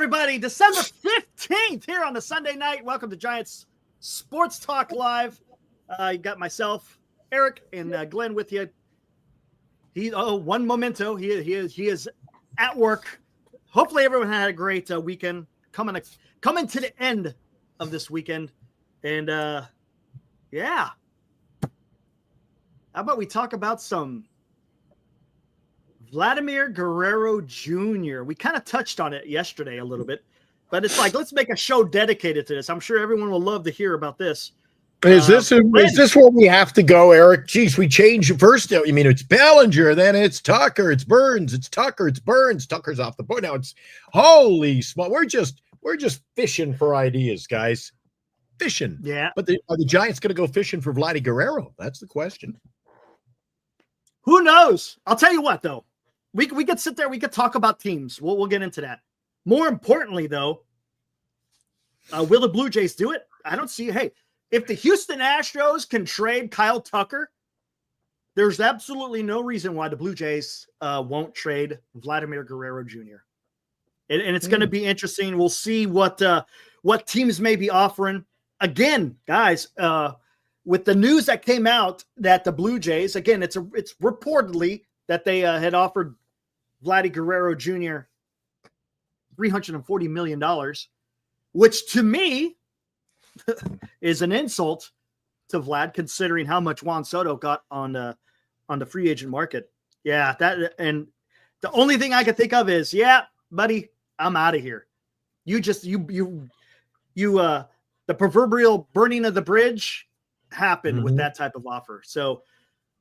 everybody. December 15th here on the Sunday night. Welcome to Giants Sports Talk Live. You got myself, Eric, and Glenn with you. One memento. He is at work. Hopefully everyone had a great weekend. Coming to the end of this weekend. And yeah. How about we talk about some Vladimir Guerrero Jr. We kind of touched on it yesterday a little bit, but it's like, let's make a show dedicated to this. I'm sure everyone will love to hear about this. Is this where we have to go, Eric? Jeez, we change first. I mean, it's Bellinger, then it's Tucker, it's Burnes, it's Tucker, it's Burnes. Tucker's off the board now. It's holy small. We're just fishing for ideas, guys. Fishing. Yeah. But are the Giants going to go fishing for Vladimir Guerrero? That's the question. Who knows? I'll tell you what, though. We could sit there. We could talk about teams. We'll get into that. More importantly, though, will the Blue Jays do it? I don't see. Hey, if the Houston Astros can trade Kyle Tucker, there's absolutely no reason why the Blue Jays won't trade Vladimir Guerrero Jr. And it's going to be interesting. We'll see what teams may be offering. Again, guys, with the news that came out that the Blue Jays, again, it's reportedly that they had offered Vladimir Guerrero Jr. $340 million, which to me is an insult to Vlad, considering how much Juan Soto got on the free agent market. Yeah, and the only thing I could think of is, yeah, buddy, I'm out of here. The proverbial burning of the bridge happened with that type of offer. So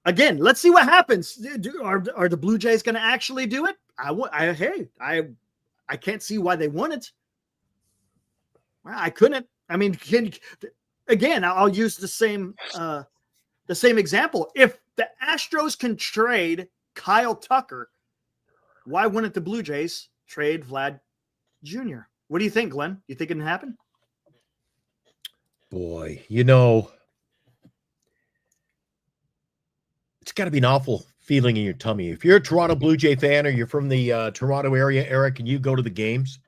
again, let's see what happens. Are the Blue Jays going to actually do it? I can't see why they wouldn't. I couldn't. I mean, again, I'll use the same example. If the Astros can trade Kyle Tucker, why wouldn't the Blue Jays trade Vlad Jr.? What do you think, Glenn? You think it can happen? Boy, it's got to be an awful feeling in your tummy. If you're a Toronto Blue Jay fan or you're from the Toronto area, Eric, and you go to the games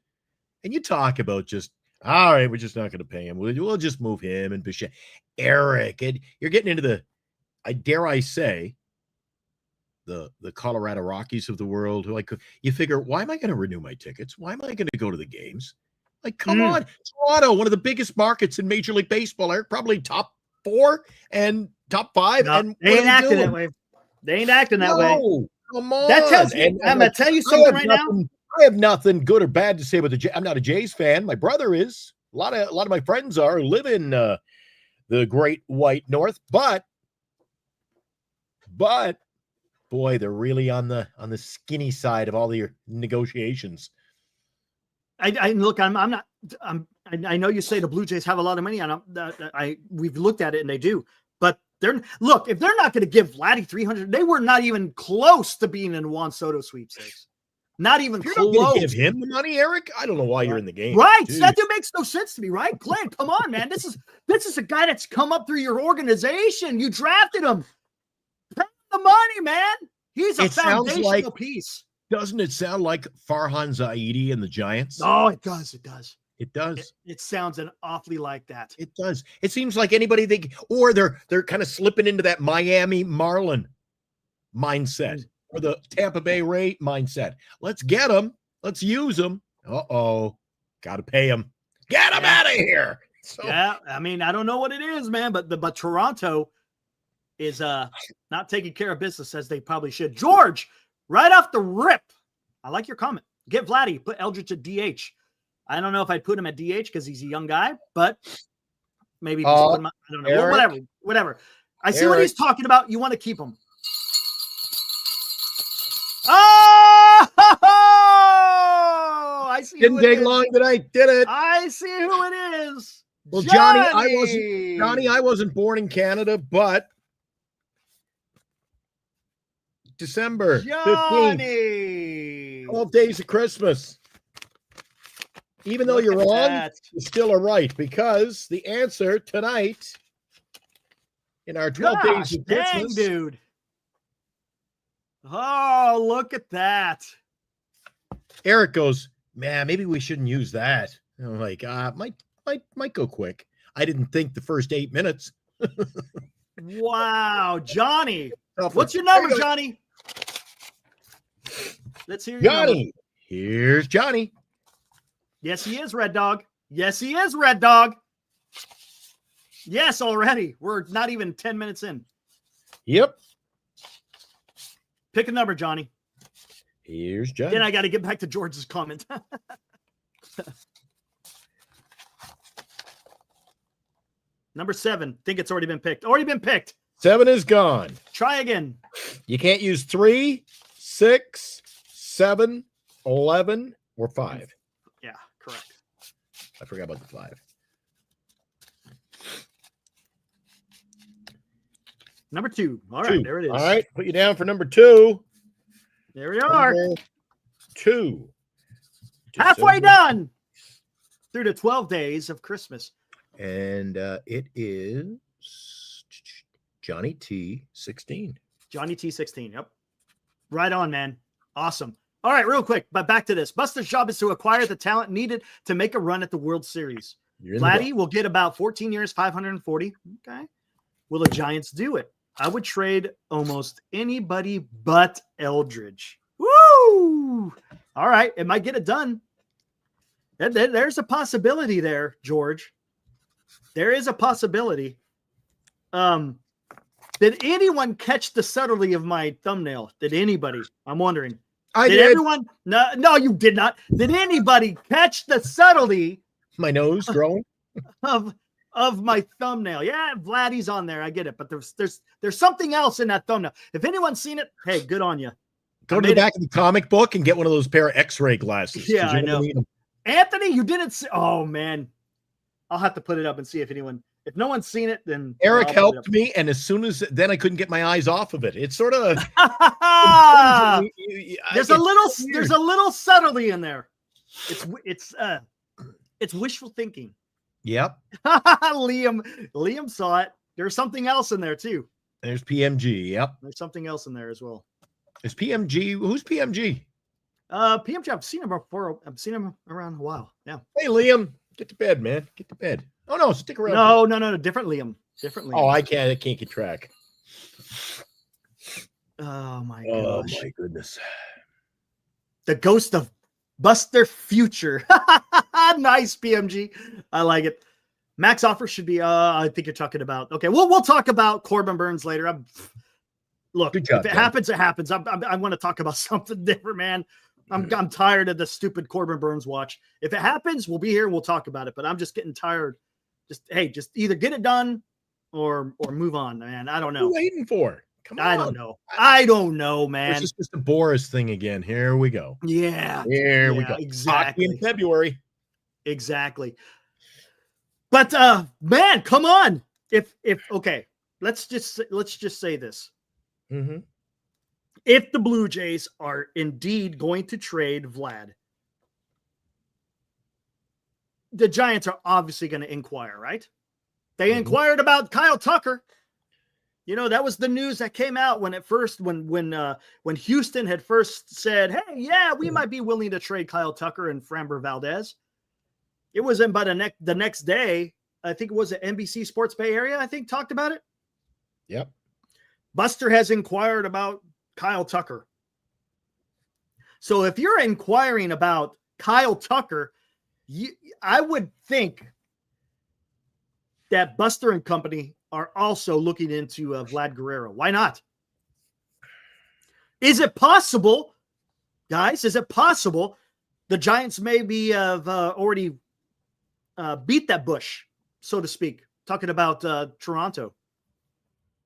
and you talk about just, all right, we're just not going to pay him. We'll just move him and Bichette. Eric, and you're getting into the, dare I say, the Colorado Rockies of the world. Like, you figure, why am I going to renew my tickets? Why am I going to go to the games? Like, come on. Toronto, one of the biggest markets in Major League Baseball, Eric, probably top 4 and top 5. No, and they ain't acting that way. They ain't acting that way. Come on. That tells me, I'm going to tell you something right now. I have nothing good or bad to say about the Jays. I'm not a Jays fan. My brother is. A lot of my friends are who live in the Great White North, but boy, they're really on the skinny side of all your negotiations. I look. I know you say the Blue Jays have a lot of money, and we've looked at it, and they do. But if they're not going to give Vladdy 300, they were not even close to being in Juan Soto sweepstakes. Not even close. You're not going to give him the money, Eric? I don't know why you're in the game. Right. So that dude makes no sense to me, right? Glenn, come on, man. This is a guy that's come up through your organization. You drafted him. Pay him the money, man. He's a foundational piece. Doesn't it sound like Farhan Zaidi and the Giants? Oh, it does. It does. It does. It sounds an awfully like that. It does. It seems like anybody they're kind of slipping into that Miami Marlin mindset. Or the Tampa Bay Ray mindset. Let's get them. Let's use them. Got to pay them. Get them out of here. So, yeah, I mean, I don't know what it is, man, but Toronto is not taking care of business as they probably should. George, right off the rip, I like your comment. Get Vladdy, put Eldridge at DH. I don't know if I'd put him at DH because he's a young guy, but maybe put him, I don't know. Eric, well, whatever. I see what he's talking about. You want to keep him. Oh! I see. Didn't take long tonight, did it? I see who it is. Well, Johnny, I wasn't born in Canada, but December 15th, 12 days of Christmas. Even though you're wrong, you still are right, because the answer tonight in our 12 days of Christmas, dude. Oh, look at that. Eric goes, man, maybe we shouldn't use that. I'm like, might go quick. I didn't think the first 8 minutes. Wow, Johnny. What's your number, Johnny? Let's hear your Johnny. number. Here's Johnny. Yes, he is, Red Dog. Yes, he is, Red Dog. Yes, already. We're not even 10 minutes in. Yep. Pick a number, Johnny. Here's Johnny. Then I got to get back to George's comment. Number 7. Think it's already been picked. Already been picked. 7 is gone. Try again. You can't use 3, 6, 7, 11, or 5. Yeah, correct. I forgot about the 5. Number 2. All right, there it is. All right, put you down for number 2. There we are. Number 2. Halfway done through the 12 days of Christmas. And it is Johnny T16. Johnny T16. Yep. Right on, man. Awesome. All right, real quick, but back to this. Buster's job is to acquire the talent needed to make a run at the World Series. Vladdy will get about 14 years, 540. Okay. Will the Giants do it? I would trade almost anybody but Eldridge. Woo! All right. It might get it done. There's a possibility there, George. There is a possibility. Did anyone catch the subtlety of my thumbnail? Did anybody? I'm wondering. I did. Everyone? No, you did not. Did anybody catch the subtlety? My nose growing of my thumbnail. Yeah, Vladdy's on there. I get it, but there's something else in that thumbnail. If anyone's seen it, hey, good on you. Go to the back of the comic book and get one of those pair of X-ray glasses. Yeah, I know. Anthony, you didn't see. Oh man, I'll have to put it up and see if anyone. If no one's seen it, then Eric helped me, and as soon as then I couldn't get my eyes off of it. It's sort of there's a little subtlety in there. It's wishful thinking. Yep. Liam saw it. There's something else in there too. There's PMG. Yep. There's something else in there as well. Is PMG? Who's PMG? PMG. I've seen him before. I've seen him around a while. Yeah. Hey, Liam, get to bed, man. Get to bed. Oh no, stick around. No. Different Liam. Different Liam. Oh, I can't get track. Oh my gosh. Oh my goodness. The ghost of Buster Future. Nice, PMG. I like it. Max offer should be. I think you're talking about. Okay, we'll talk about Corbin Burnes later. Look, good job, if it happens, it happens. I want to talk about something different, man. I'm tired of the stupid Corbin Burnes watch. If it happens, we'll be here and we'll talk about it. But I'm just getting tired. Just either get it done or move on, man. I don't know. What are you waiting for? Come on. I don't know, man. This is just a Boris thing again. Here we go. Yeah. Here we go. Exactly. In February. Exactly. But man, come on. If okay, let's just say this. Mm-hmm. If the Blue Jays are indeed going to trade Vlad, the Giants are obviously going to inquire, right? They inquired about Kyle Tucker. You know, that was the news that came out when Houston had first said, "Hey, yeah, we might be willing to trade Kyle Tucker and Framber Valdez." It wasn't but the next day. I think it was at NBC Sports Bay Area. I think talked about it. Yep. Buster has inquired about Kyle Tucker. So if you're inquiring about Kyle Tucker, I would think that Buster and company are also looking into Vlad Guerrero. Why not? Is it possible, guys? Is it possible the Giants maybe have already beat that bush, so to speak? Talking about Toronto.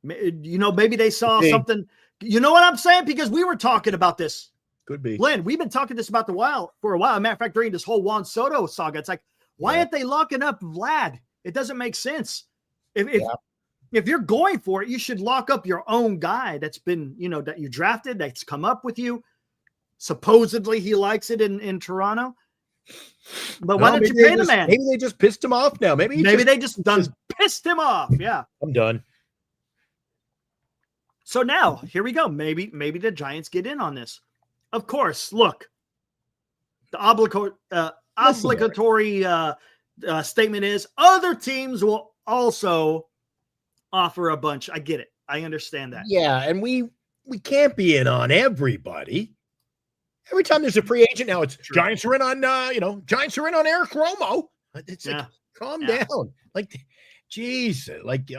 You know, maybe they saw something. You know what I'm saying? Because we were talking about this. Could be. Lynn, we've been talking this about for a while. As a matter of fact, during this whole Juan Soto saga, it's like, why aren't they locking up Vlad? It doesn't make sense. If you're going for it, you should lock up your own guy that's been, that you drafted, that's come up with you. Supposedly he likes it in Toronto. But why don't you pay the man? Maybe they just pissed him off now. Maybe they just pissed him off. Yeah. I'm done. So now, here we go. Maybe the Giants get in on this. Of course, look. The obligatory statement is other teams will also offer a bunch. I get it. I understand that. Yeah, and we can't be in on everybody. Every time there's a free agent now, it's True. Giants are in on Giants are in on Eric Romo. It's like, calm down. Like, geez, like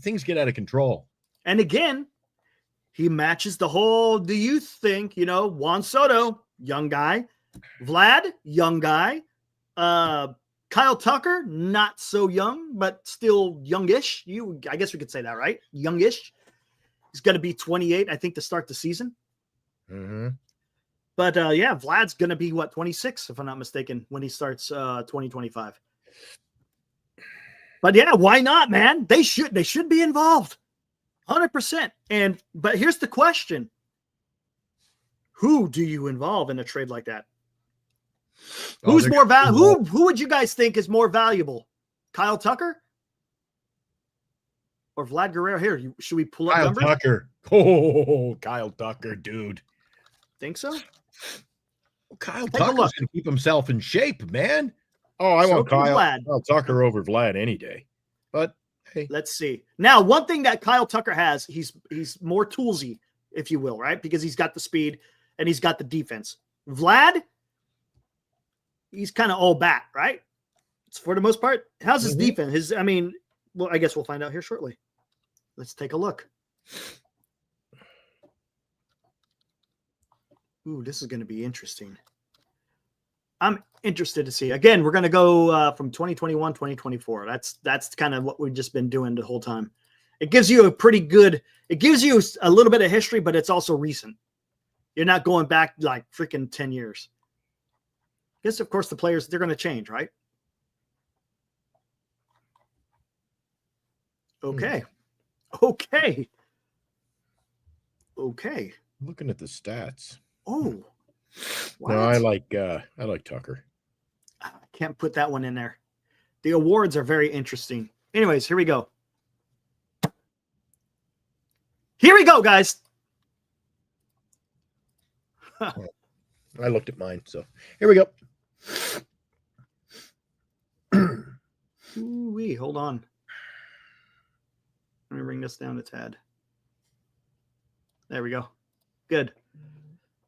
things get out of control. And again, he matches the whole do you think, Juan Soto, young guy, Vlad, young guy, Kyle Tucker, not so young, but still youngish. I guess we could say that, right? Youngish. He's going to be 28, I think, to start the season. Mm-hmm. But Vlad's going to be 26, if I'm not mistaken, when he starts 2025. But yeah, why not, man? They should be involved, 100%. But here's the question: who do you involve in a trade like that? Who's more valuable? Who would you guys think is more valuable, Kyle Tucker or Vlad Guerrero? Here, should we pull up numbers? Kyle Tucker. Oh, Kyle Tucker, dude. Think so? Well, Kyle Tucker's going to keep himself in shape, man. Oh, I want Kyle Tucker over Vlad any day. But hey, let's see. Now, one thing that Kyle Tucker has, he's more toolsy, if you will, right? Because he's got the speed and he's got the defense. Vlad, he's kind of all bat, right? It's for the most part. How's his defense? I guess we'll find out here shortly. Let's take a look. Ooh, this is going to be interesting. I'm interested to see. Again, we're going to go from 2021, 2024. That's kind of what we've just been doing the whole time. It gives you it gives you a little bit of history, but it's also recent. You're not going back like freaking 10 years. I guess, of course, the players, they're going to change, right? Okay. Okay. Looking at the stats. Oh. What? No, I like Tucker. I can't put that one in there. The awards are very interesting. Anyways, here we go. Here we go, guys. I looked at mine, so here we go. Ooh-wee, hold on. Let me bring this down a tad. There we go. Good.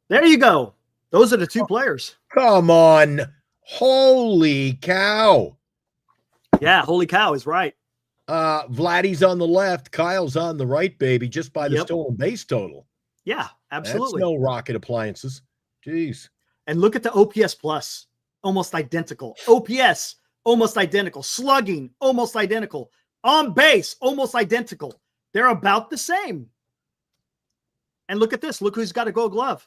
There you go. Those are the two players. Come on. Holy cow. Yeah, holy cow is right. Vladdy's on the left. Kyle's on the right, baby, just by the stolen base total. Yeah, absolutely. That's no rocket appliances. Jeez. And look at the OPS plus. Almost identical. OPS, almost identical. Slugging, almost identical. On base, almost identical. They're about the same. And look at this. Look who's got a gold glove.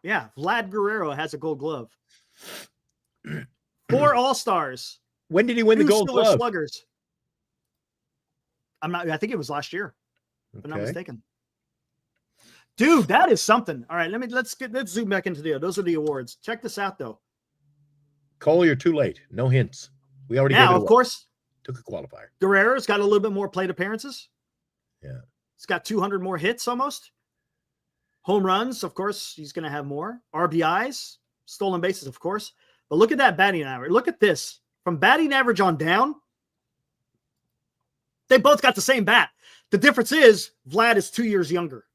Yeah, Vlad Guerrero has a gold glove. 4 All-Stars. When did he win the gold glove? Sluggers. I think it was last year, if I'm not mistaken. Dude, that is something. All right, let's zoom back into those are the awards. Check this out though. Cole, you're too late. No hints. We already now, of course, took a qualifier. Guerrero's got a little bit more plate appearances. Yeah. He's got 200 more hits almost. Home runs, of course, he's going to have more. RBIs, stolen bases, of course. But look at that batting average. Look at this. From batting average on down, they both got the same bat. The difference is Vlad is 2 years younger.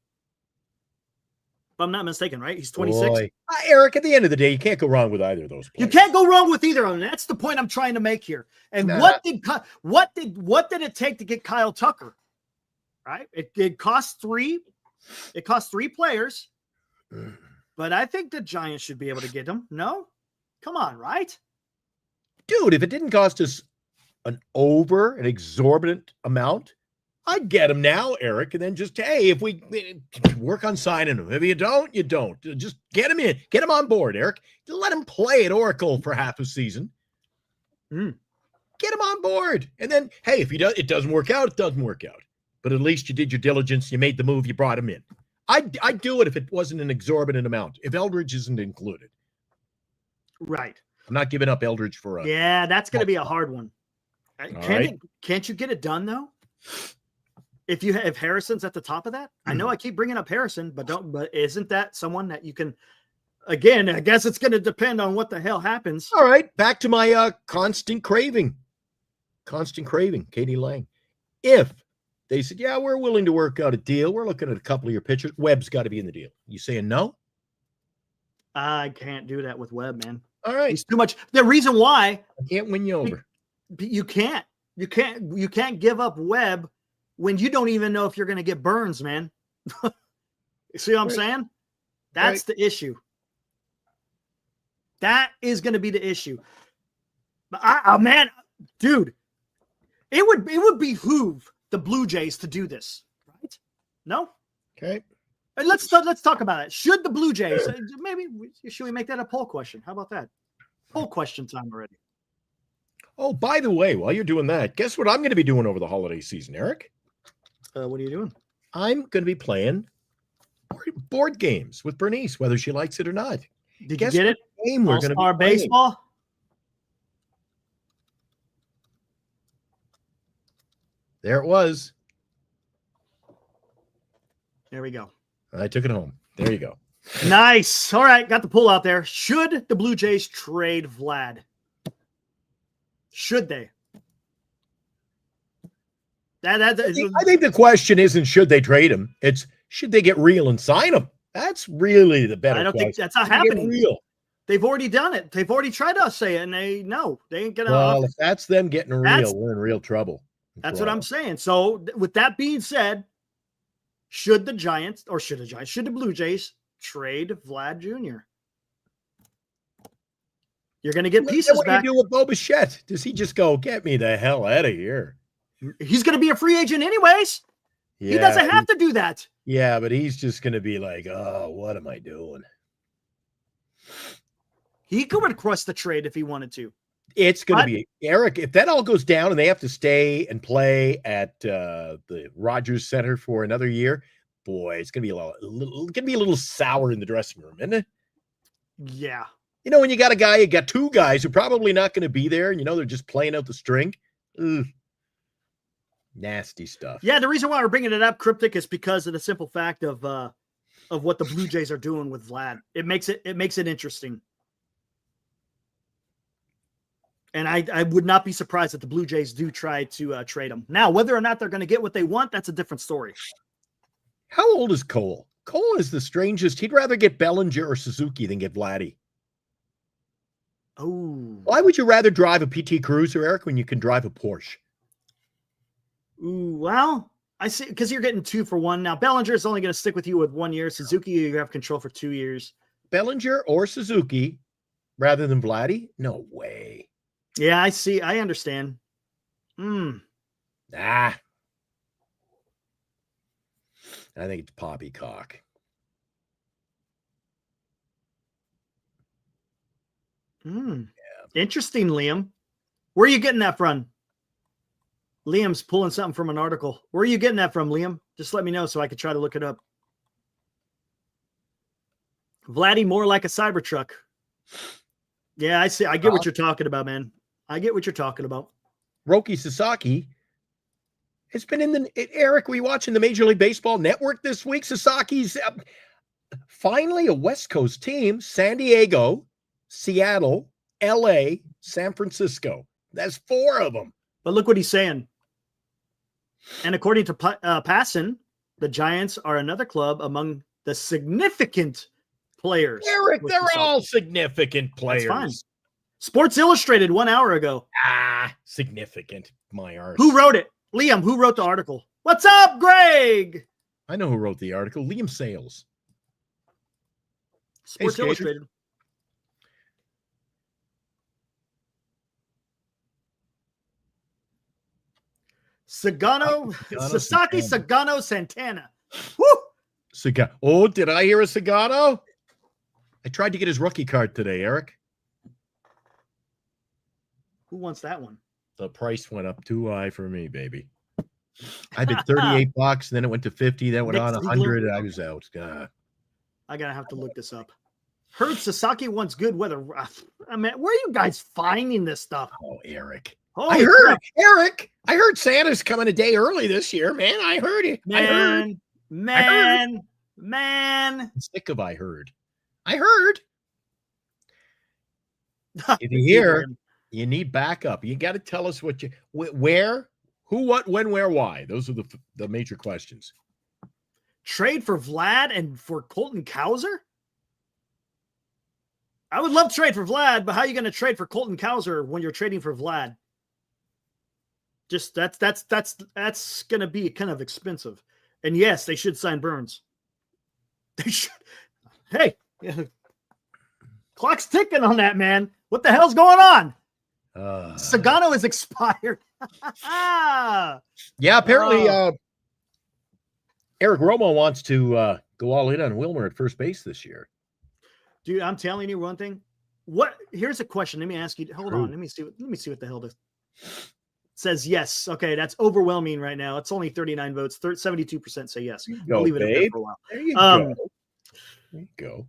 If I'm not mistaken, right? He's 26. Eric, at the end of the day, you can't go wrong with either of those players. You can't go wrong with either of them. That's the point I'm trying to make here. And what did it take to get Kyle Tucker? Right? It cost 3. It cost 3 players. But I think the Giants should be able to get him. No? Come on, right? Dude, if it didn't cost us an exorbitant amount, I'd get him now, Eric, and then just, hey, if we work on signing him. If you don't, you don't. Just get him in. Get him on board, Eric. Let him play at Oracle for half a season. Get him on board. And then, hey, if it doesn't work out, it doesn't work out. But at least you did your diligence. You made the move. You brought him in. I'd do it if it wasn't an exorbitant amount, if Eldridge isn't included. Right. I'm not giving up Eldridge for a... Yeah, that's going to be a hard one. Can't you get it done, though? If Harrison's at the top of that? I know I keep bringing up Harrison, but isn't that someone that you can again, I guess it's going to depend on what the hell happens. All right, back to my constant craving. Katie Lang. If they said, yeah, we're willing to work out a deal, we're looking at a couple of your pitchers, Webb's got to be in the deal. You saying no? I can't do that with Webb, man. All right. He's too much. The reason why I can't win you over. You can't give up Webb when you don't even know if you're going to get Burnes, man. You see what I'm saying? That's the issue. That is going to be the issue. But man, dude, it would behoove the Blue Jays to do this, right? No? Okay. And let's talk about it. Should the Blue Jays, should we make that a poll question? How about that? Poll question time already. Oh, by the way, while you're doing that, guess what I'm going to be doing over the holiday season, Eric? What are you doing? I'm going to be playing board games with Bernice, whether she likes it or not. Did you get it? Game we're going to be baseball. There it was. There we go. I took it home. There you go. Nice. All right, got the pull out there. Should the Blue Jays trade Vlad? Should they? I think the question isn't should they trade him. It's should they get real and sign him? That's really the better question. I don't think that's not happening. Real. They've already done it. They've already tried to say it, and they ain't gonna. Well, if that's them getting real, we're in real trouble. That's what I'm saying. So, with that being said, should the Blue Jays trade Vlad Jr.? You're going to get pieces back. What do you do with Bo Bichette? Does he just go, get me the hell out of here? He's going to be a free agent anyways. Yeah, he doesn't have to do that. Yeah, but he's just going to be like, oh, what am I doing? He could request the trade if he wanted to. It's going to be, Eric, if that all goes down and they have to stay and play at the Rogers Center for another year, boy, it's going to be a little sour in the dressing room, isn't it? Yeah. You know, when you got two guys who are probably not going to be there, and they're just playing out the string. Ugh. Nasty stuff. Yeah, the reason why we're bringing it up, Cryptic, is because of the simple fact of what the Blue Jays are doing with Vlad. It makes it interesting. And I would not be surprised if the Blue Jays do try to trade him. Now, whether or not they're going to get what they want, that's a different story. How old is Cole? Cole is the strangest. He'd rather get Bellinger or Suzuki than get Vladdy. Oh. Why would you rather drive a PT Cruiser, Eric, when you can drive a Porsche? Ooh, well, I see, because you're getting 2 for 1. Now, Bellinger is only going to stick with you with 1 year. Suzuki, you have control for 2 years. Bellinger or Suzuki rather than Vladdy? No way. Yeah, I see. I understand. I think it's poppycock. Yeah. Interesting, Liam. Where are you getting that from? Liam's pulling something from an article. Where are you getting that from, Liam? Just let me know so I could try to look it up. Vladdy more like a Cybertruck. Yeah, I see. I get what you're talking about, man. I get what you're talking about. Roki Sasaki has been Eric, were you watching the Major League Baseball Network this week? Sasaki's finally a West Coast team. San Diego, Seattle, LA, San Francisco. That's 4 of them. But look what he's saying. And according to Passan, the Giants are another club among the significant players. Eric, they're all significant players. That's fine. Sports Illustrated 1 hour ago. Significant. My arse. Who wrote it? Liam, who wrote the article? What's up, Greg? I know who wrote the article. Liam Sales. Sports Illustrated. Sasaki, Sagano, Santana. Woo! Oh, did I hear a Sagano? I tried to get his rookie card today, Eric. Who wants that one? The price went up too high for me, baby. I bid $38, then it went to 50, then went on 100. I was out. I gotta have to look this up. Heard Sasaki wants good weather. I mean, where are you guys finding this stuff? Oh, Eric. I heard Santa's coming a day early this year, man. I heard it. Man. I'm sick of I heard. If you're here, you need backup. You got to tell us what you, where, who, what, when, where, why. Those are the major questions. Trade for Vlad and for Colton Cowser? I would love to trade for Vlad, but how are you going to trade for Colton Cowser when you're trading for Vlad? Just that's going to be kind of expensive. And yes, they should sign Burnes. They should. Hey, clock's ticking on that, man. What the hell's going on? Sagano is expired. Yeah, apparently Eric Romo wants to go all in on Wilmer at first base this year. Dude, I'm telling you one thing. Here's a question. Let me ask you. Hold on. Let me see what the hell this says. Yes. Okay, that's overwhelming right now. It's only 39 votes. 72% say yes. I'll leave it up there for a while. There you go. There you go.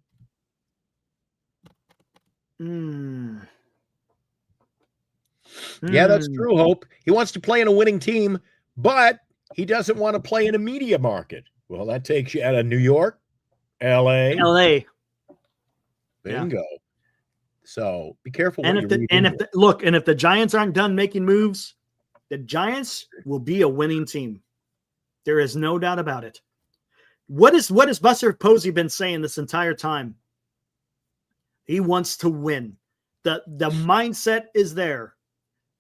Yeah, that's true, Hope. He wants to play in a winning team, but he doesn't want to play in a media market. Well, that takes you out of New York, LA. Bingo. Yeah. So be careful. And if the Giants aren't done making moves, the Giants will be a winning team. There is no doubt about it. What has Buster Posey been saying this entire time? He wants to win. The mindset is there.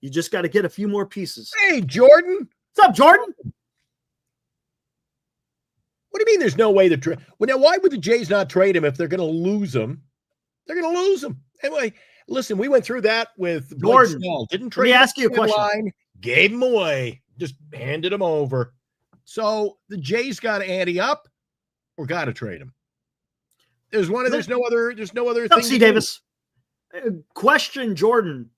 You just got to get a few more pieces. Hey, Jordan. What's up, Jordan? What do you mean there's no way to trade? Well, now, why would the Jays not trade him if they're going to lose him? They're going to lose him. Anyway, listen, we went through that with Jordan. Didn't trade. Let me ask you a question. Gave him away. Just handed him over. So the Jays got to ante up or got to trade him. There's no other thing. C. Davis. Question Jordan.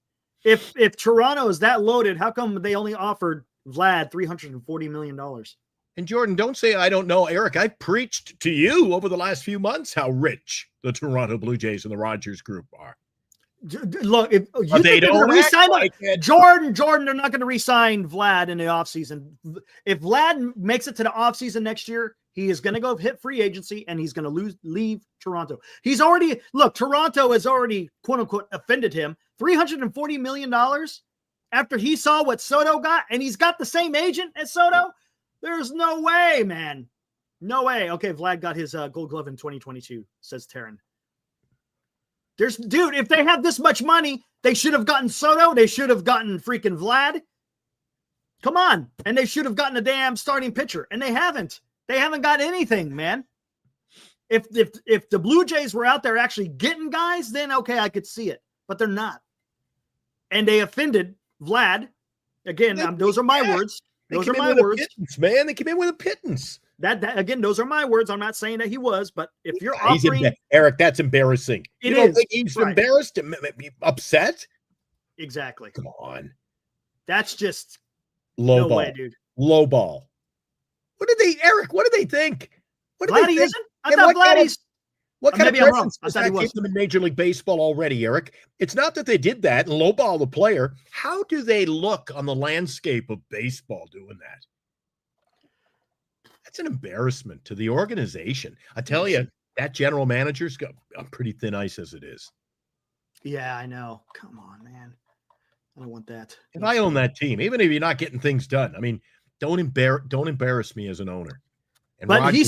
If Toronto is that loaded, how come they only offered Vlad $340 million? And Jordan, don't say I don't know, Eric. I preached to you over the last few months how rich the Toronto Blue Jays and the Rogers Group are. Look, if you think they're going to re-sign Jordan, they're not going to re-sign Vlad in the offseason. If Vlad makes it to the offseason next year, he is going to go hit free agency and he's going to leave Toronto. Toronto has already, quote unquote, offended him. $340 million after he saw what Soto got, and he's got the same agent as Soto. There's no way, man. No way. Okay, Vlad got his Gold Glove in 2022, says Taryn. Dude, if they had this much money, they should have gotten Soto. They should have gotten freaking Vlad. Come on. And they should have gotten a damn starting pitcher, and they haven't. They haven't got anything, man. If the Blue Jays were out there actually getting guys, then okay, I could see it. But they're not. And they offended Vlad. Again, those are my words. Those are my words. Man, they came in with a pittance. That again, those are my words. I'm not saying that he was, but if you're offering Eric, that's embarrassing. You don't think he's embarrassed, upset? Exactly. Come on. That's just low ball, way, dude. Low ball. What did they think? What did Vladdy isn't? I thought Vladdy's. What kind of presence does that give them in Major League Baseball already, Eric? It's not that they did that and lowball the player. How do they look on the landscape of baseball doing that? That's an embarrassment to the organization. I tell you, that general manager's got on pretty thin ice as it is. Yeah, I know. Come on, man. I don't want that. If I own that team, even if you're not getting things done, I mean, don't embarrass me as an owner. And but Roger, he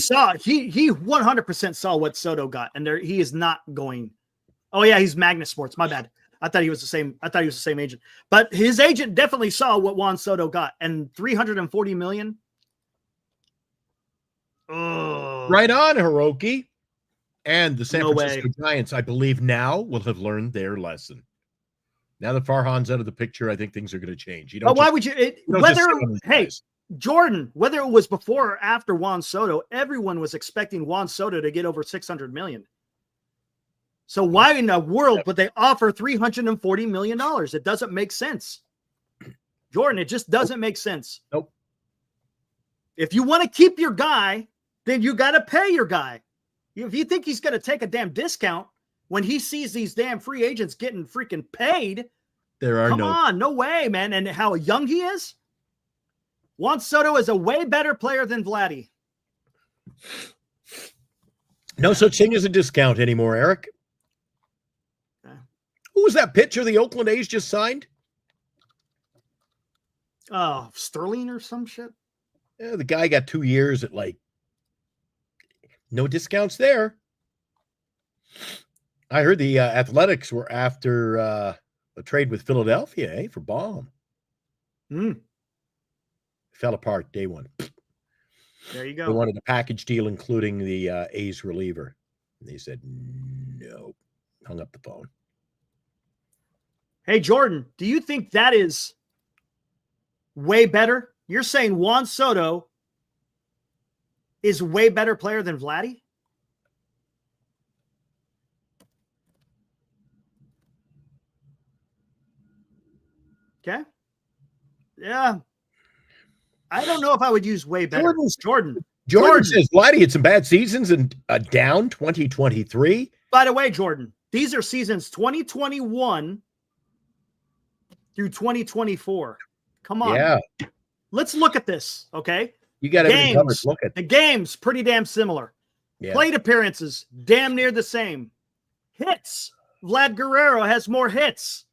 100% saw what Soto got, and he is not going. Oh yeah, he's Magnus Sports. My bad. I thought he was the same agent. But his agent definitely saw what Juan Soto got, and $340 million. Oh. Right on, Hiroki. And the San Francisco Giants, I believe, now will have learned their lesson. Now that Farhan's out of the picture, I think things are going to change. But why would you? Jordan, whether it was before or after Juan Soto, everyone was expecting Juan Soto to get over $600 million. So why in the world would they offer $340 million? It doesn't make sense. Jordan, it just doesn't make sense. Nope. If you want to keep your guy, then you got to pay your guy. If you think he's going to take a damn discount when he sees these damn free agents getting freaking paid, come on, no way, man. And how young he is. Juan Soto is a way better player than Vladdy. No such thing as a discount anymore, Eric. Who was that pitcher the Oakland A's just signed? Sterling or some shit. Yeah, the guy got 2 years at like no discounts there. I heard the Athletics were after a trade with Philadelphia, for Baum. Fell apart day one. There you go. They wanted a package deal, including the A's reliever. And they said, no. Hung up the phone. Hey, Jordan, do you think that is way better? You're saying Juan Soto is way better player than Vladdy? Okay. Yeah. I don't know if I would use way better. Jordan says Vladdy had some bad seasons and a down 2023. By the way, Jordan, these are seasons 2021 through 2024. Come on. Yeah. Let's look at this, okay? You got everything covered. Look at the games, pretty damn similar. Yeah. Plate appearances, damn near the same. Hits, Vlad Guerrero has more hits.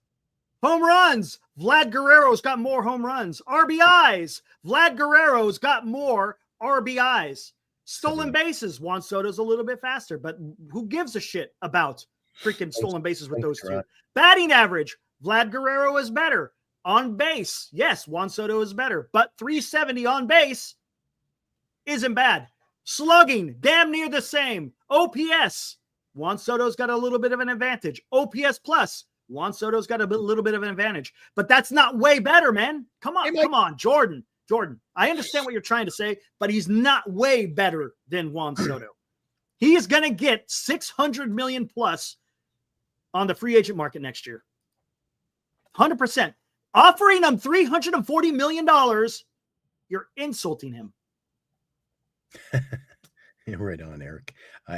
Home runs, Vlad Guerrero's got more home runs. RBIs, Vlad Guerrero's got more RBIs. Stolen bases, Juan Soto's a little bit faster, but who gives a shit about freaking stolen bases with those two? Batting average, Vlad Guerrero is better. On base, yes, Juan Soto is better, but 370 on base isn't bad. Slugging, damn near the same. OPS, Juan Soto's got a little bit of an advantage. OPS plus, Juan Soto's got a little bit of an advantage, but that's not way better, man. Come on, Jordan. I understand what you're trying to say, but he's not way better than Juan Soto. He is going to get $600 million plus on the free agent market next year. 100%. Offering him $340 million, you're insulting him. You're right on, Eric.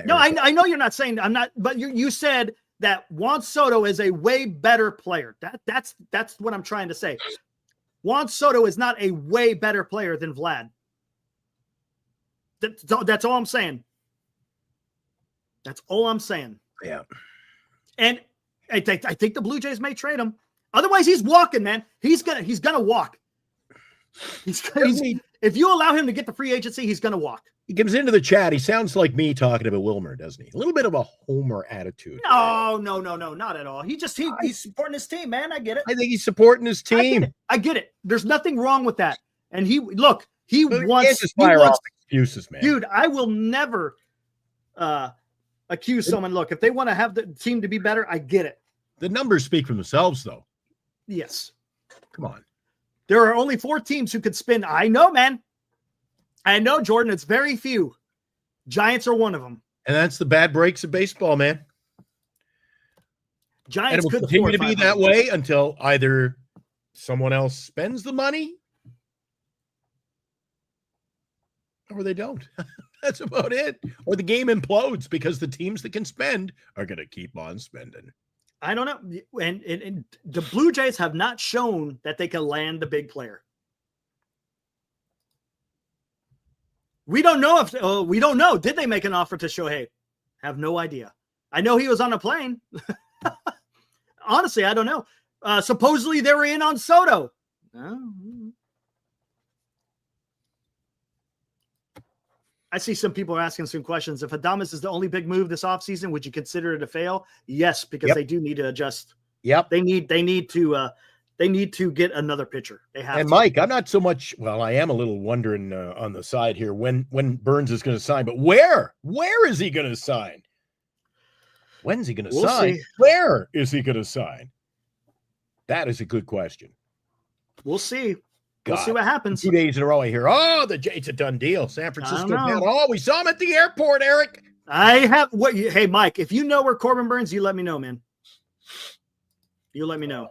No, I know you're not saying I'm not, but you said that Juan Soto is a way better player. That's what I'm trying to say. Juan Soto is not a way better player than Vlad. That's all I'm saying. That's all I'm saying. Yeah. And I think the Blue Jays may trade him. Otherwise, he's walking, man. He's gonna walk. If you allow him to get the free agency, he's gonna walk. He comes into the chat. He sounds like me talking about Wilmer, doesn't he? A little bit of a homer attitude. No, not at all. He's supporting his team, man. I get it. I think he's supporting his team. I get it. There's nothing wrong with that. And he wants excuses, man. Dude, I will never accuse someone. Look, if they want to have the team to be better, I get it. The numbers speak for themselves, though. Yes. Come on. There are only 4 teams who could spin. I know, man. I know, Jordan. It's very few. Giants are one of them. And that's the bad breaks of baseball, man. Giants could continue to be that way until either someone else spends the money or they don't. That's about it. Or the game implodes because the teams that can spend are going to keep on spending. I don't know. And the Blue Jays have not shown that they can land the big player. We don't know we don't know. Did they make an offer to Shohei? Have no idea. I know he was on a plane. Honestly, I don't know. Supposedly they were in on Soto. I see some people are asking some questions. If Adames is the only big move this offseason, would you consider it a fail? Yes, because they do need to adjust. Yep. They need to get another pitcher. They have. And Mike, I'm not so much. Well, I am a little wondering on the side here when Burnes is going to sign, but where is he going to sign? When's he going to sign? See. Where is he going to sign? That is a good question. We'll see. We'll see what happens. 2 days in a row, I hear, the Jays a done deal. San Francisco down. Oh, we saw him at the airport, Eric. Hey, Mike, if you know where Corbin Burnes, you let me know, man. You let me know.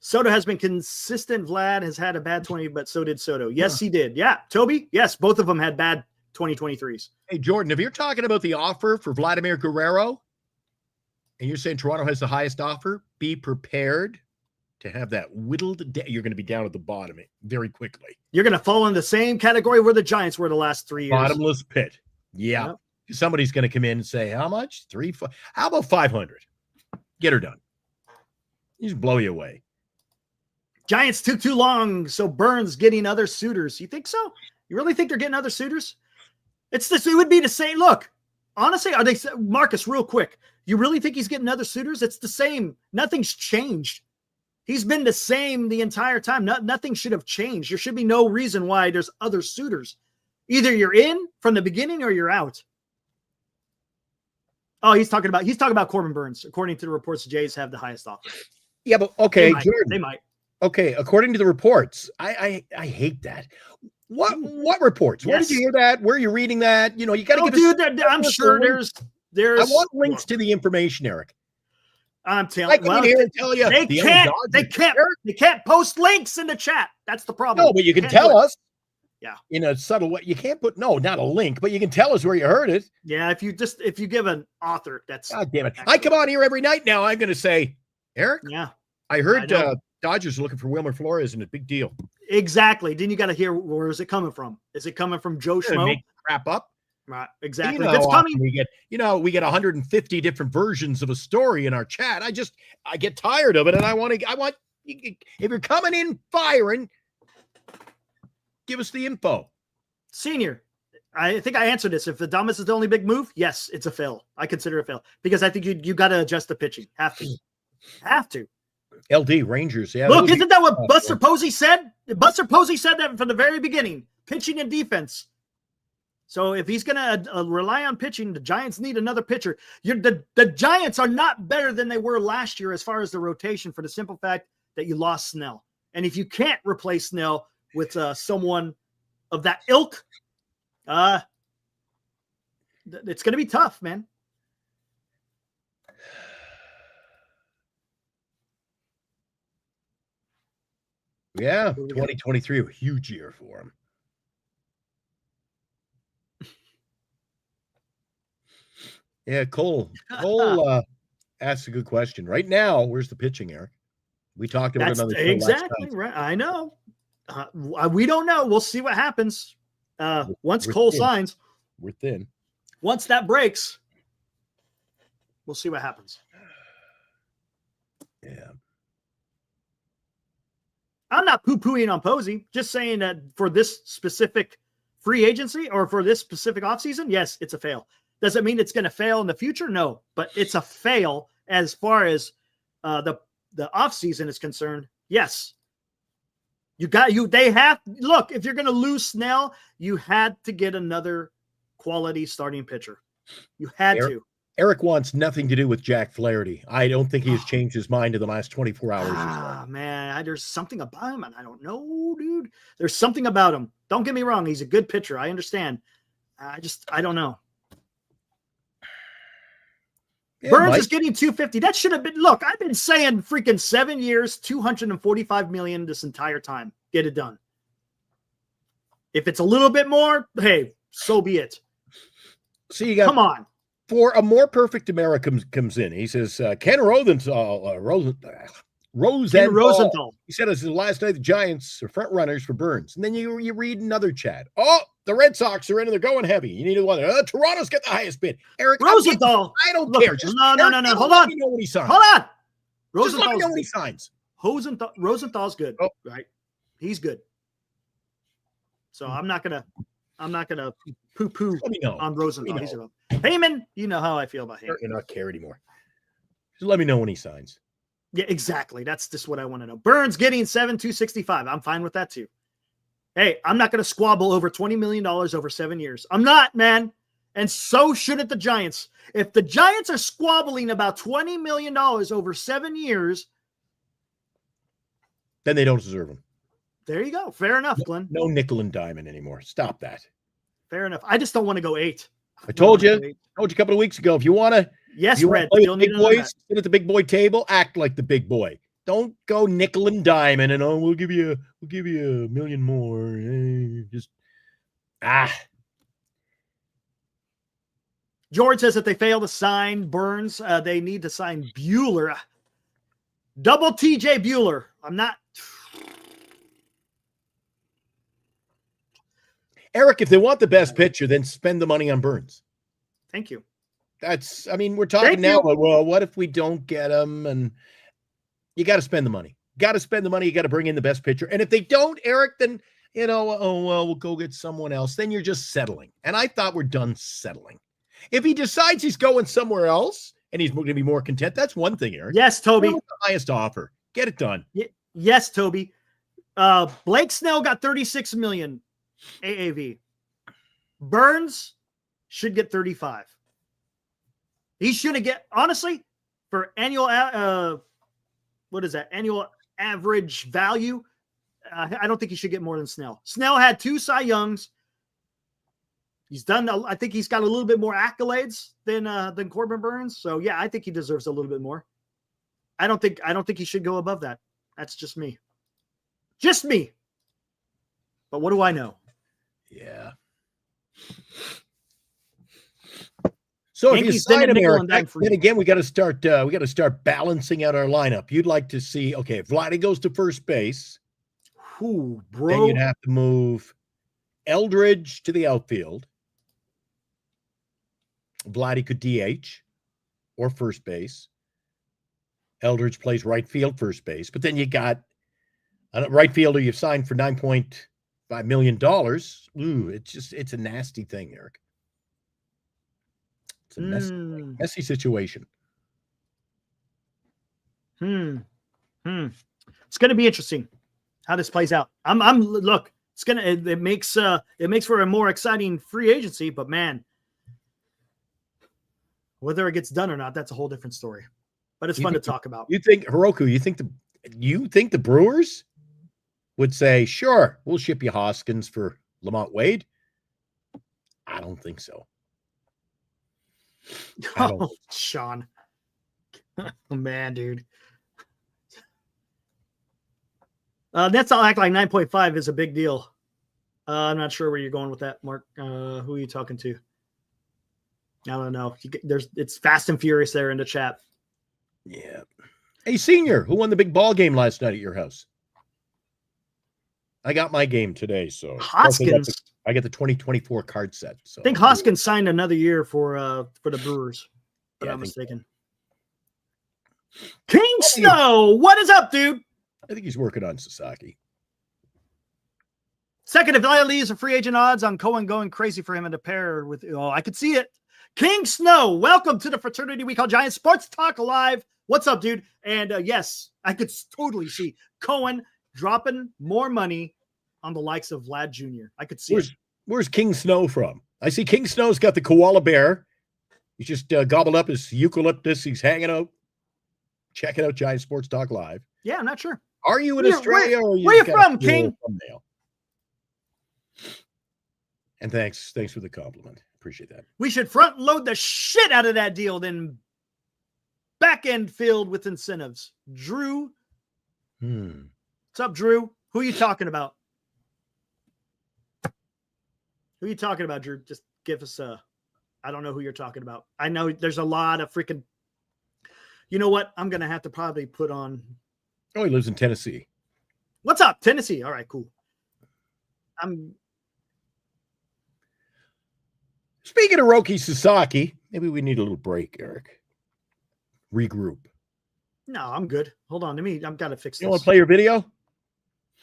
Soto has been consistent. Vlad has had a bad 20, but so did Soto. Yes, he did. Yeah. Toby? Yes, both of them had bad 2023s. Hey, Jordan, if you're talking about the offer for Vladimir Guerrero, and you're saying Toronto has the highest offer, be prepared to have that whittled down. You're going to be down at the bottom very quickly. You're going to fall in the same category where the Giants were the last 3 years. Bottomless pit. Yeah. Yep. Somebody's going to come in and say, how much? 3, 5. How about 500? Get her done. He just blow you away. Giants took too long, so Burnes getting other suitors. You think so? You really think they're getting other suitors? It's this. It would be to say, look, honestly, are they, Marcus, real quick? You really think he's getting other suitors? It's the same. Nothing's changed. He's been the same the entire time. Nothing should have changed. There should be no reason why there's other suitors. Either you're in from the beginning or you're out. Oh, he's talking about Corbin Burnes. According to the reports, the Jays have the highest offer. Yeah, but okay, they might. Okay, according to the reports, I hate that. What reports? Where did you hear that? Where are you reading that? You got to give dude, I'm sure there's. I want links to the information, Eric. I'm telling you. They can't post links in the chat. That's the problem. No, but you can tell us. Yeah. In a subtle way. You can't put not a link, but you can tell us where you heard it. Yeah, if you give an author, that's God damn it. I come on here every night now. I'm gonna say, Eric. Yeah. I heard Dodgers are looking for Wilmer Flores and a big deal. Exactly. Then you got to hear, where is it coming from? Is it coming from Joe Schmo? Make crap up. Right. Exactly. It's coming. We get 150 different versions of a story in our chat. I get tired of it, and I want if you're coming in firing, give us the info. Senior, I think I answered this. If the Adames is the only big move, yes, it's a fail. I consider it a fail because I think you got to adjust the pitching. Have to. LD Rangers. Yeah. Look, isn't that what Buster Posey said? Buster Posey said that from the very beginning. Pitching and defense. So if he's going to rely on pitching, the Giants need another pitcher. The Giants are not better than they were last year as far as the rotation, for the simple fact that you lost Snell. And if you can't replace Snell with someone of that ilk, it's going to be tough, man. Yeah, 2023, a huge year for him. Yeah, Cole asked a good question. Right now, where's the pitching, Eric? We talked about another exactly right. I know. We don't know. We'll see what happens once Cole signs. We're thin. Once that breaks, we'll see what happens. Yeah. I'm not poo-pooing on Posey, just saying that for this specific free agency or for this specific offseason, yes, it's a fail. Does it mean it's going to fail in the future? No, but it's a fail as far as the offseason is concerned. Yes. They have, look, if you're going to lose Snell, you had to get another quality starting pitcher. You had to. Eric wants nothing to do with Jack Flaherty. I don't think he has changed his mind in the last 24 hours. Man, there's something about him, and I don't know, dude. There's something about him. Don't get me wrong. He's a good pitcher. I understand. I don't know. Yeah, Burnes is getting 250. That should have been, look, I've been saying freaking 7 years, $245 million this entire time. Get it done. If it's a little bit more, hey, so be it. So you got, come on. For a more perfect America comes in. He says, Ken Rosenthal. He said it's the last night the Giants are front runners for Burnes. And then you read another chat. Oh, the Red Sox are in and they're going heavy. You need one. Toronto's got the highest bid. Eric Rosenthal. I don't care. Just no. Hold on. Let me know when he signs. Hold on. Just let me know when he signs. Rosenthal's good. Oh. Right. He's good. So I'm not gonna poo-poo on Rosenthal. He's about Heyman, you know how I feel about Heyman. I don't care anymore. Just let me know when he signs. Yeah, exactly. That's just what I want to know. Burnes getting 265. I'm fine with that too. Hey, I'm not going to squabble over $20 million over 7 years. I'm not, man. And so shouldn't the Giants. If the Giants are squabbling about $20 million over 7 years, then they don't deserve them. There you go. Fair enough, Glenn. No nickel and diamond anymore. Stop that. Fair enough. I just don't want to go 8. I told you a couple of weeks ago, if you want to, Red, play with big boys, sit at the big boy table, act like the big boy. Don't go nickel and diamond and we'll give you a million more. George says that they fail to sign Burnes, they need to sign Bueller. Double TJ Bueller. I'm not. Eric, if they want the best pitcher, then spend the money on Burnes. Thank you. We're talking now about, well, what if we don't get him? And You got to spend the money. Got to spend the money. You got to bring in the best pitcher. And if they don't, Eric, then, we'll go get someone else. Then you're just settling. And I thought we're done settling. If he decides he's going somewhere else and he's going to be more content, that's one thing, Eric. Yes, Toby. The highest offer. Get it done. Yes, Toby. Blake Snell got $36 million AAV. Burnes should get 35. He shouldn't get, honestly, for annual, annual average value, I don't think he should get more than Snell. Snell had 2 Cy Youngs. He's done, I think he's got a little bit more accolades than Corbin Burnes. So yeah, I think he deserves a little bit more. I don't think he should go above that. That's just me. Just me. But what do I know? Yeah. So if you sign him, Eric, then again, we got to start balancing out our lineup. You'd like to see, okay, if Vladdy goes to first base, ooh, bro, then you'd have to move Eldridge to the outfield. Vladdy could DH or first base. Eldridge plays right field, first base. But then you got a right fielder you've signed for $9.5 million. Ooh, it's a nasty thing, Eric. It's a messy situation. It's going to be interesting how this plays out. Look, it makes for a more exciting free agency, but man, whether it gets done or not, that's a whole different story. But it's fun to talk about. You think the Brewers would say, sure, we'll ship you Hoskins for Lamont Wade? I don't think so. Oh, Sean. Oh, man, dude. That's all act like 9.5 is a big deal. I'm not sure where you're going with that, Mark. Who are you talking to? I don't know. It's fast and furious there in the chat. Yeah. Hey, Senior, who won the big ball game last night at your house? I got my game today, so Hoskins. I got the 2024 card set. So I think Hoskins signed another year for the Brewers, if I'm not mistaken. So. King Snow, what is up, dude? I think he's working on Sasaki. Second, if Vladdy leaves a free agent, odds on Cohen going crazy for him in a pair with. Oh, I could see it. King Snow, welcome to the fraternity we call Giant Sports Talk Live. What's up, dude? And yes, I could totally see Cohen dropping more money on the likes of Vlad Jr. I could see Where's King Snow from? I see King Snow's got the koala bear. He's just gobbled up his eucalyptus. He's hanging out, checking out Giant Sports Talk Live. Yeah, I'm not sure. Are you in Australia? Where are you from, King? And thanks for the compliment. Appreciate that. We should front load the shit out of that deal, then back end filled with incentives. Drew. What's up, Drew? Who are you talking about? Who are you talking about, Drew? Just give us I don't know who you're talking about. I know there's a lot of freaking. You know what? I'm gonna have to probably put on. Oh, he lives in Tennessee. What's up, Tennessee? All right, cool. Speaking of Roki Sasaki, maybe we need a little break, Eric. Regroup. No, I'm good. Hold on to me. I've got to fix this. You want to play your video?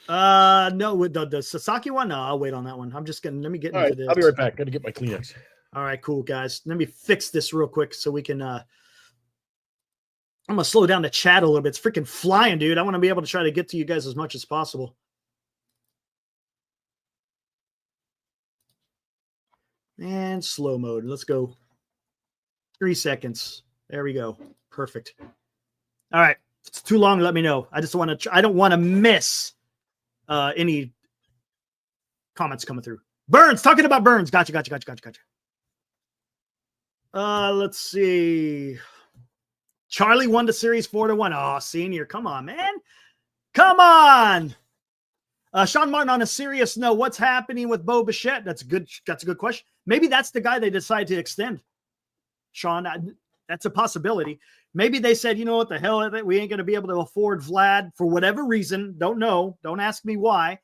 No, with the Sasaki one. No, I'll wait on that one. Let me get into this. I'll be right back. Got to get my Kleenex. All right, cool, guys. Let me fix this real quick so we can. I'm gonna slow down the chat a little bit. It's freaking flying, dude. I want to be able to try to get to you guys as much as possible. And slow mode. Let's go. 3 seconds. There we go. Perfect. All right. If it's too long, let me know. I just want to. I don't want to miss any comments coming through. Burnes, talking about Burnes. Gotcha. Let's see. Charlie won the series 4-1. Oh, Senior, come on, man. Come on. Sean Martin, on a serious note, what's happening with Bo Bichette? That's a good question. Maybe that's the guy they decide to extend. Sean, that's a possibility. Maybe they said, you know what the hell, we ain't going to be able to afford Vlad for whatever reason. Don't know. Don't ask me why.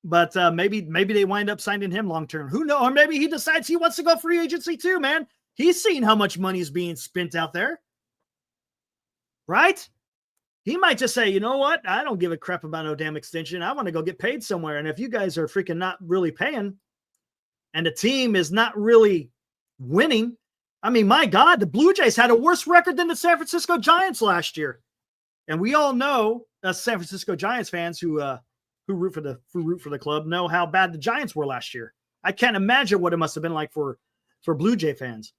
But maybe they wind up signing him long-term. Who knows? Or maybe he decides he wants to go free agency too, man. He's seen how much money is being spent out there. right? He might just say, you know what? I don't give a crap about no damn extension. I want to go get paid somewhere. And if you guys are freaking not really paying and the team is not really winning, I mean, my God, the Blue Jays had a worse record than the San Francisco Giants last year. And we all know, as San Francisco Giants fans who root for the club, know how bad the Giants were last year. I can't imagine what it must have been like for Blue Jay fans.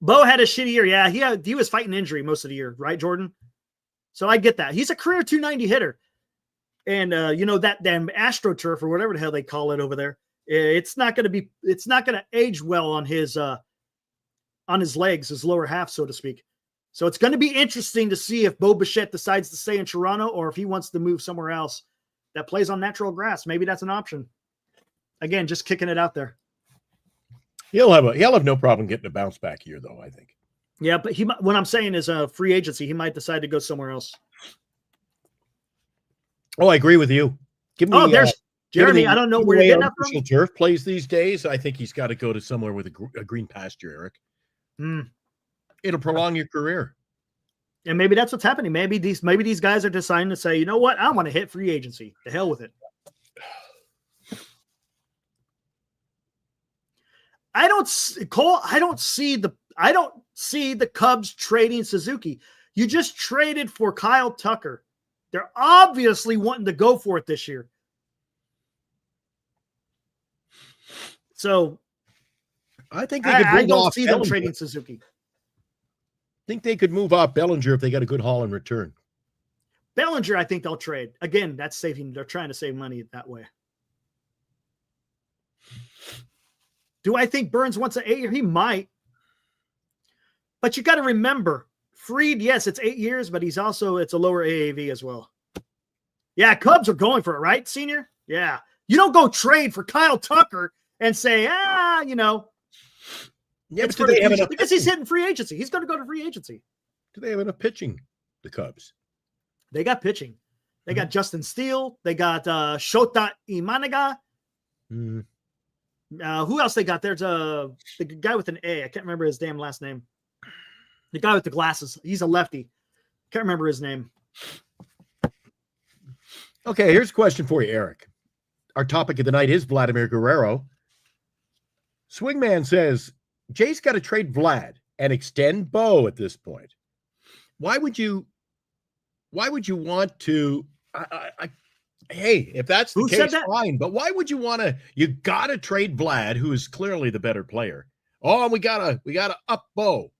Bo had a shitty year. Yeah, he was fighting injury most of the year, right, Jordan? So I get that. He's a career 290 hitter. And that damn AstroTurf or whatever the hell they call it over there, it's not going to age well on his legs, his lower half, so to speak. So it's going to be interesting to see if Bo Bichette decides to stay in Toronto or if he wants to move somewhere else that plays on natural grass. Maybe that's an option. Again, just kicking it out there. He'll have no problem getting a bounce back year, though, I think. Yeah, but what I'm saying is a free agency. He might decide to go somewhere else. Oh, I agree with you. There's Jeremy. I don't know where you're getting that from. Turf plays these days. I think he's got to go to somewhere with a green pasture, Eric. It'll prolong your career. And maybe that's what's happening. Maybe these guys are deciding to say, you know what? I want to hit free agency. The hell with it. I don't see the Cubs trading Suzuki. You just traded for Kyle Tucker. They're obviously wanting to go for it this year. So I think I don't see them trading Suzuki. I think they could move off Bellinger if they got a good haul in return. Bellinger, I think they'll trade. Again, that's saving. They're trying to save money that way. Do I think Burnes wants an 8-year? He might. But you got to remember, Fried, yes, it's 8 years, but it's a lower AAV as well. Yeah, Cubs are going for it, right, Senior? Yeah. You don't go trade for Kyle Tucker and say, Yeah, but do they have enough because he's hitting free agency. He's going to go to free agency. Do they have enough pitching, the Cubs? They got pitching. They got Justin Steele. They got Shota Imanaga. Who else they got? There's the guy with an A. I can't remember his damn last name. The guy with the glasses. He's a lefty. Can't remember his name. Okay, here's a question for you, Eric. Our topic of the night is Vladimir Guerrero. Swingman says, Jay's got to trade Vlad and extend Bo at this point. Why would you want to hey, if that's the case, fine. But why would you want to? You got to trade Vlad, who is clearly the better player. Oh, we gotta up Bo.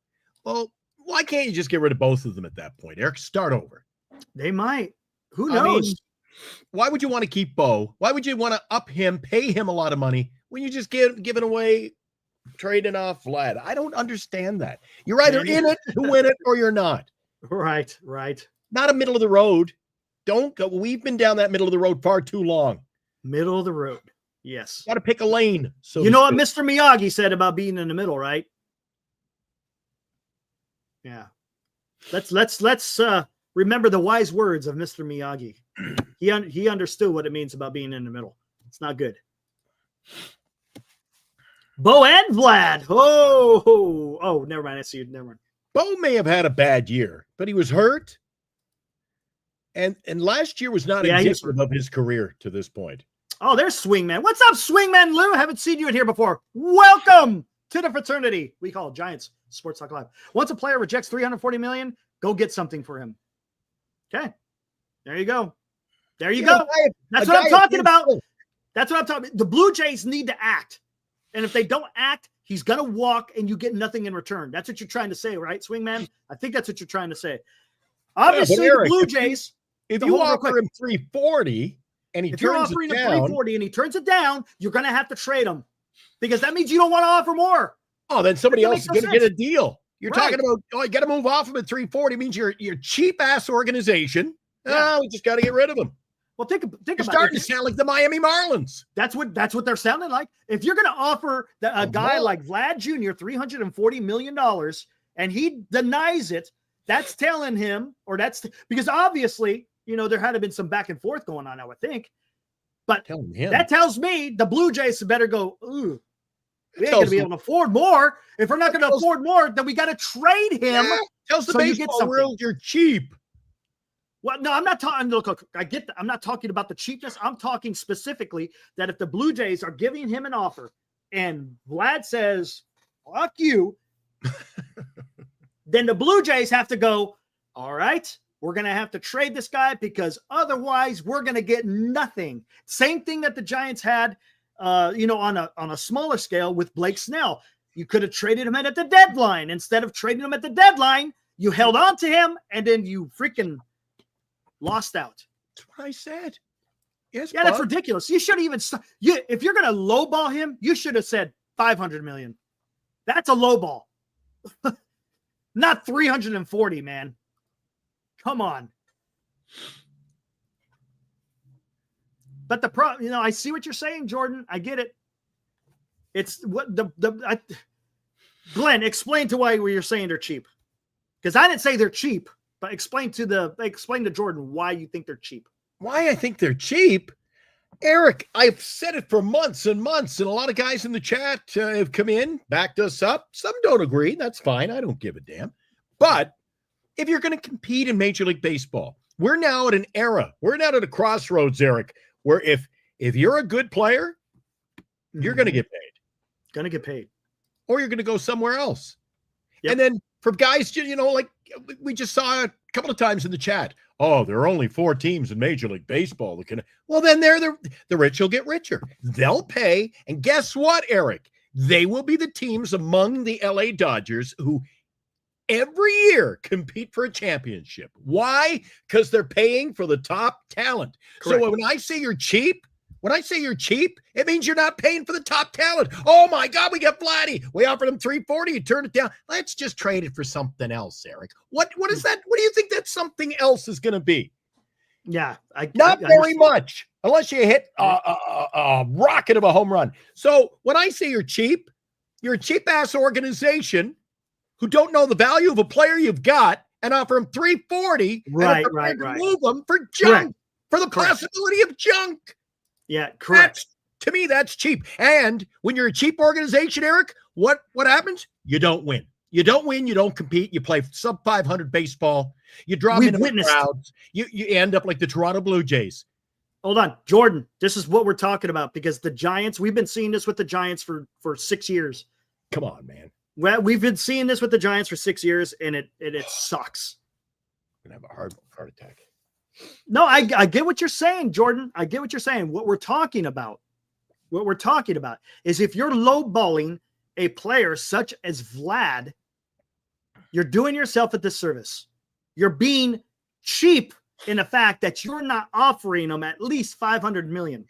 Well, why can't you just get rid of both of them at that point, Eric? Start over. They might. Who knows? I mean, why would you want to keep Bo? Why would you want to up him, pay him a lot of money when you just giving away, trading off Vlad? I don't understand that. You're either in it to win it or you're not. Right. Not a middle of the road. Don't go. We've been down that middle of the road far too long. Middle of the road. Yes. Got to pick a lane. So you know what Mr. Miyagi said about being in the middle, right? Yeah. Let's remember the wise words of Mr. Miyagi. He understood what it means about being in the middle. It's not good. Bo and Vlad. Oh, never mind. I see you. Never mind. Bo may have had a bad year, but he was hurt. And last year was not indicative of his career to this point. Oh, there's Swingman. What's up, Swingman Lou? Haven't seen you in here before. Welcome to the fraternity we call Giants Sports Talk Live. Once a player rejects $340 million, go get something for him. Okay. There you go. There you go. That's what I'm talking about. That's what I'm talking about. The Blue Jays need to act. And if they don't act, he's going to walk and you get nothing in return. That's what you're trying to say, right, Swingman? I think that's what you're trying to say. Obviously, Eric, the Blue Jays. If you offer him $340 and he turns it down, $340 and he turns it down, you're going to have to trade him because that means you don't want to offer more. Oh, then somebody else is going to get a deal. You're talking about, you got to move off him at $340 means you're cheap ass organization. Yeah. Oh, we just got to get rid of him. Well, think about it. Starting to sound like the Miami Marlins. That's what they're sounding like. If you're going to offer a guy like Vlad Jr. $340 million and he denies it, that's telling him, or that's because obviously, there had to been some back and forth going on, I would think. But that tells me the Blue Jays better go, ooh. We ain't going to be able to afford more. If we're not going to afford more, then we got to trade him. Yeah, tells the baseball world you're cheap. Well, no, I'm not talking. Look, I get that. I'm not talking about the cheapness. I'm talking specifically that if the Blue Jays are giving him an offer and Vlad says, fuck you, then the Blue Jays have to go, all right, we're going to have to trade this guy because otherwise we're going to get nothing. Same thing that the Giants had, on a smaller scale with Blake Snell. You could have traded him at the deadline. Instead of trading him at the deadline, you held on to him and then you freaking lost out. That's what I said. Yes, yeah, that's ridiculous. You should even if you're going to lowball him, you should have said $500 million. That's a lowball. Not 340, man. Come on. But I see what you're saying, Jordan. I get it. It's what Glenn, explain to why you're saying they're cheap. Because I didn't say they're cheap, but explain to Jordan why you think they're cheap. Why I think they're cheap? Eric, I've said it for months and months, and a lot of guys in the chat have come in, backed us up. Some don't agree. That's fine. I don't give a damn. But if you're going to compete in Major League Baseball, we're now at an era. We're now at a crossroads, Eric, where if you're a good player, you're going to get paid. Going to get paid. Or you're going to go somewhere else. Yep. And then for guys, like we just saw a couple of times in the chat, oh, there are only 4 teams in Major League Baseball that can. Well, then the rich will get richer. They'll pay. And guess what, Eric? They will be the teams among the LA Dodgers who every year compete for a championship. Why? Because they're paying for the top talent. Correct. So when I say you're cheap, it means you're not paying for the top talent. Oh my God, we got Vladdy. We offered him $340. You turned it down. Let's just trade it for something else, Eric. What is that? What do you think that something else is going to be? Yeah, not very much, unless you hit a rocket of a home run. So when I say you're a cheap ass organization who don't know the value of a player you've got and offer him $340. Right. Move them for junk, for the possibility of junk. Yeah, correct. To me, that's cheap. And when you're a cheap organization, Eric, what happens? You don't win. You don't compete. You play sub 500 baseball. You draw them into the crowds. You end up like the Toronto Blue Jays. Hold on, Jordan. This is what we're talking about because the Giants, we've been seeing this with the Giants for 6 years. Come on, man. Well, we've been seeing this with the Giants for 6 years, and it sucks. I'm going to have a heart attack. No, I get what you're saying, Jordan. I get what you're saying. What we're talking about is if you're lowballing a player such as Vlad, you're doing yourself a disservice. You're being cheap in the fact that you're not offering them at least $500 million.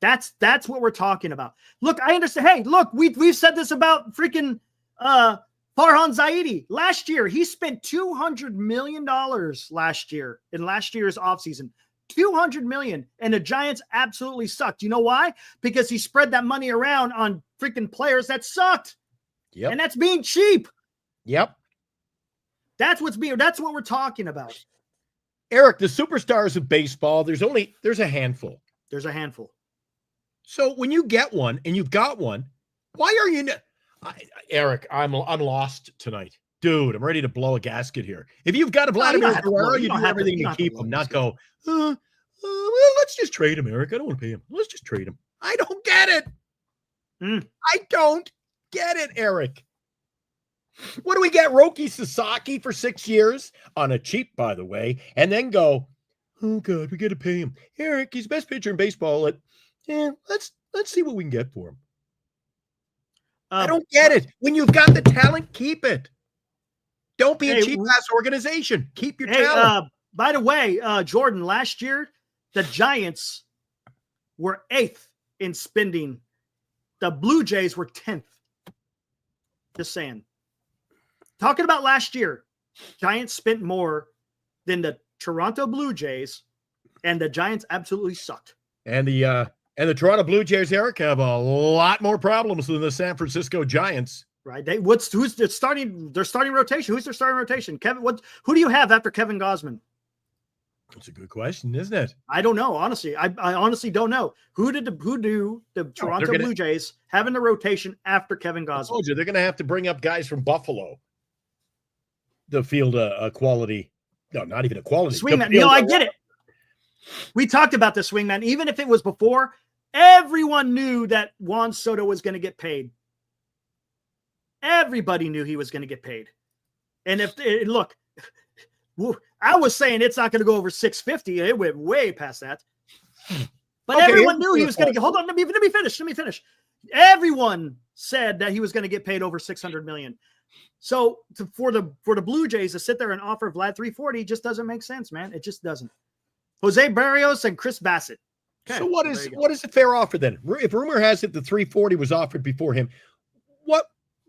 That's what we're talking about. Look, I understand. Hey, look, we've said this about freaking Farhan Zaidi. Last year, he spent $200 million last year in last year's offseason. $200 million. And the Giants absolutely sucked. You know why? Because he spread that money around on freaking players that sucked. Yep. And that's being cheap. Yep. That's what we're talking about. Eric, the superstars of baseball, there's a handful. There's a handful. So when you get one and you've got one, why are you Eric, I'm lost tonight. Dude, I'm ready to blow a gasket here. If you've got a Vladimir Guerrero, you do everything to keep him, not go, well, let's just trade him, Eric. I don't want to pay him. Let's just trade him. I don't get it. I don't get it, Eric. What do we get? Roki Sasaki for 6 years on a cheap, by the way, and then go, oh, God, we got to pay him. Eric, he's the best pitcher in baseball. Let's see what we can get for him. I don't get it. When you've got the talent, keep it. Don't be a cheap-ass organization. Keep your talent. By the way, Jordan, last year, the Giants were 8th in spending. The Blue Jays were 10th. Just saying. Talking about last year, Giants spent more than the Toronto Blue Jays, and the Giants absolutely sucked. And the Toronto Blue Jays, Eric, have a lot more problems than the San Francisco Giants. Right. Who's their starting rotation? Who's their starting rotation? Who do you have after Kevin Gausman? That's a good question, isn't it? I don't know. Honestly, I honestly don't know. Who do the Toronto Blue Jays have in the rotation after Kevin Gosman? I told you, they're going to have to bring up guys from Buffalo to field a quality. No, not even a quality. Swingman. I get it. We talked about the swingman. Even if it was before, everyone knew that Juan Soto was going to get paid. Everybody knew he was going to get paid. And look, I was saying it's not going to go over 650. It went way past that. But everyone knew he was going to get. Hold on, let me finish. Everyone said that he was going to get paid over $600 million. So for the Blue Jays to sit there and offer Vlad 340 just doesn't make sense, man. It just doesn't. Jose Barrios and Chris Bassett. Okay, so what is a fair offer then? If rumor has it the 340 was offered before him,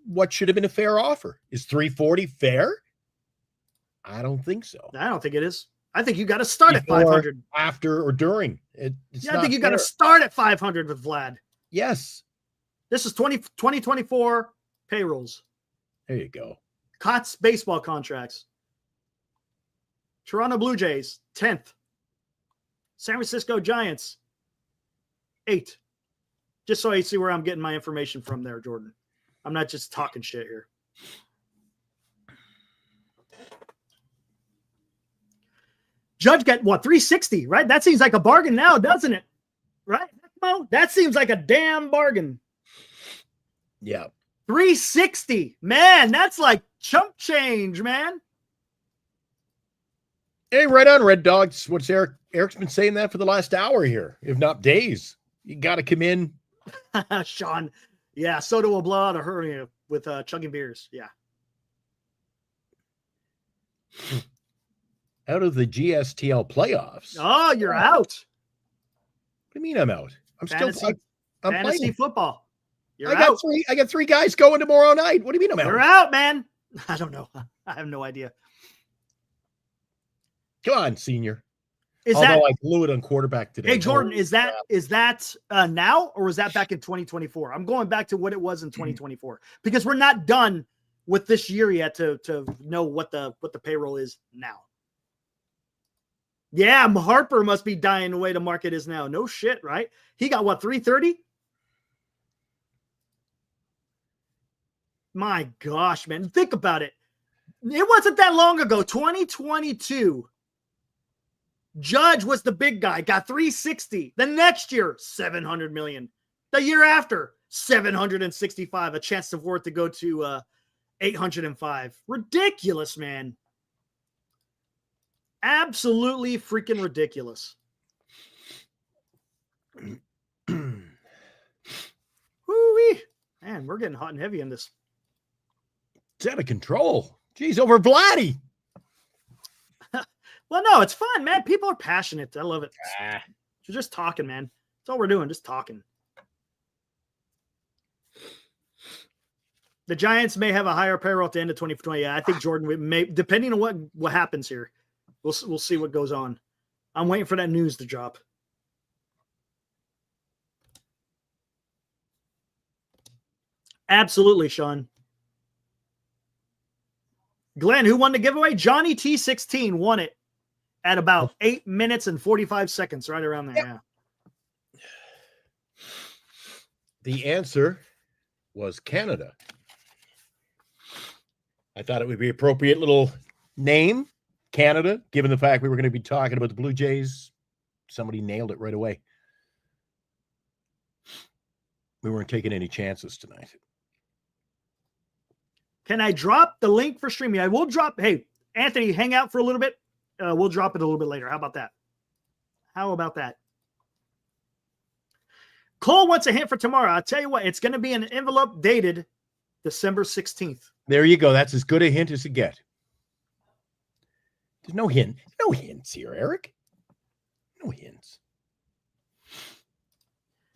what should have been a fair offer? Is 340 fair? I don't think so. I don't think it is. I think you got to start at 500. After or during. I think you got to start at 500 with Vlad. Yes. This is 2024 payrolls. There you go. Cots baseball contracts. Toronto Blue Jays, 10th. San Francisco Giants, 8th. Just so you see where I'm getting my information from there, Jordan. I'm not just talking shit here. Judge got, 360, right? That seems like a bargain now, doesn't it? Right? Well, that seems like a damn bargain. Yeah. 360. Man, that's like chump change, man. Hey, right on, Red Dogs. What's Eric's been saying that for the last hour here, if not days. You got to come in. Sean. Yeah, Soto will blow out a hernia with chugging beers. Yeah. Out of the GSTL playoffs. Oh, you're out. What do you mean I'm out? I'm fantasy playing football. I got three guys going tomorrow night. What do you mean I'm out? You're out, man. I don't know. I have no idea. Come on, senior. Although I blew it on quarterback today. Hey, Jordan, is that now or was that back in 2024? I'm going back to what it was in 2024 because we're not done with this year yet to know what the payroll is now. Yeah, Harper must be dying the way the market is now. No shit, right? He got 330? My gosh, man. Think about it. It wasn't that long ago, 2022. Judge was the big guy, got 360. The next year, 700 million. The year after, 765. A chance for it to go to 805. Ridiculous, man. Absolutely freaking ridiculous. Woo-wee. Man, we're getting hot and heavy in this. It's out of control. Jeez, over Vladdy. Well, no, it's fun, man. People are passionate. I love it. You're just talking, man. That's all we're doing, just talking. The Giants may have a higher payroll at the end of 2020. Yeah, I think Jordan may, depending on what happens here. We'll see what goes on. I'm waiting for that news to drop. Absolutely, Sean. Glenn, who won the giveaway? Johnny T16 won it at about 8 minutes and 45 seconds, right around there. Yep. Yeah. The answer was Canada. I thought it would be an appropriate little name, Canada, given the fact we were going to be talking about the Blue Jays. Somebody nailed it right away. We weren't taking any chances tonight. Can I drop the link for streaming? I will drop. Hey, Anthony, hang out for a little bit. We'll drop it a little bit later. How about that? Cole wants a hint for tomorrow. I'll tell you what, it's going to be an envelope dated December 16th. There you go. That's as good a hint as you get. There's no hint. No hints here, Eric. No hints.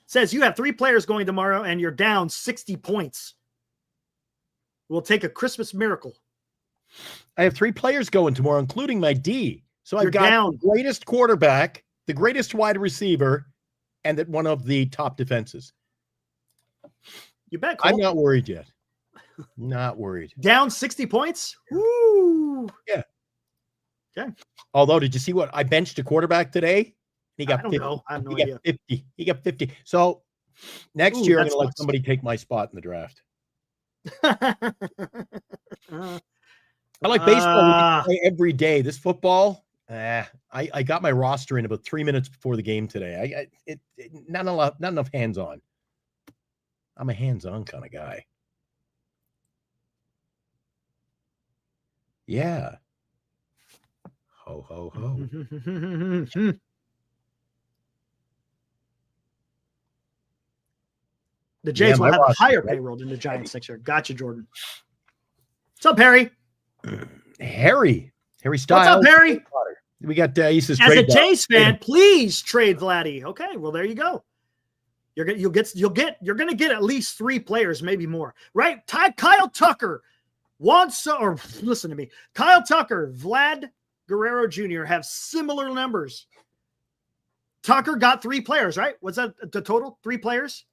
Says you have 3 players going tomorrow and you're down 60 points. We'll take a Christmas miracle. I have 3 players going tomorrow, including my D. So I've got down. The greatest quarterback, the greatest wide receiver, and that one of the top defenses. You bet, Cole. I'm not worried yet. Not worried. Down 60 points? Woo! Yeah. Okay. Although, did you see what I benched a quarterback today? He got I don't 50. know. I have no He idea. got 50. He got 50. So next year, I'm going to let somebody take my spot in the draft. I like baseball. We can play every day. This football, I got my roster in about 3 minutes before the game today. Not enough hands-on. I'm a hands-on kind of guy. Yeah. Ho, ho, ho. The Jays will have a higher payroll than the Giants next year. Gotcha, Jordan. What's up, Harry? Harry Styles. What's up, Harry? We got he says, as a Jays fan, please trade Vladdy. Okay, well there you go. You're gonna get at least 3 players, maybe more, right? Kyle Tucker wants or listen to me. Kyle Tucker, Vlad Guerrero Jr. have similar numbers. Tucker got 3 players, right? Was that the total? 3 players?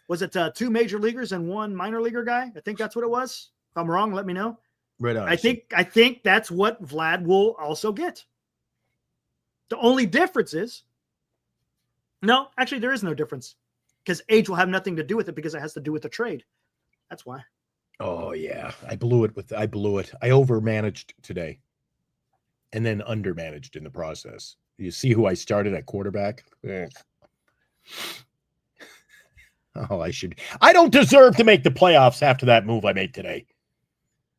Was it 2 major leaguers and 1 minor leaguer guy? I think that's what it was. If I'm wrong, let me know. Right on. I think that's what Vlad will also get. The only difference is, no, actually there is no difference because age will have nothing to do with it because it has to do with the trade. That's why. Oh yeah, I blew it. I overmanaged today, and then undermanaged in the process. You see who I started at quarterback? Oh, I don't deserve to make the playoffs after that move I made today.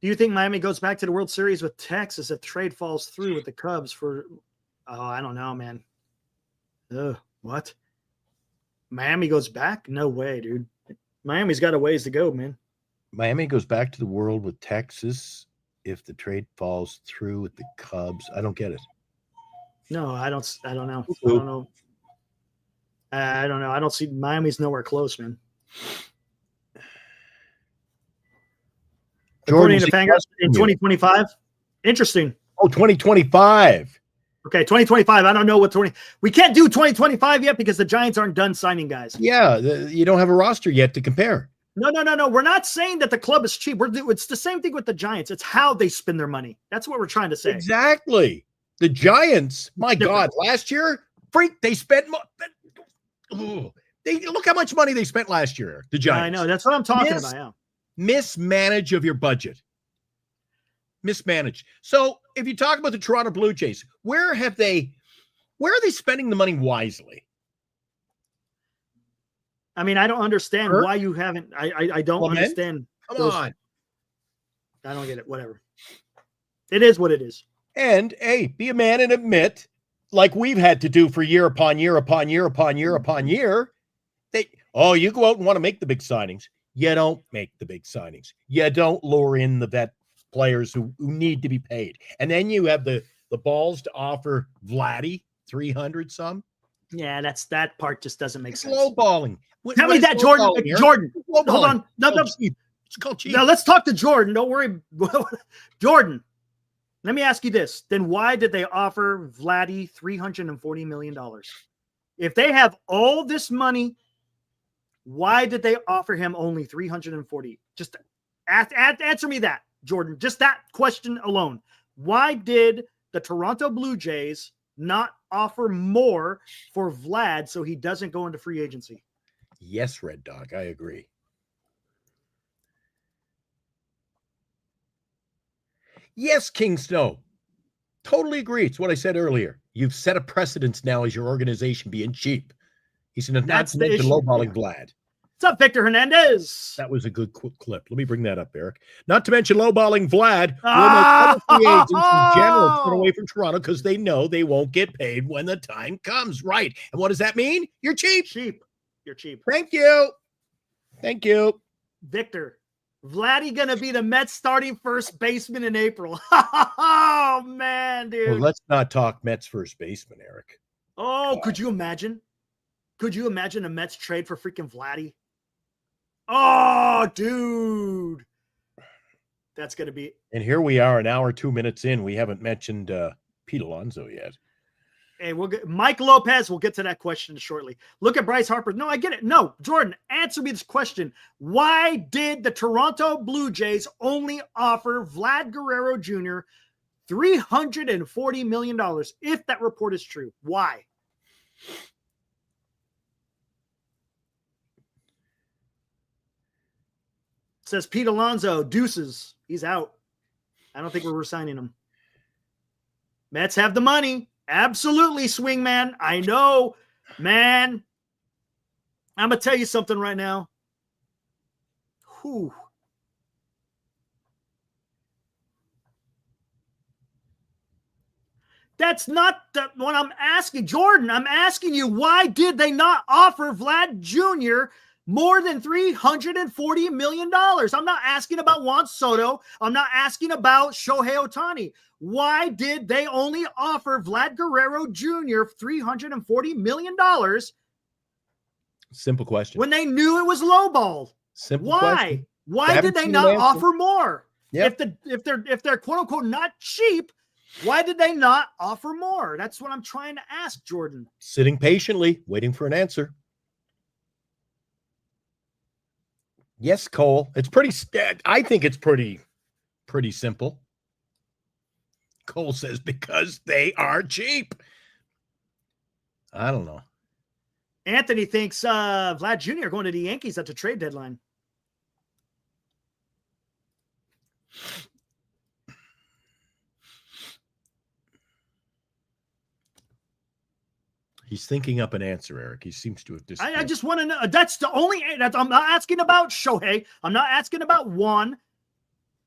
Do you think Miami goes back to the World Series with Texas if trade falls through with the Cubs for? Oh, I don't know, man. What? Miami goes back? No way, dude. Miami's got a ways to go, man. Miami goes back to the world with Texas if the trade falls through with the Cubs. I don't get it. No, I don't know. I don't know. I don't see Miami's nowhere close, man. According to Fangers in 2025. Interesting. Oh, 2025. Okay, 2025. I don't know what we can't do 2025 yet because the Giants aren't done signing guys. Yeah, you don't have a roster yet to compare. No. We're not saying that the club is cheap. It's the same thing with the Giants. It's how they spend their money. That's what we're trying to say. Exactly. The Giants, my God, last year, they spent look how much money they spent last year. The Giants. I know. That's what I'm talking about. Yeah. Mismanage of your budget. Mismanage. So if you talk about the Toronto Blue Jays, where are they spending the money wisely? I mean, I don't understand why you haven't. I don't understand. Come on. I don't get it. Whatever. It is what it is. And hey, be a man and admit, like we've had to do for year upon year upon year upon year upon year, that you go out and want to make the big signings. You don't make the big signings. You don't lure in the vet players who need to be paid. And then you have the balls to offer Vladdy 300 some. Yeah, that part just doesn't make sense. Lowballing. Tell me that, Jordan. Jordan, hold on. No. It's called cheap. Now let's talk to Jordan. Don't worry. Jordan, let me ask you this. Then why did they offer Vladdy $340 million? If they have all this money, why did they offer him only $340? Just answer me that, Jordan. Just that question alone. Why did the Toronto Blue Jays not offer more for Vlad so he doesn't go into free agency? Yes, Red Dog. I agree. Yes, King Snow. Totally agree. It's what I said earlier. You've set a precedence now as your organization being cheap. He said, not to mention lowballing Vlad. What's up, Victor Hernandez? That was a good clip. Let me bring that up, Eric. Not to mention lowballing Vlad. Will make free agents in general turn away from Toronto because they know they won't get paid when the time comes. Right. And what does that mean? You're cheap. You're cheap. Thank you. Victor, Vladdy gonna be the Mets starting first baseman in April. Oh, man, dude. Well, let's not talk Mets first baseman, Eric. Oh, could you imagine? Could you imagine a Mets trade for freaking Vladdy? Oh, dude. That's going to be. And here we are an hour, 2 minutes in. We haven't mentioned Pete Alonso yet. Hey, we'll get Mike Lopez. We'll get to that question shortly. Look at Bryce Harper. No, I get it. No, Jordan, answer me this question. Why did the Toronto Blue Jays only offer Vlad Guerrero Jr. $340 million, if that report is true. Why? Says Pete Alonso, deuces. He's out. I don't think we're resigning him. Mets have the money. Absolutely, swingman. I know, man. I'm going to tell you something right now. Whew. That's not what I'm asking. Jordan, I'm asking you, why did they not offer Vlad Jr. more than $340 million? I'm not asking about Juan Soto. I'm not asking about Shohei Ohtani. Why did they only offer Vlad Guerrero Jr. $340 million? Simple question. When they knew it was lowball. Simple Why? question. Why did they not offer more? Yep. If they're quote unquote not cheap, why did they not offer more? That's what I'm trying to ask, Jordan. Sitting patiently, waiting for an answer. Yes, Cole. It's pretty. I think it's pretty simple. Cole says because they are cheap. I don't know. Anthony thinks Vlad Jr. going to the Yankees at the trade deadline. He's thinking up an answer, Eric. He seems to have disappeared. I just want to know. That's the only. I'm not asking about Shohei. I'm not asking about Juan.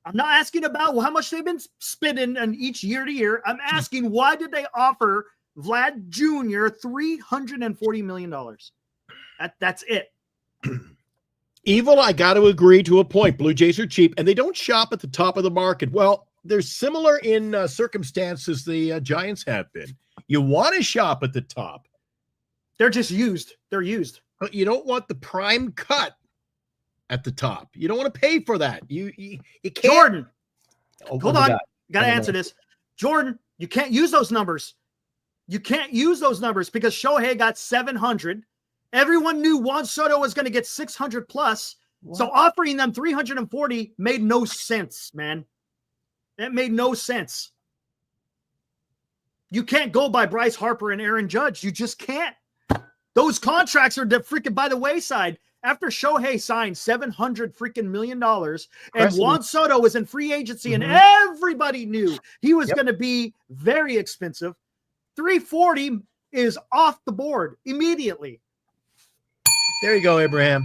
I'm not asking about how much they've been spending on each year to year. I'm asking why did they offer Vlad Jr. $340 million? That's it. Evil, I got to agree to a point. Blue Jays are cheap, and they don't shop at the top of the market. Well, they're similar in circumstances the Giants have been. You want to shop at the top. They're just used. They're used. But you don't want the prime cut at the top. You don't want to pay for that. You can't. Jordan, hold on. Got to answer this. Jordan, you can't use those numbers. You can't use those numbers because Shohei got 700. Everyone knew Juan Soto was going to get 600 plus. What? So offering them 340 made no sense, man. It made no sense. You can't go by Bryce Harper and Aaron Judge. You just can't. Those contracts are freaking by the wayside. After Shohei signed $700 million and Juan Soto was in free agency and everybody knew he was going to be very expensive, 340 is off the board immediately. There you go, Abraham.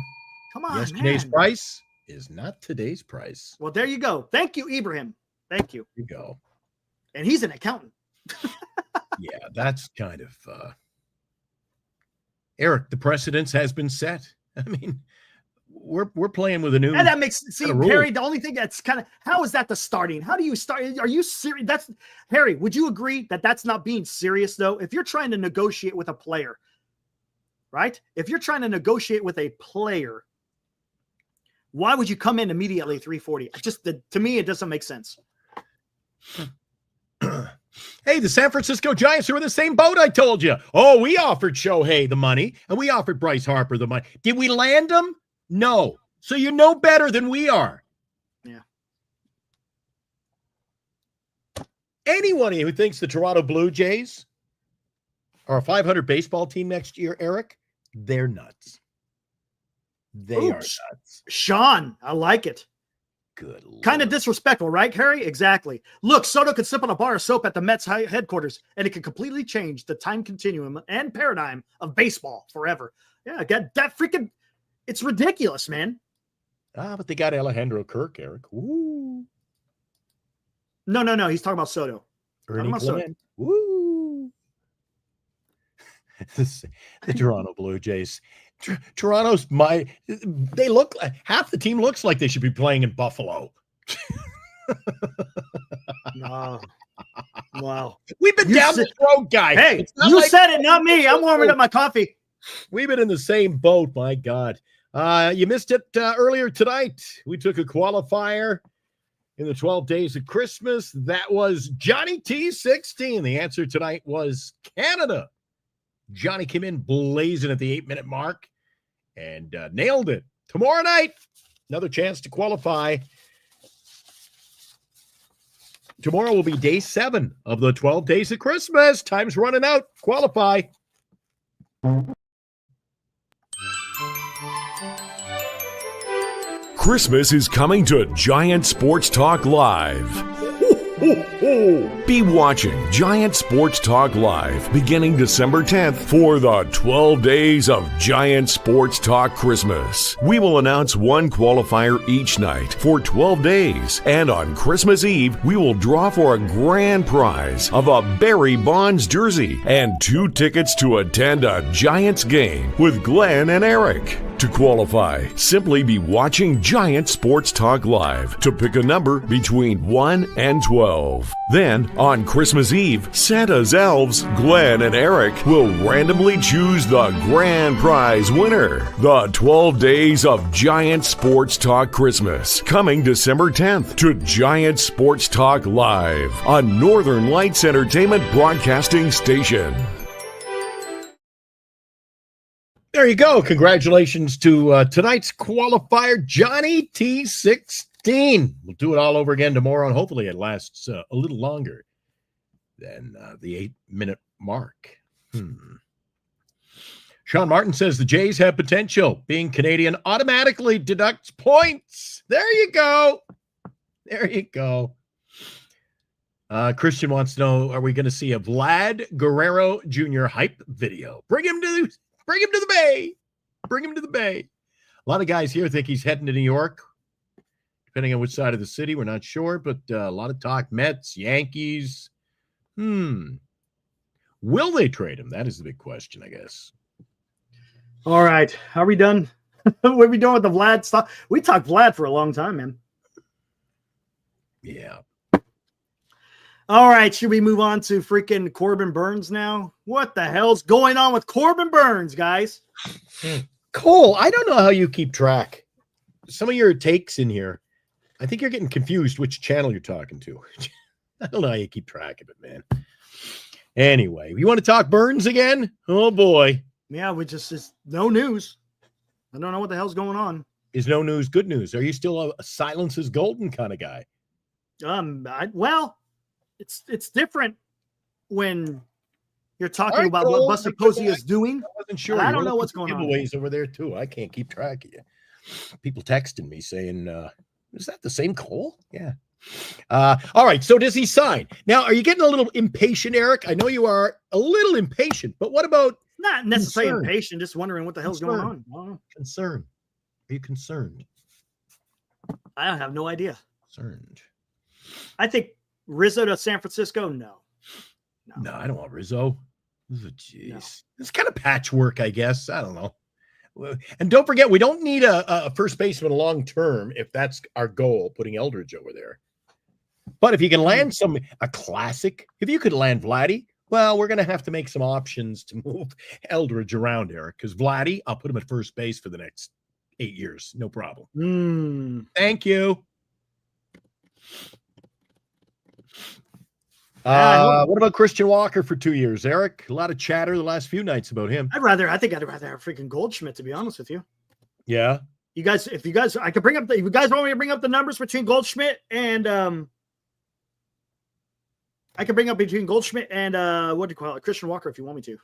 Come on, Yesterday's price is not today's price. Well, there you go. Thank you, Ibrahim. Thank you. There you go. And he's an accountant. Yeah, that's kind of Eric, the precedence has been set. I mean, we're playing with a new. And that makes Harry. The only thing that's kind of how is that the starting? How do you start? Are you serious? That's Harry. Would you agree that that's not being serious though? If you're trying to negotiate with a player, right? If you're trying to negotiate with a player, why would you come in immediately 340? To me, it doesn't make sense. Hey, the San Francisco Giants are in the same boat, I told you. Oh, we offered Shohei the money, and we offered Bryce Harper the money. Did we land them? No. So you're no better than we are. Yeah. Anyone who thinks the Toronto Blue Jays are a 500 baseball team next year, Eric, they're nuts. They are nuts. Sean, I like it. Good Lord. Kind of disrespectful, right, Harry? Exactly. Look, Soto could sip on a bar of soap at the Mets headquarters, and it could completely change the time continuum and paradigm of baseball forever. Yeah, that freaking, it's ridiculous, man. But they got Alejandro Kirk, Eric. Woo. No. He's talking about Soto. Ernie Clement. Woo. The Toronto Blue Jays. Toronto's they look like half the team looks like they should be playing in Buffalo. No. Wow. We've been down this road, guys. Hey, you said it, not me. I'm warming up my coffee. We've been in the same boat. My God. You missed it earlier tonight. We took a qualifier in the 12 days of Christmas. That was Johnny T16. The answer tonight was Canada. Johnny came in blazing at the 8-minute mark and nailed it. Tomorrow night, another chance to qualify Tomorrow will be day 7 of the 12 days of Christmas. Time's running out. Qualify. Christmas is coming to Giant Sports Talk Live. Be watching Giant Sports Talk Live beginning December 10th for the 12 days of Giant Sports Talk Christmas. We will announce one qualifier each night for 12 days, and on Christmas Eve, we will draw for a grand prize of a Barry Bonds jersey and 2 tickets to attend a Giants game with Glenn and Eric. To qualify, simply be watching Giant Sports Talk Live to pick a number between 1 and 12. Then, on Christmas Eve, Santa's elves, Glenn and Eric, will randomly choose the grand prize winner. The 12 days of Giant Sports Talk Christmas, coming December 10th to Giant Sports Talk Live on Northern Lights Entertainment Broadcasting Station. There you go. Congratulations to tonight's qualifier, Johnny T16. We'll do it all over again tomorrow, and hopefully it lasts a little longer than the 8-minute mark. Sean Martin says the Jays have potential. Being Canadian automatically deducts points. There you go. There you go. Christian wants to know, are we going to see a Vlad Guerrero Jr. hype video? Bring him to the Bay. Bring him to the Bay. A lot of guys here think he's heading to New York. Depending on which side of the city, we're not sure, but a lot of talk. Mets, Yankees. Will they trade him? That is the big question, I guess. All right. Are we done? What are we doing with the Vlad stuff? We talked Vlad for a long time, man. Yeah. All right. Should we move on to freaking Corbin Burnes now? What the hell's going on with Corbin Burnes, guys? Cole, I don't know how you keep track. Some of your takes in here, I think you're getting confused which channel you're talking to. I don't know how you keep track of it, man. Anyway, you want to talk Burnes again? Oh, boy. Yeah, we just no news. I don't know what the hell's going on. Is no news good news? Are you still a silence is golden kind of guy? Well, it's different when you're talking Right, about Cole, what Buster Posey is doing. I wasn't sure. I don't know what's going on. Giveaways over there, too. I can't keep track of you. People texting me saying, is that the same Cole? Yeah. All right. So does he sign? Now, are you getting a little impatient, Eric? I know you are a little impatient, but what about Not necessarily concern? impatient, just wondering what the hell's going on. I don't know. Concern? Are you concerned? I have no idea. Concerned. I think Rizzo to San Francisco, no. No, I don't want Rizzo. Jeez. It's kind of patchwork, I guess. I don't know. And don't forget, we don't need a first baseman long term if that's our goal, putting Eldridge over there. But if you can land a classic, if you could land Vladdy, well, we're going to have to make some options to move Eldridge around, Eric, because Vladdy, I'll put him at first base for the next 8 years. No problem. Thank you. What about Christian Walker for 2 years, Eric? A lot of chatter the last few nights about him. I think I'd rather have freaking Goldschmidt, to be honest with you. Yeah. If you guys, I could bring up if you guys want me to bring up the numbers between Goldschmidt and I can bring up between Goldschmidt and what do you call it, Christian Walker, if you want me to.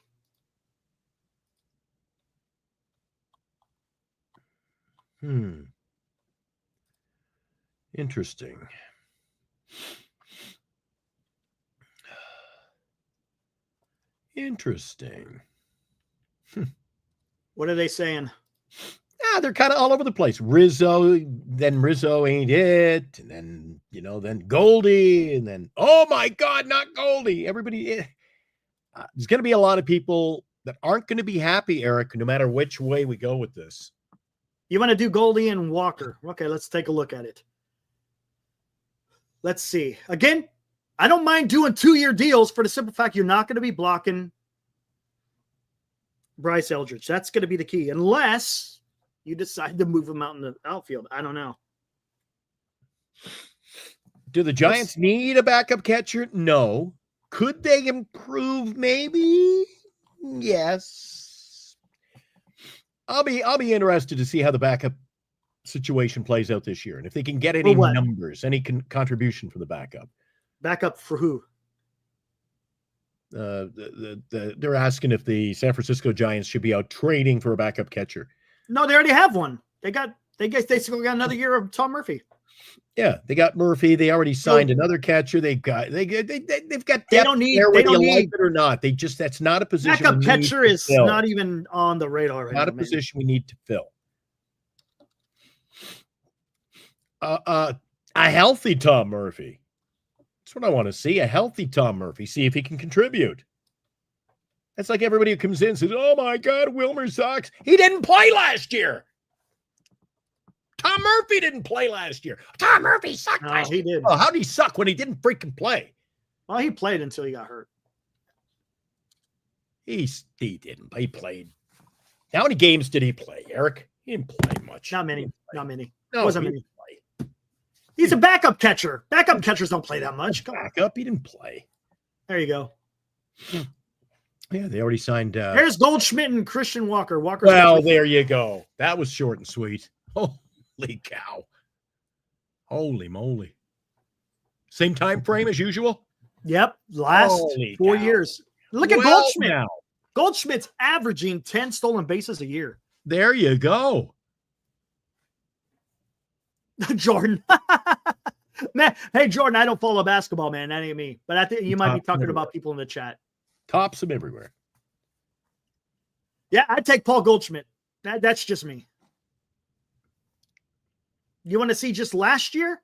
Interesting. Interesting. What are they saying? Yeah, they're kind of all over the place. Rizzo ain't it. And then, then Goldie. And then, oh my God, not Goldie. Everybody, there's going to be a lot of people that aren't going to be happy, Eric, no matter which way we go with this. You want to do Goldie and Walker. Okay, let's take a look at it. Let's see. Again, I don't mind doing 2-year deals for the simple fact you're not going to be blocking Bryce Eldridge. That's going to be the key, unless you decide to move him out in the outfield. I don't know. Do the Giants need a backup catcher? No. Could they improve? Maybe. Yes. I'll be interested to see how the backup situation plays out this year, and if they can get any numbers, any contribution from the backup. Backup for who? They're asking if the San Francisco Giants should be out trading for a backup catcher. No, they already have one. They still got another year of Tom Murphy. Yeah, they got Murphy. They already signed another catcher. They've got depth. They don't need like it or not. That's not a position. Backup catcher is not even on the radar right now. Not a position we need to fill. A healthy Tom Murphy. That's what I want to see. A healthy Tom Murphy. See if he can contribute. That's like everybody who comes in and says, "Oh my God, Wilmer sucks." He didn't play last year. Tom Murphy didn't play last year. Tom Murphy sucked last year. He did. Oh, how did he suck when he didn't freaking play? Well, he played until he got hurt. He didn't. He played. How many games did he play, Eric? He didn't play much. Not many. Not many. No, wasn't many. He's a backup catcher. Backup catchers don't play that much. Backup, he didn't play. There you go. Yeah, they already signed. There's Goldschmidt and Christian Walker. Well, there you go. That was short and sweet. Holy cow. Holy moly. Same time frame as usual? Yep. Last 4 years. Look at Goldschmidt. Now. Goldschmidt's averaging 10 stolen bases a year. There you go. Jordan. Man, hey, Jordan, I don't follow basketball, man. That ain't me. But I think you might be talking about people in the chat. Tops them everywhere. Yeah, I'd take Paul Goldschmidt. That's just me. You want to see just last year?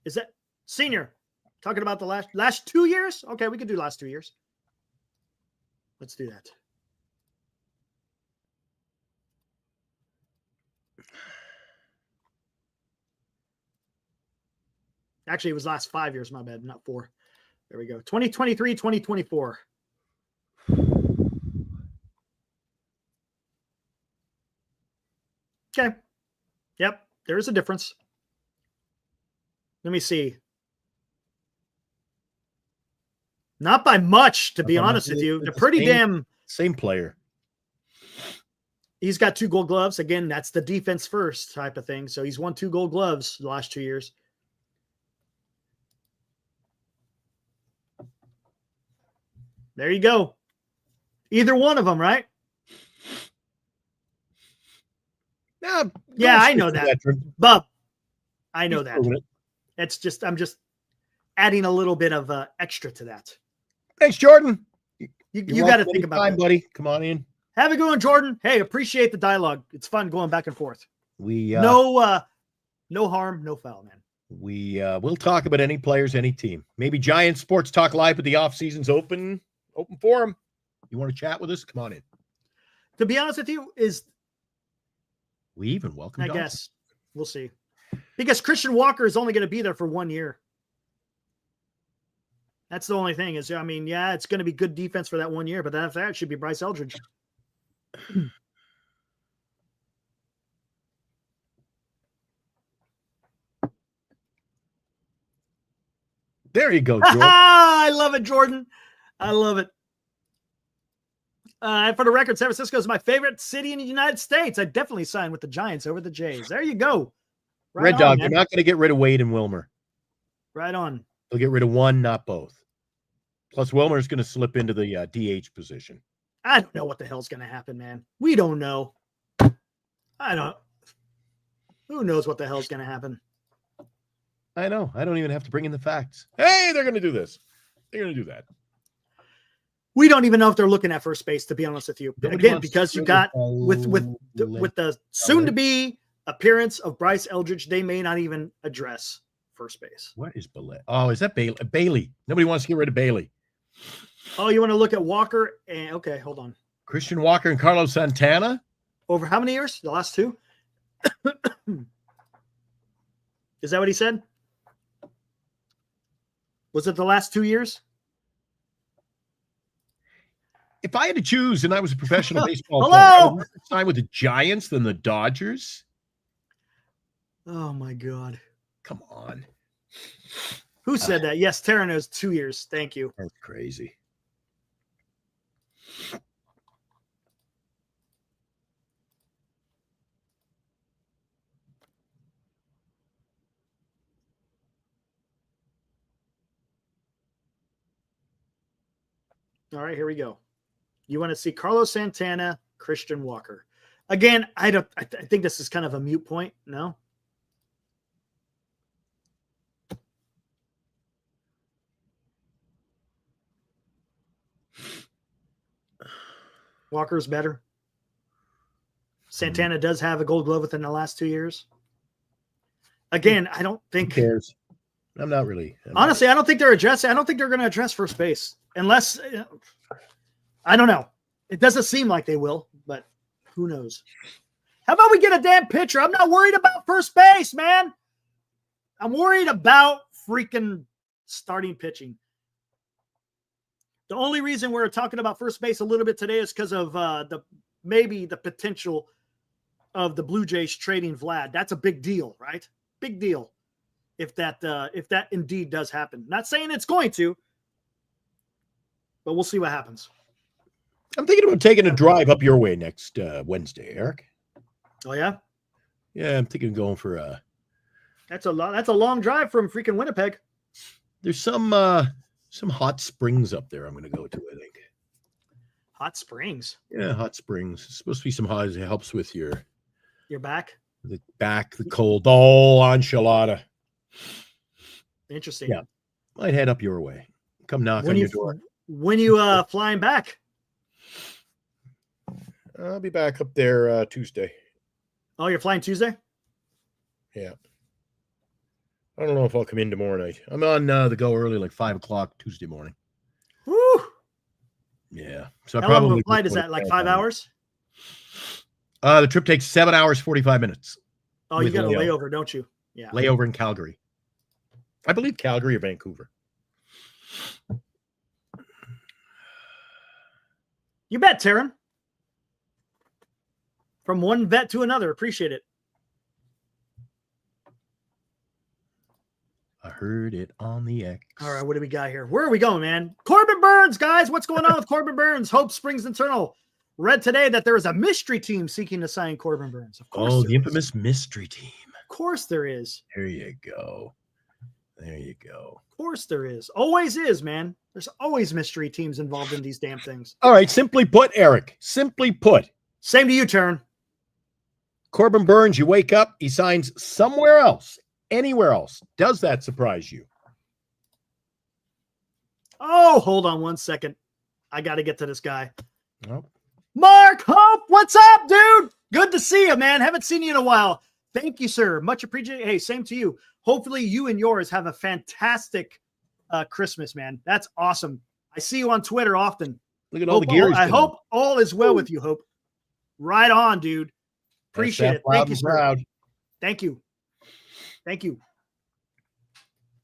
Is that senior? Talking about the last 2 years? Okay, we can do last 2 years. Let's do that. Actually, it was last 5 years. My bad, not 4. There we go. 2023, 2024. Okay. Yep. There is a difference. Let me see. Not by much, to be honest with you. They're pretty damn. Same player. He's got 2 gold gloves. Again, that's the defense first type of thing. So he's won 2 gold gloves the last 2 years. There you go. Either one of them, right? Yeah, I know that. Bub, I know that. It's just, I'm just adding a little bit of extra to that. Thanks, Jordan. You got to think about it, buddy. Come on in. Have a good one, Jordan. Hey, appreciate the dialogue. It's fun going back and forth. No harm, no foul, man. We'll talk about any players, any team. Maybe Giant Sports Talk Live, but the off season's open forum. You want to chat with us? Come on in. To be honest with you, we even welcome. I guess we'll see, because Christian Walker is only going to be there for 1 year. That's the only thing. It's going to be good defense for that 1 year, but after that, it should be Bryce Eldridge. There you go, Jordan. I love it, Jordan. I love it. For the record, San Francisco is my favorite city in the United States. I definitely sign with the Giants over the Jays. There you go. Right Red Dog, man. They're not going to get rid of Wade and Wilmer. Right on. They'll get rid of one, not both. Plus, Wilmer's going to slip into the DH position. I don't know what the hell's going to happen, man. We don't know. Who knows what the hell's going to happen? I know. I don't even have to bring in the facts. Hey, they're going to do this. They're going to do that. We don't even know if they're looking at first base, to be honest with you. But again, because you got with the soon-to-be appearance of Bryce Eldridge, they may not even address first base. What is Bichette? Oh, is that Bailey? Bailey. Nobody wants to get rid of Bailey. Oh, you want to look at Walker? Okay, hold on. Christian Walker and Carlos Santana? Over how many years? The last 2? Is that what he said? Was it the last 2 years? If I had to choose and I was a professional baseball player, I would rather sign with the Giants than the Dodgers. Oh, my God. Come on. Who said that? Yes, Tara knows 2 years. Thank you. That's crazy. All right, here we go. You want to see Carlos Santana, Christian Walker. Again, I think this is kind of a moot point. No. Walker's better. Santana does have a Gold Glove within the last 2 years. Again, I don't think. Who cares? I'm not really. Honestly, I don't think they're addressing. I don't think they're going to address first base unless. I don't know. It doesn't seem like they will, but who knows? How about we get a damn pitcher? I'm not worried about first base, man. I'm worried about freaking starting pitching. The only reason we're talking about first base a little bit today is because of maybe the potential of the Blue Jays trading Vlad. That's a big deal, right? Big deal. If that indeed does happen. Not saying it's going to, but we'll see what happens. I'm thinking about taking a drive up your way next Wednesday, Eric. Oh yeah? Yeah, I'm thinking of going for That's a long drive from freaking Winnipeg. There's some hot springs up there I'm going to go to, I think. Hot springs? Yeah, hot springs. It's supposed to be some hot. It helps with your back? The back, the cold. Oh, enchilada. Interesting. Yeah. Might head up your way. Come knock on your door. When you flying back? I'll be back up there Tuesday. Oh, you're flying Tuesday? Yeah. I don't know if I'll come in tomorrow night. I'm on the go early, like 5 o'clock Tuesday morning. Woo! Yeah. So how long of a flight is that? Like 5 hours? The trip takes 7 hours, 45 minutes. Oh, you got a layover, don't you? Yeah. Layover in Calgary. I believe Calgary or Vancouver. You bet, Taryn. From one vet to another. Appreciate it. I heard it on the X. All right, what do we got here? Where are we going, man? Corbin Burnes, guys. What's going on with Corbin Burnes? Hope springs eternal. Read today that there is a mystery team seeking to sign Corbin Burnes. Of course. Oh, the infamous mystery team. Of course there is. There you go. There you go. Of course there is. Always is, man. There's always mystery teams involved in these damn things. All right, simply put, Eric. Simply put. Same to you, Taryn. Corbin Burnes, you wake up, he signs somewhere else, anywhere else. Does that surprise you? Oh, hold on one second. I got to get to this guy. Nope. Mark Hope, what's up, dude? Good to see you, man. Haven't seen you in a while. Thank you, sir. Much appreciated. Hey, same to you. Hopefully you and yours have a fantastic Christmas, man. That's awesome. I see you on Twitter often. Look at all the gear. I hope all is well with you, Hope. Right on, dude. Appreciate it. Thank you, sir. Thank you. Thank you.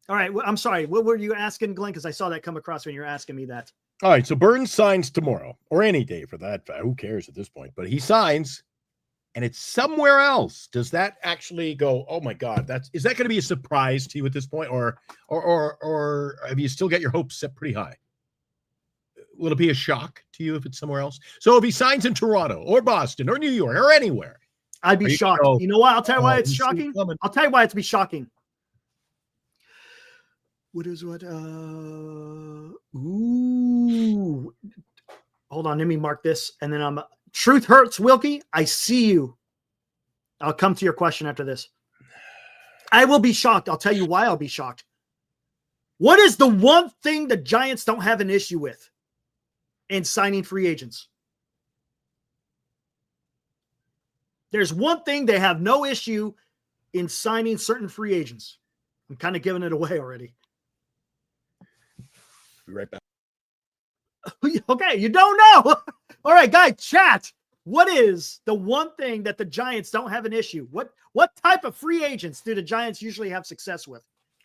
All right. I'm sorry. What were you asking, Glenn? Because I saw that come across when you were asking me that. All right. So Burnes signs tomorrow or any day for that. Who cares at this point? But he signs and it's somewhere else. Does that actually go, oh my God, is that going to be a surprise to you at this point? Or have you still got your hopes set pretty high? Will it be a shock to you if it's somewhere else? So if he signs in Toronto or Boston or New York or anywhere, I'd be shocked. You know what? I'll tell you why it's shocking. I'll tell you why it's be shocking. What is what? Ooh. Hold on. Let me mark this. And then Truth hurts, Wilkie. I see you. I'll come to your question after this. I will be shocked. I'll tell you why I'll be shocked. What is the one thing the Giants don't have an issue with in signing free agents? There's one thing they have no issue in signing certain free agents. I'm kind of giving it away already. Be right back. Okay, you don't know. All right, guys, chat. What is the one thing that the Giants don't have an issue? What type of free agents do the Giants usually have success with?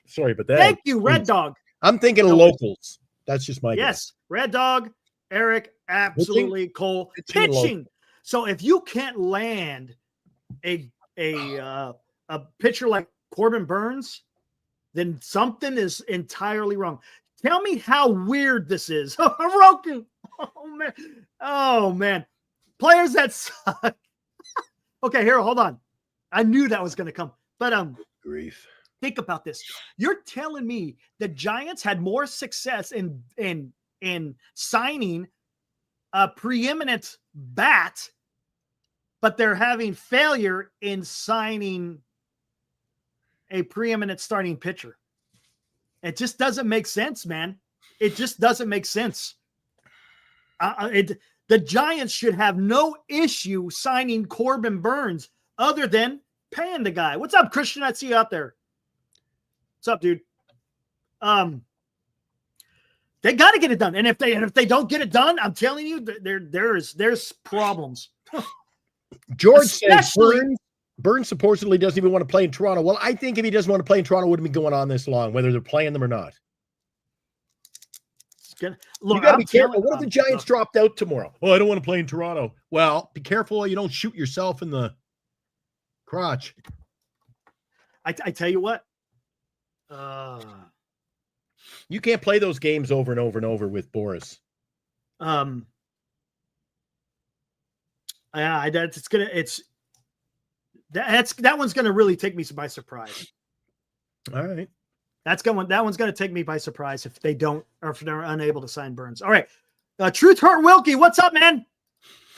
Sorry, but that. Thank you, Red Dog. I'm thinking of locals. That's just my guess. Red Dog, Eric, absolutely. Cole, pitching. So if you can't land a pitcher like Corbin Burnes, then something is entirely wrong. Tell me how weird this is. Roku. Oh man. Players that suck. Okay, here, hold on. I knew that was going to come. But grief. Think about this. You're telling me the Giants had more success in in signing a preeminent bat, but they're having failure in signing a preeminent starting pitcher. It just doesn't make sense, man. It just doesn't make sense. The Giants should have no issue signing Corbin Burnes other than paying the guy. What's up, Christian? I see you out there. What's up, dude? They got to get it done. And if they don't get it done, I'm telling you, there's problems. George says Burnes supposedly doesn't even want to play in Toronto. Well, I think if he doesn't want to play in Toronto, it wouldn't be going on this long, whether they're playing them or not. Look, you got to be careful. What if the Giants dropped out tomorrow? Oh, I don't want to play in Toronto. Well, be careful you don't shoot yourself in the crotch. I tell you what. You can't play those games over and over and over with Boris. Yeah, that one's gonna really take me by surprise. All right. That one's gonna take me by surprise if they don't, or if they're unable to sign Burnes. All right. Truth Hurt Wilkie, what's up, man?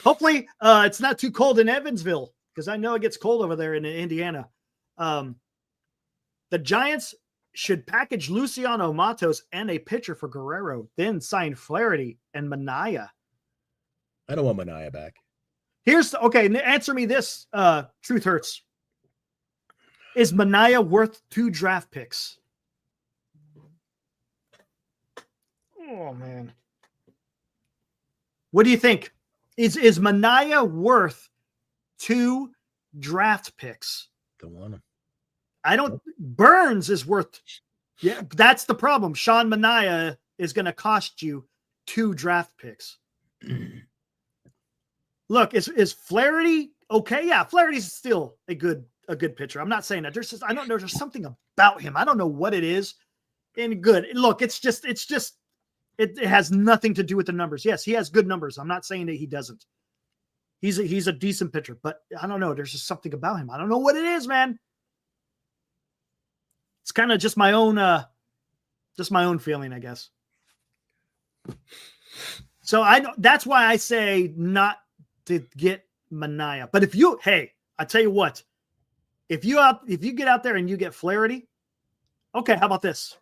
Hopefully it's not too cold in Evansville, because I know it gets cold over there in Indiana. The Giants should package Luciano Matos and a pitcher for Guerrero, then sign Flaherty and Manaea. I don't want Manaea back. Answer me this, Truth Hurts. Is Manaea worth 2 draft picks? Oh, man. What do you think? Is Manaea worth 2 draft picks? Don't want him. Burnes is worth, yeah, that's the problem. Sean Manaea is going to cost you 2 draft picks. Look, is Flaherty okay? Yeah, Flaherty's still a good pitcher. I'm not saying that. There's something about him. I don't know what it is. And good. Look, it has nothing to do with the numbers. Yes, he has good numbers. I'm not saying that he doesn't. He's a decent pitcher, but I don't know. There's just something about him. I don't know what it is, man. It's kind of just my own feeling, I guess. So that's why I say not to get Manaea. But I tell you what, if you get out there and you get Flaherty, okay, how about this?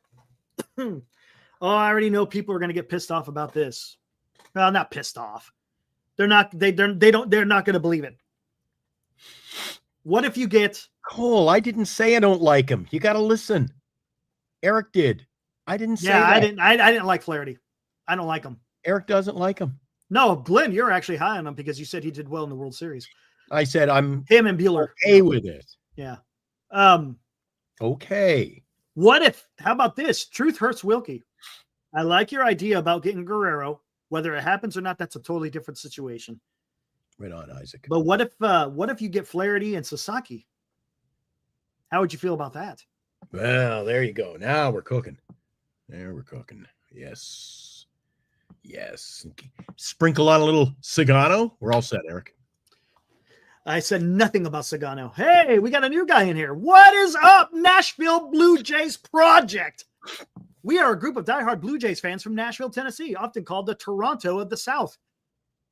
Oh, I already know people are going to get pissed off about this. Well, not pissed off. They're not going to believe it. What if you get Cole? I didn't say I don't like him. You got to listen. Eric did. I didn't say that. I didn't like Flaherty. I don't like him. Eric doesn't like him. No, Glenn, you're actually high on him because you said he did well in the World Series. I said I'm him and Bueller okay with it. Yeah. Okay. How about this? Truth Hurts Wilkie. I like your idea about getting Guerrero. Whether it happens or not, that's a totally different situation. Right on, Isaac. But what if you get Flaherty and Sasaki? How would you feel about that? Well, there you go. Now we're cooking. Yes. Sprinkle on a little Sagano. We're all set, Eric. I said nothing about Sagano. Hey, we got a new guy in here. What is up, Nashville Blue Jays Project? We are a group of diehard Blue Jays fans from Nashville, Tennessee, often called the Toronto of the South.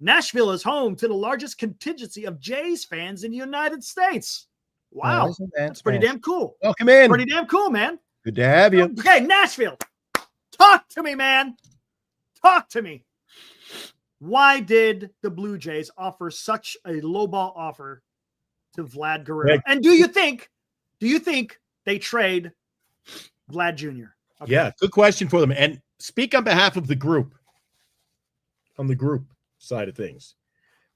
Nashville is home to the largest contingency of Jays fans in the United States. Wow. Oh, that's pretty damn cool. Welcome in. Pretty damn cool, man. Good to have you. Okay, Nashville. Talk to me, man. Talk to me. Why did the Blue Jays offer such a lowball offer to Vlad Guerrero? Right. And do you think they trade Vlad Jr.? Okay. Yeah, good question for them. And speak on behalf of the group. On the group side of things.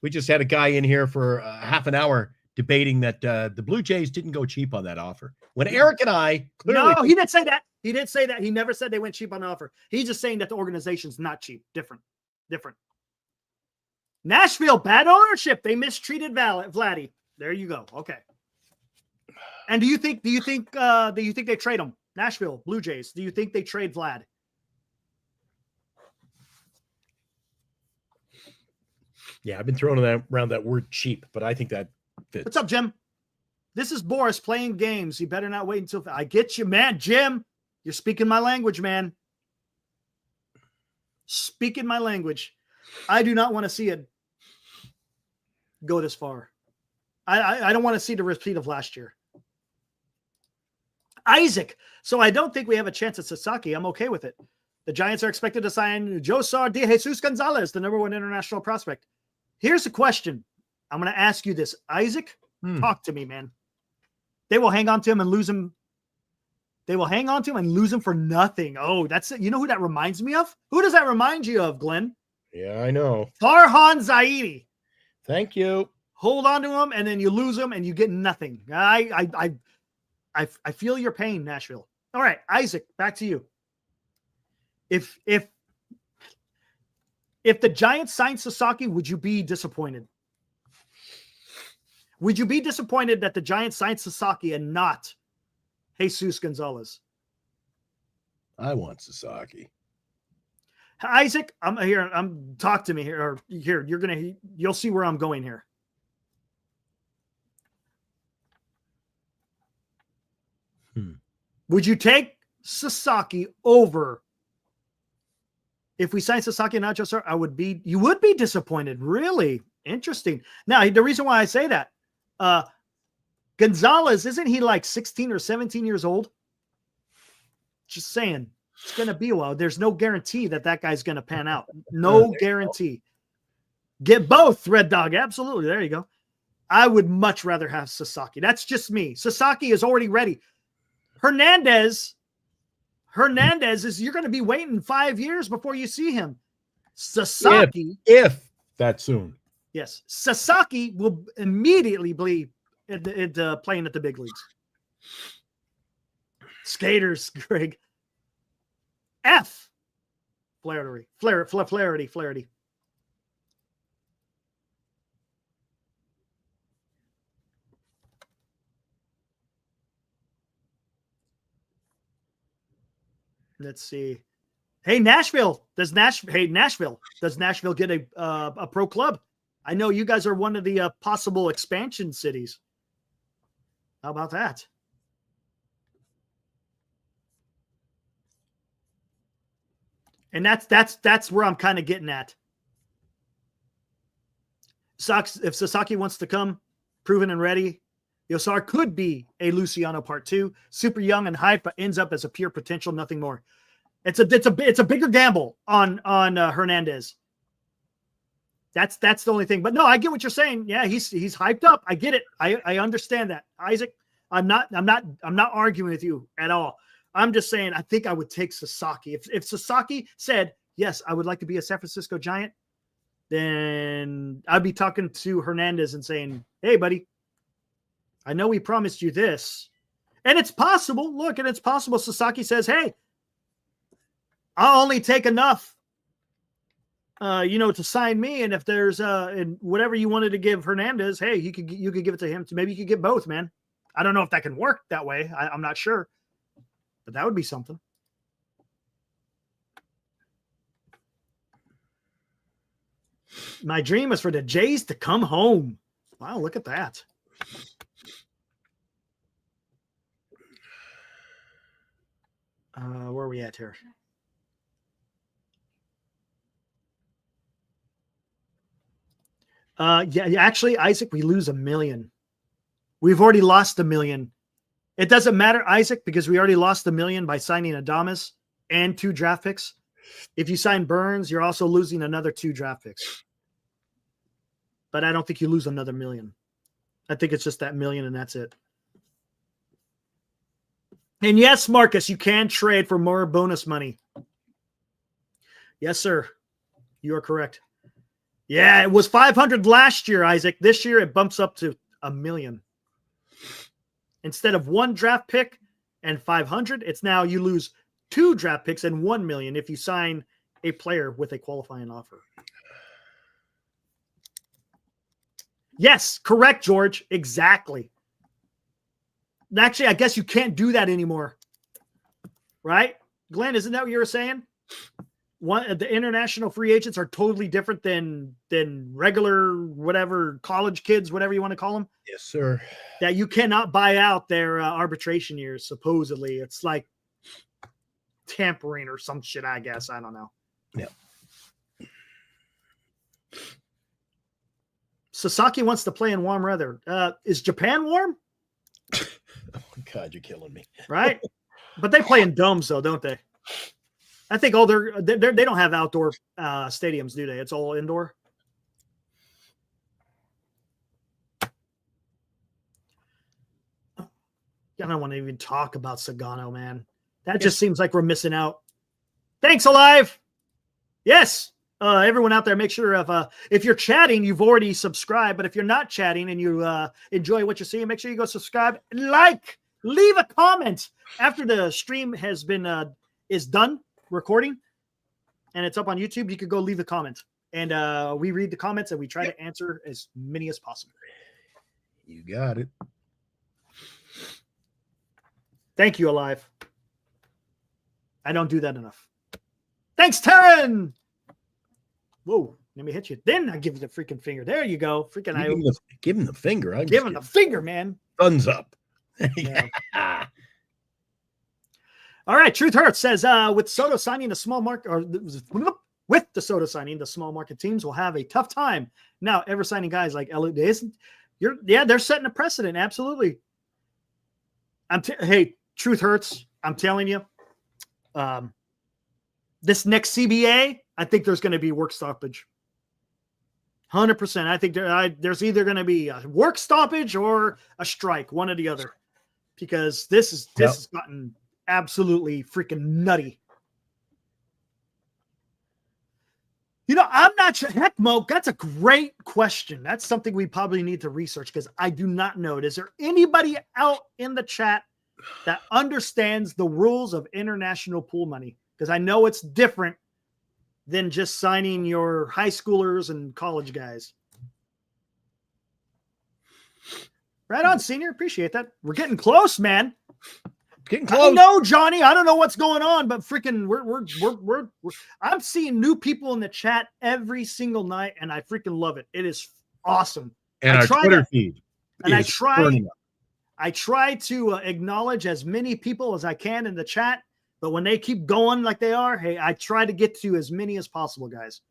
We just had a guy in here for half an hour debating that the Blue Jays didn't go cheap on that offer. When Eric and I clearly... No, he didn't say that. He didn't say that. He never said they went cheap on the offer. He's just saying that the organization's not cheap. Different. Nashville, bad ownership. They mistreated Vladdy. There you go. Okay. And do you think they trade him? Nashville Blue Jays. Do you think they trade Vlad? Yeah, I've been throwing around that word cheap, but I think that fits. What's up, Jim? This is Boris playing games. You better not wait until I get you, man. Jim, you're speaking my language, man. Speaking my language, I do not want to see it go this far. I don't want to see the repeat of last year. Isaac. So I don't think we have a chance at Sasaki. I'm okay with it. The Giants are expected to sign Josar de Jesus Gonzalez, the number 1 international prospect. Here's a question. I'm going to ask you this. Isaac, talk to me, man. They will hang on to him and lose him. They will hang on to him and lose him for nothing. Oh, that's it. You know who that reminds me of? Who does that remind you of, Glenn? Yeah, I know. Farhan Zaidi. Thank you. Hold on to him, and then you lose him, and you get nothing. I feel your pain, Nashville. All right, Isaac, back to you. If the Giants signed Sasaki, would you be disappointed? Would you be disappointed that the Giants signed Sasaki and not Jesus Gonzalez? I want Sasaki. Isaac, talk to me here. Or here, you'll see where I'm going here. Would you take Sasaki over? If we sign Sasaki and not Josar, you would be disappointed. Really interesting. Now, the reason why I say that, Gonzalez, isn't he like 16 or 17 years old? Just saying, it's going to be a while. There's no guarantee that guy's going to pan out. No guarantee. Get both, Red Dog. Absolutely. There you go. I would much rather have Sasaki. That's just me. Sasaki is already ready. Hernandez is, you're going to be waiting 5 years before you see him. Sasaki. If that soon. Yes. Sasaki will immediately be playing at the big leagues. Skaters, Greg. F. Flaherty. Let's see. Hey, Nashville. Does Nashville get a pro club? I know you guys are one of the possible expansion cities. How about that? And that's where I'm kind of getting at. If Sasaki wants to come, proven and ready, Josar could be a Luciano Part 2, super young and hype, but ends up as a pure potential, nothing more. It's a bigger gamble on Hernandez. That's the only thing. But no, I get what you're saying. Yeah, he's hyped up. I get it. I understand that, Isaac. I'm not arguing with you at all. I'm just saying I think I would take Sasaki. If Sasaki said, yes, I would like to be a San Francisco Giant, then I'd be talking to Hernandez and saying, hey, buddy, I know we promised you this. And it's possible. Look, and it's possible Sasaki says, hey, I'll only take enough, to sign me. And if there's and whatever you wanted to give Hernandez, hey, you could give it to him. Maybe you could get both, man. I don't know if that can work that way. I'm not sure. But that would be something. My dream is for the Jays to come home. Wow, look at that. Where are we at here? Yeah, actually, Isaac, we lose $1 million. We've already lost $1 million. It doesn't matter, Isaac, because we already lost $1 million by signing Adames and 2 draft picks. If you sign Burnes, you're also losing another 2 draft picks. But I don't think you lose another $1 million. I think it's just that $1 million and that's it. And yes, Marcus, you can trade for more bonus money. Yes, sir. You are correct. Yeah, it was 500 last year, Isaac. This year it bumps up to $1 million. Instead of 1 draft pick and 500, it's now you lose 2 draft picks and $1 million if you sign a player with a qualifying offer. Yes, correct, George. Exactly. Actually, I guess you can't do that anymore. Right? Glenn, isn't that what you were saying? The international free agents are totally different than regular, whatever, college kids, whatever you want to call them. Yes, sir. That you cannot buy out their arbitration years, supposedly. It's like tampering or some shit, I guess. I don't know. Yeah. Sasaki wants to play in warm weather. Is Japan warm? Oh, God, you're killing me. Right? But they play in domes, though, don't they? I think they don't have outdoor stadiums, do they? It's all indoor. I don't want to even talk about Sagano, man. That just seems like we're missing out. Thanks, Alive. Yes. Everyone out there, make sure if you're chatting, you've already subscribed. But if you're not chatting and you enjoy what you're seeing, make sure you go subscribe, like, leave a comment after the stream has been is done recording and it's up on YouTube. You could go leave a comment, and we read the comments and we try to answer as many as possible. You got it. Thank you, Alive. I don't do that enough. Thanks, Taryn. Whoa, let me hit you. Then I give you the freaking finger. There you go. Freaking give him the finger. Give him the finger, man. Thumbs up. Yeah. All right. Truth Hurts says with Soto signing the small market, or with the Soto signing, the small market teams will have a tough time now ever signing guys like Elliot. They're setting a precedent. Absolutely. Hey, Truth Hurts. I'm telling you, this next CBA, I think there's going to be work stoppage. 100%. I think there's either going to be a work stoppage or a strike, one or the other, because this has gotten absolutely freaking nutty. You know, I'm not sure. Heck, Mo, that's a great question. That's something we probably need to research because I do not know it. Is there anybody out in the chat that understands the rules of international pool money? Because I know it's different than just signing your high schoolers and college guys. Right on, Senior. Appreciate that. We're getting close, man. Getting close. I know, Johnny. I don't know what's going on, but freaking, we're I'm seeing new people in the chat every single night, and I freaking love it. It is awesome. And our Twitter feed. And I try to acknowledge as many people as I can in the chat. But when they keep going like they are, hey, I try to get to as many as possible, guys.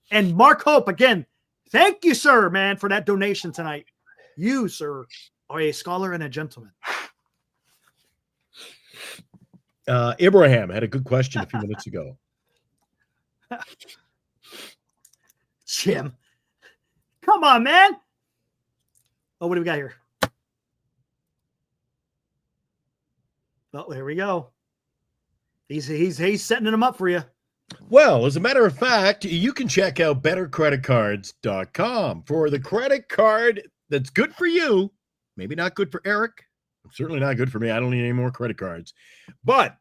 And Mark Hope, again, thank you, sir, man, for that donation tonight. You, sir, are a scholar and a gentleman. Ibrahim had a good question a few minutes ago. Jim, come on, man. Oh, what do we got here? Oh, here we go. He's setting them up for you. Well, as a matter of fact, you can check out bettercreditcards.com for the credit card that's good for you. Maybe not good for Eric. Certainly not good for me. I don't need any more credit cards. But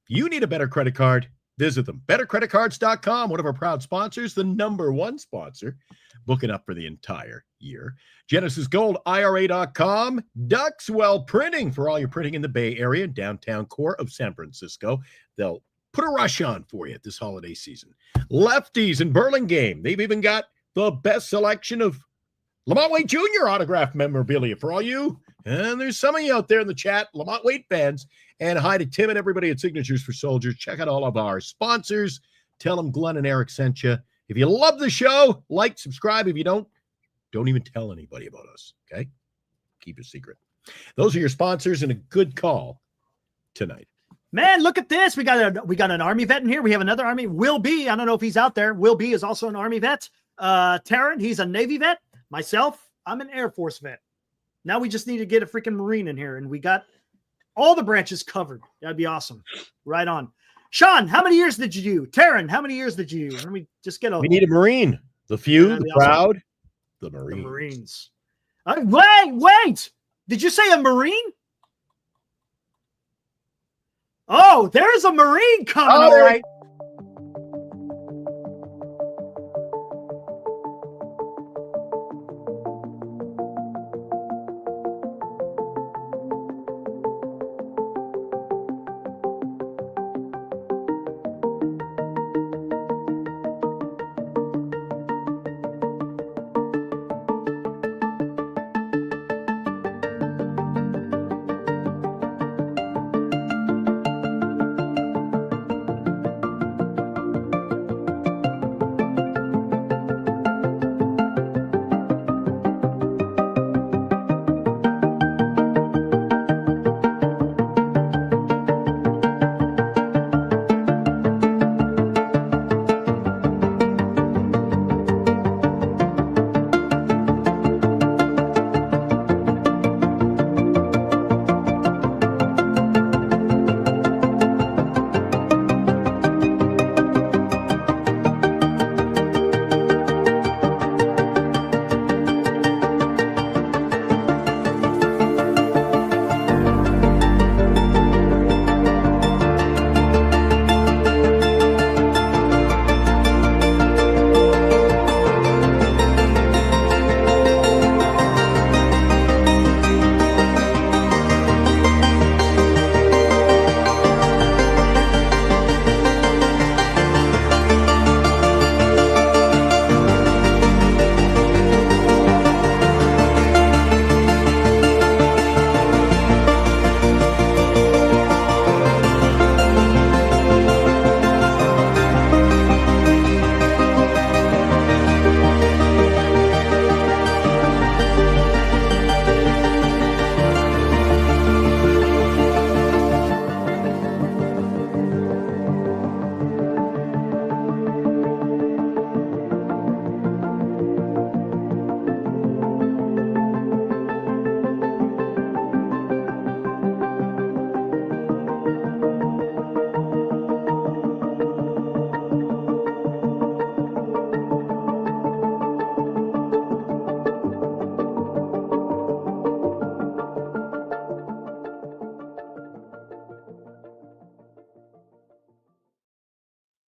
you need a better credit card. Visit them. Bettercreditcards.com, one of our proud sponsors, the #1 sponsor, booking up for the entire year. GenesisGoldIRA.com, Duxwell Printing for all your printing in the Bay Area, downtown core of San Francisco. They'll put a rush on for you this holiday season. Lefties in Burlingame. They've even got the best selection of Lamont Wade Jr. autographed memorabilia for all you. And there's some of you out there in the chat, Lamont Wade fans. And hi to Tim and everybody at Signatures for Soldiers. Check out all of our sponsors. Tell them Glenn and Eric sent you. If you love the show, like, subscribe. If you don't even tell anybody about us, okay? Keep it secret. Those are your sponsors and a good call tonight. Man, look at this. We got an Army vet in here. We have another Army. Will B. I don't know if he's out there. Will B is also an Army vet. Taryn, he's a Navy vet. Myself, I'm an Air Force vet. Now we just need to get a freaking Marine in here, and we got all the branches covered. That'd be awesome. Right on. Sean, how many years did you do? Taryn, how many years did you do? Let me just get We need a Marine. The few, the proud, the Marines. The Marines. Wait. Did you say a Marine? Oh, there's a Marine coming. All right.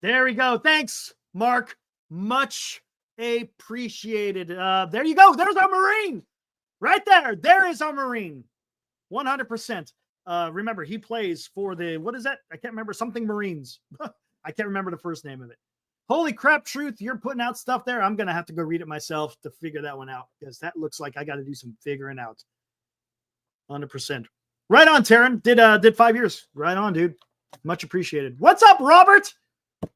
There we go. Thanks, Mark. Much appreciated. There you go. There's our Marine. Right there. There is our Marine. 100%. Remember, he plays for the, what is that? I can't remember. Something Marines. I can't remember the first name of it. Holy crap, Truth. You're putting out stuff there. I'm going to have to go read it myself to figure that one out, because that looks like I got to do some figuring out. 100%. Right on, Taryn. Did 5 years. Right on, dude. Much appreciated. What's up, Robert?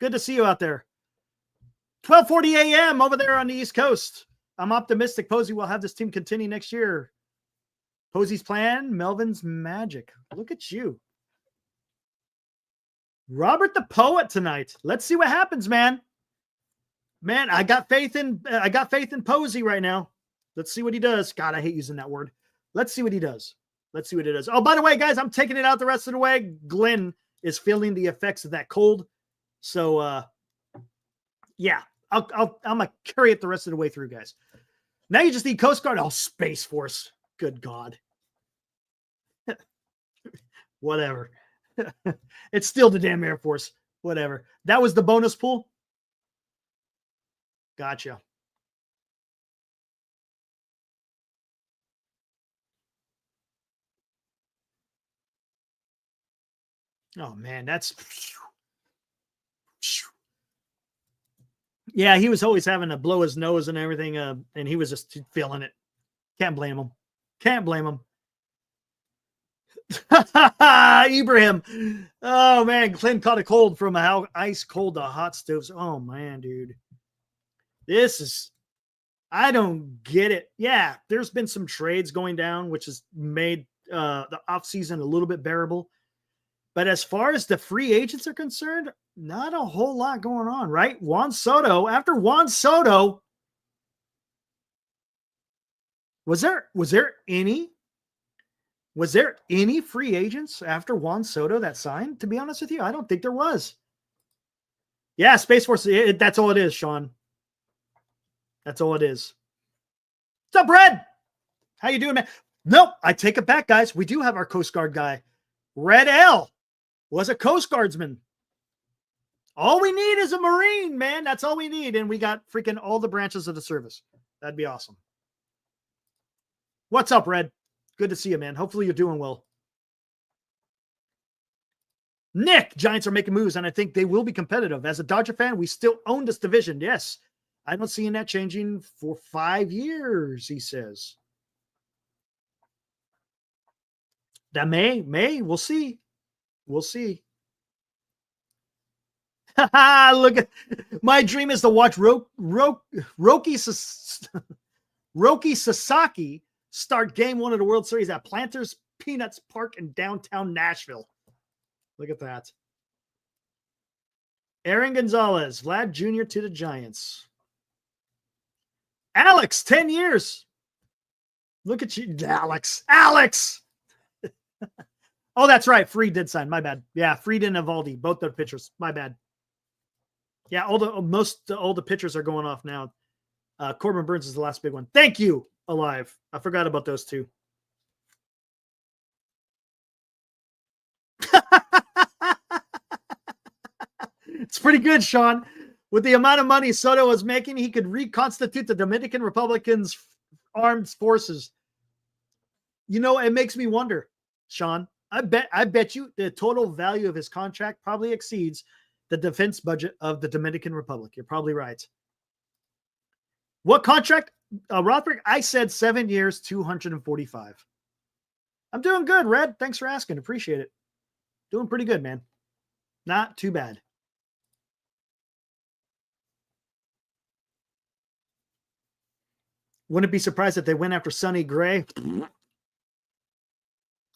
Good to see you out there. 12:40 a.m. over there on the East Coast. I'm optimistic Posey will have this team continue next year. Posey's plan, Melvin's magic. Look at you. Robert the Poet tonight. Let's see what happens, man. Man, I got faith in Posey right now. Let's see what he does. God, I hate using that word. Let's see what he does. Let's see what he does. Oh, by the way, guys, I'm taking it out the rest of the way. Glenn is feeling the effects of that cold. So, yeah, I'm going to carry it the rest of the way through, guys. Now you just need Coast Guard. Oh, Space Force. Good God. Whatever. It's still the damn Air Force. Whatever. That was the bonus pool. Gotcha. Oh, man, that's... Yeah, he was always having to blow his nose and everything, and he was just feeling it. Can't blame him. Can't blame him. Ibrahim. Oh, man, Clint caught a cold from how ice cold the hot stoves. Oh, man, dude. This is... I don't get it. Yeah, there's been some trades going down, which has made the offseason a little bit bearable. But as far as the free agents are concerned, not a whole lot going on, right? Juan Soto, after Juan Soto, was there any free agents after Juan Soto that signed? To be honest with you, I don't think there was. Yeah, Space Force, that's all it is, Sean. That's all it is. What's up, Red? How you doing, man? Nope, I take it back, guys. We do have our Coast Guard guy. Red L was a Coast Guardsman. All we need is a Marine, man. That's all we need. And we got freaking all the branches of the service. That'd be awesome. What's up, Red? Good to see you, man. Hopefully you're doing well. Nick, Giants are making moves, and I think they will be competitive. As a Dodger fan, we still own this division. Yes. I don't see that changing for 5 years, he says. That may. We'll see. We'll see. Look at my dream is to watch Roki Sasaki start game 1 of the World Series at Planters Peanuts Park in downtown Nashville. Look at that. Aaron Gonzalez, Vlad Jr. to the Giants. Alex, 10 years. Look at you, Alex. Oh, that's right. Freed did sign. My bad. Yeah, Freed and Evaldi, both the pitchers. My bad. Yeah, all the pitchers are going off now. Corbin Burnes is the last big one. Thank you, Alive. I forgot about those two. It's pretty good, Sean. With the amount of money Soto was making, he could reconstitute the Dominican Republic's armed forces. You know, it makes me wonder, Sean. I bet you the total value of his contract probably exceeds the defense budget of the Dominican Republic. You're probably right. What contract, Rothberg? I said 7 years, 245. I'm doing good, Red. Thanks for asking. Appreciate it. Doing pretty good, man. Not too bad. Wouldn't be surprised if they went after Sonny Gray.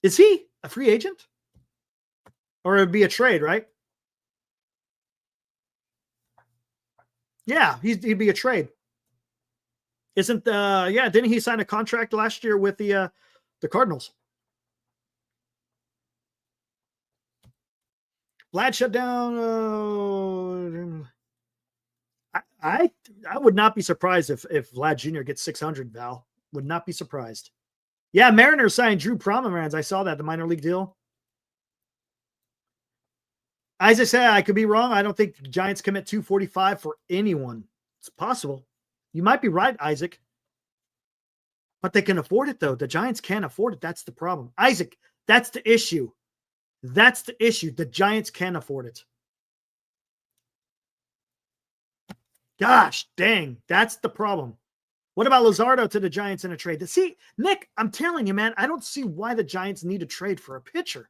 Is he a free agent? Or it'd be a trade, right? Yeah, he'd be a trade. Isn't didn't he sign a contract last year with the Cardinals? Vlad shut down. I would not be surprised if Vlad Jr. gets 600, Val. Would not be surprised. Yeah, Mariners signed Drew Pomeranz. I saw that, the minor league deal. As I say, I could be wrong. I don't think the Giants commit 245 for anyone. It's possible. You might be right, Isaac. But they can afford it, though. The Giants can't afford it. That's the problem. Isaac, that's the issue. That's the issue. The Giants can't afford it. Gosh, dang. That's the problem. What about Luzardo to the Giants in a trade? See, Nick, I'm telling you, man, I don't see why the Giants need to trade for a pitcher.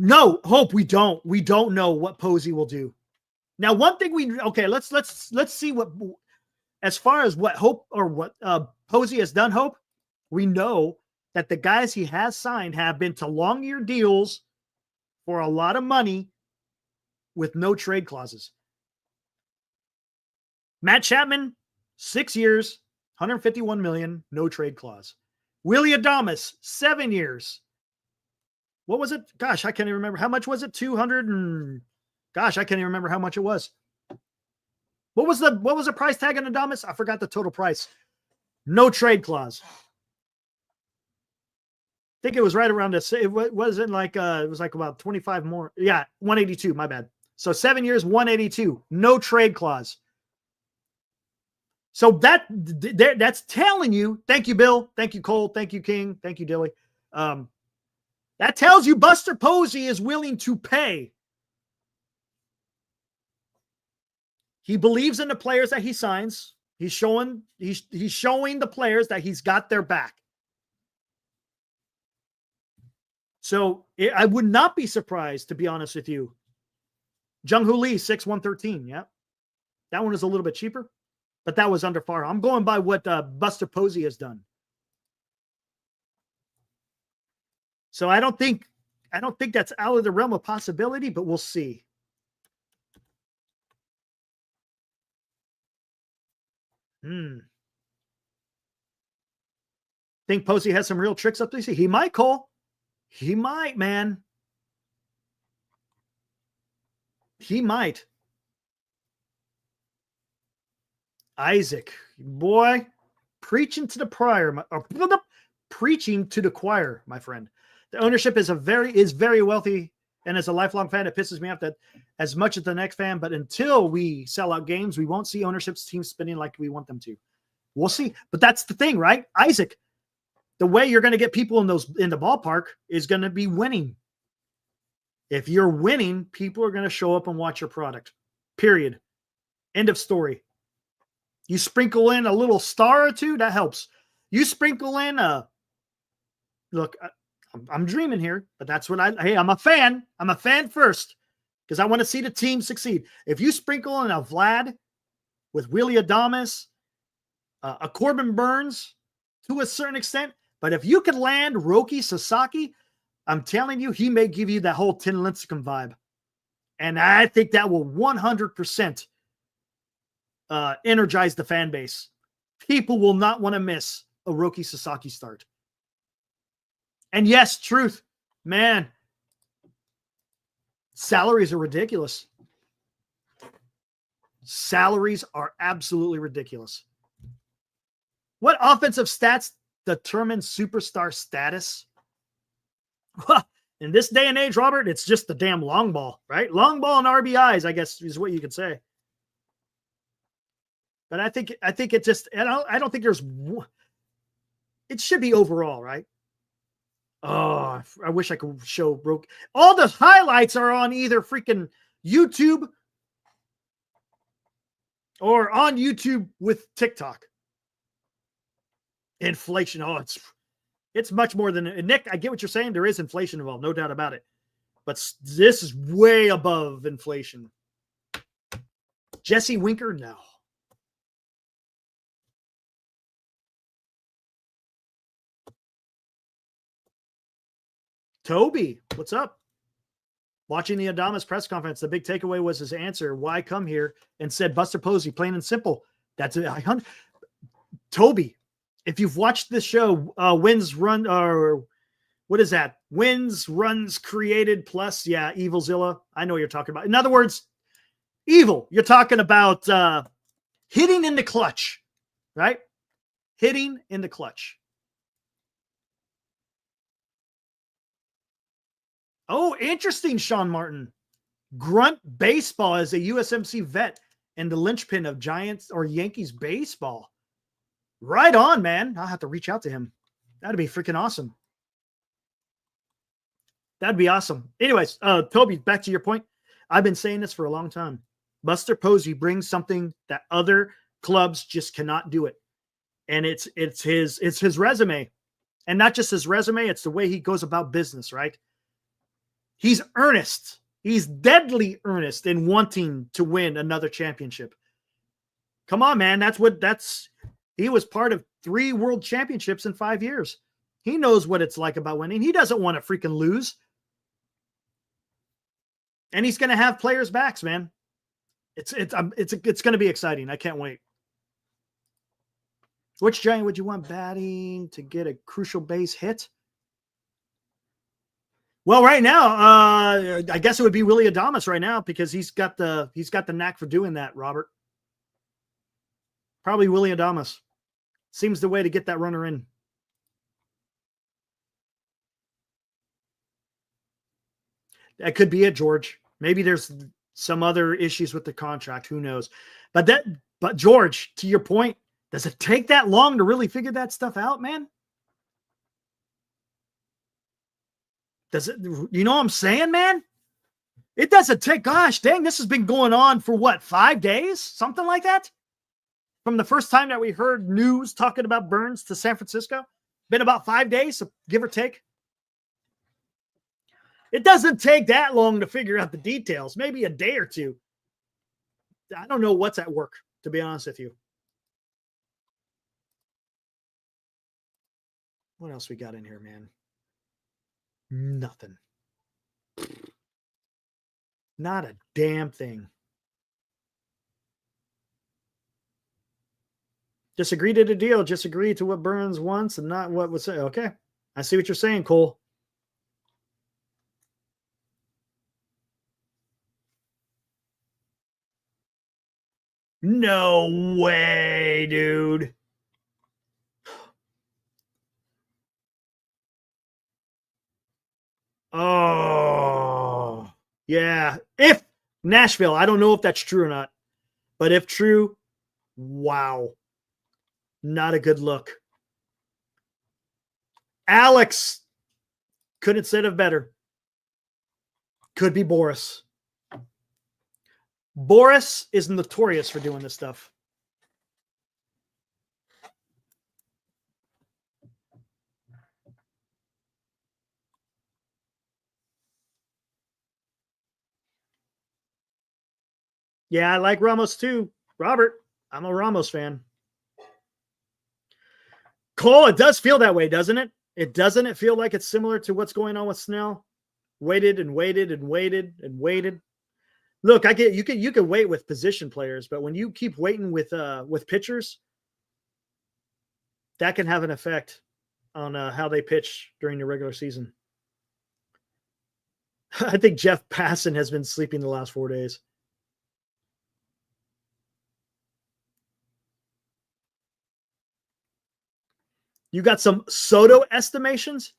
No, Hope, we don't. We don't know what Posey will do. Now, one thing let's see what, as far as what Hope or what Posey has done, Hope, we know that the guys he has signed have been to long-year deals for a lot of money with no trade clauses. Matt Chapman, 6 years, $151 million, no trade clause. Willie Adames, 7 years. What was it? Gosh, I can't even remember. How much was it? 200 and gosh, I can't even remember how much it was. What was the price tag on Adames? I forgot the total price. No trade clause. I think it was right around this. It wasn't like it was like about 25 more. Yeah, 182. My bad. So 7 years, 182. No trade clause. So that's telling you. Thank you, Bill. Thank you, Cole. Thank you, King. Thank you, Dilly. That tells you Buster Posey is willing to pay. He believes in the players that he signs. He's showing the players that he's got their back. So I would not be surprised, to be honest with you. Jung-Hoo Lee, 6'1", 113. Yeah. That one is a little bit cheaper, but that was under par. I'm going by what Buster Posey has done. So I don't think that's out of the realm of possibility, but we'll see. Think Posey has some real tricks up there? He might, Cole. He might, man. He might. Isaac, boy, preaching to the choir, my friend. The ownership is very wealthy, and as a lifelong fan, it pisses me off that as much as the next fan, but until we sell out games, we won't see ownership's team spinning like we want them to. We'll see. But that's the thing, right? Isaac, the way you're going to get people in the ballpark is going to be winning. If you're winning, people are going to show up and watch your product. Period. End of story. You sprinkle in a little star or two, that helps. You sprinkle in look, I'm dreaming here, but that's what I'm a fan. I'm a fan first because I want to see the team succeed. If you sprinkle in a Vlad with Willie Adames, a Corbin Burnes to a certain extent, but if you could land Roki Sasaki, I'm telling you, he may give you that whole Tin Lincecum vibe. And I think that will 100% energize the fan base. People will not want to miss a Roki Sasaki start. And yes, truth, man, salaries are ridiculous. Salaries are absolutely ridiculous. What offensive stats determine superstar status? In this day and age, Robert, it's just the damn long ball, right? Long ball and RBIs, I guess, is what you could say. But I think it just, I don't think there's, it should be overall, right? Oh, I wish I could show Roki. All the highlights are on either freaking YouTube or on YouTube with TikTok. Inflation. Oh, it's much more than Nick. I get what you're saying. There is inflation involved, no doubt about it. But this is way above inflation. Jesse Winker, no. Toby, what's up? Watching the Adames press conference, the big takeaway was his answer. Why come here? And said Buster Posey, plain and simple. That's it. Toby, if you've watched this show, Wins Run, or what is that? Wins, Runs, Created, Plus, yeah, Evilzilla. I know what you're talking about. In other words, Evil, you're talking about hitting in the clutch, right? Hitting in the clutch. Oh, interesting, Sean Martin. Grunt Baseball as a USMC vet and the linchpin of Giants or Yankees baseball. Right on, man. I'll have to reach out to him. That'd be freaking awesome. That'd be awesome. Anyways, Toby, back to your point. I've been saying this for a long time. Buster Posey brings something that other clubs just cannot do it. And it's his resume. And not just his resume, it's the way he goes about business, right? He's earnest. He's deadly earnest in wanting to win another championship. Come on, man. He was part of 3 world championships in 5 years. He knows what it's like about winning. He doesn't want to freaking lose. And he's going to have players' backs, man. It's going to be exciting. I can't wait. Which Giant would you want batting to get a crucial base hit? Well, right now, I guess it would be Willie Adames right now because he's got the knack for doing that, Robert. Probably Willie Adames. Seems the way to get that runner in. That could be it, George. Maybe there's some other issues with the contract. Who knows? But George, to your point, does it take that long to really figure that stuff out, man? Does it, you know what I'm saying, man? It doesn't take, gosh, dang, this has been going on for what, 5 days? Something like that? From the first time that we heard news talking about Burnes to San Francisco? Been about 5 days, so give or take. It doesn't take that long to figure out the details. Maybe a day or two. I don't know what's at work, to be honest with you. What else we got in here, man? Nothing. Not a damn thing. Just agree to the deal. Just agree to what Burnes wants and not what was said. Okay. I see what you're saying, Cole. No way, dude. Oh, yeah. If Nashville, I don't know if that's true or not, but if true, wow. Not a good look. Alex couldn't said it better. Could be Boris. Boris is notorious for doing this stuff. Yeah, I like Ramos too. Robert, I'm a Ramos fan. Cole, it does feel that way, doesn't it? Doesn't it feel like it's similar to what's going on with Snell? Waited and waited and waited and waited. Look, I get you can wait with position players, but when you keep waiting with pitchers, that can have an effect on how they pitch during the regular season. I think Jeff Passan has been sleeping the last 4 days. You got some Soto estimations?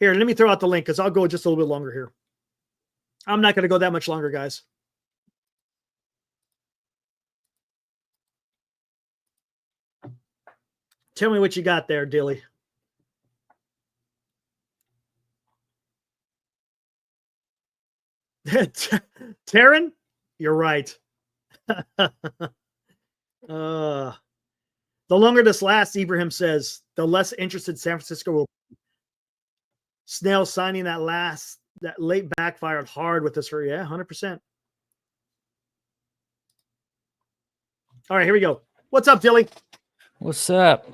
Here, let me throw out the link because I'll go just a little bit longer here. I'm not going to go that much longer, guys. Tell me what you got there, Dilly. Taryn, you're right. The longer this lasts, Ibrahim says, the less interested San Francisco will be. Snell signing that late backfired hard with this. Yeah, 100%. All right, here we go. What's up, Dilly? What's up?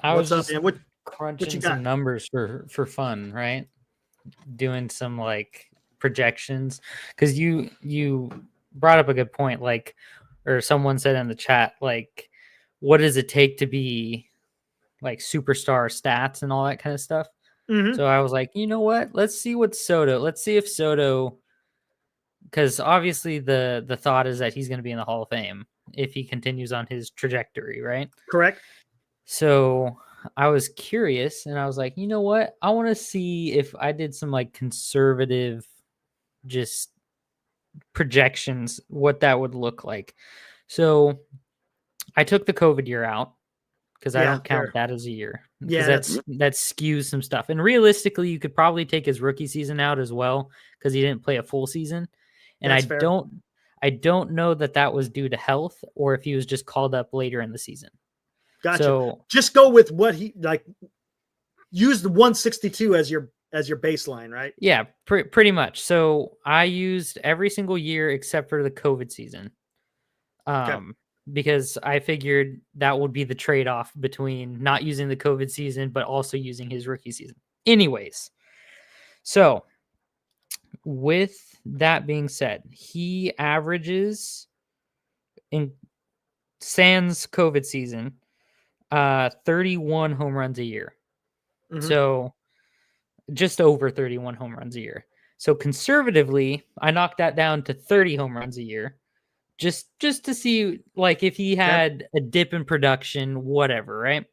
What's up, man? What crunching you got? some numbers for fun, right? Doing some like projections because you brought up a good point, like, or someone said in the chat, like, what does it take to be like superstar stats and all that kind of stuff? Mm-hmm. So I was like, you know what? Let's see if Soto, because obviously the thought is that he's going to be in the Hall of Fame if he continues on his trajectory, right? Correct. So I was curious and I was like, you know what? I want to see if I did some like conservative just projections, what that would look like. So I took the COVID year out because I don't count that as a year. Because that skews some stuff. And realistically, you could probably take his rookie season out as well because he didn't play a full season. And I don't know that was due to health or if he was just called up later in the season. Gotcha. So just go with what he like. Use the 162 as your baseline, right? Yeah, pretty much. So I used every single year except for the COVID season. Because I figured that would be the trade-off between not using the COVID season, but also using his rookie season. Anyways, so with that being said, he averages in sans COVID season, 31 home runs a year. Mm-hmm. So just over 31 home runs a year. So conservatively, I knocked that down to 30 home runs a year. Just to see, like, if he had a dip in production, whatever, right?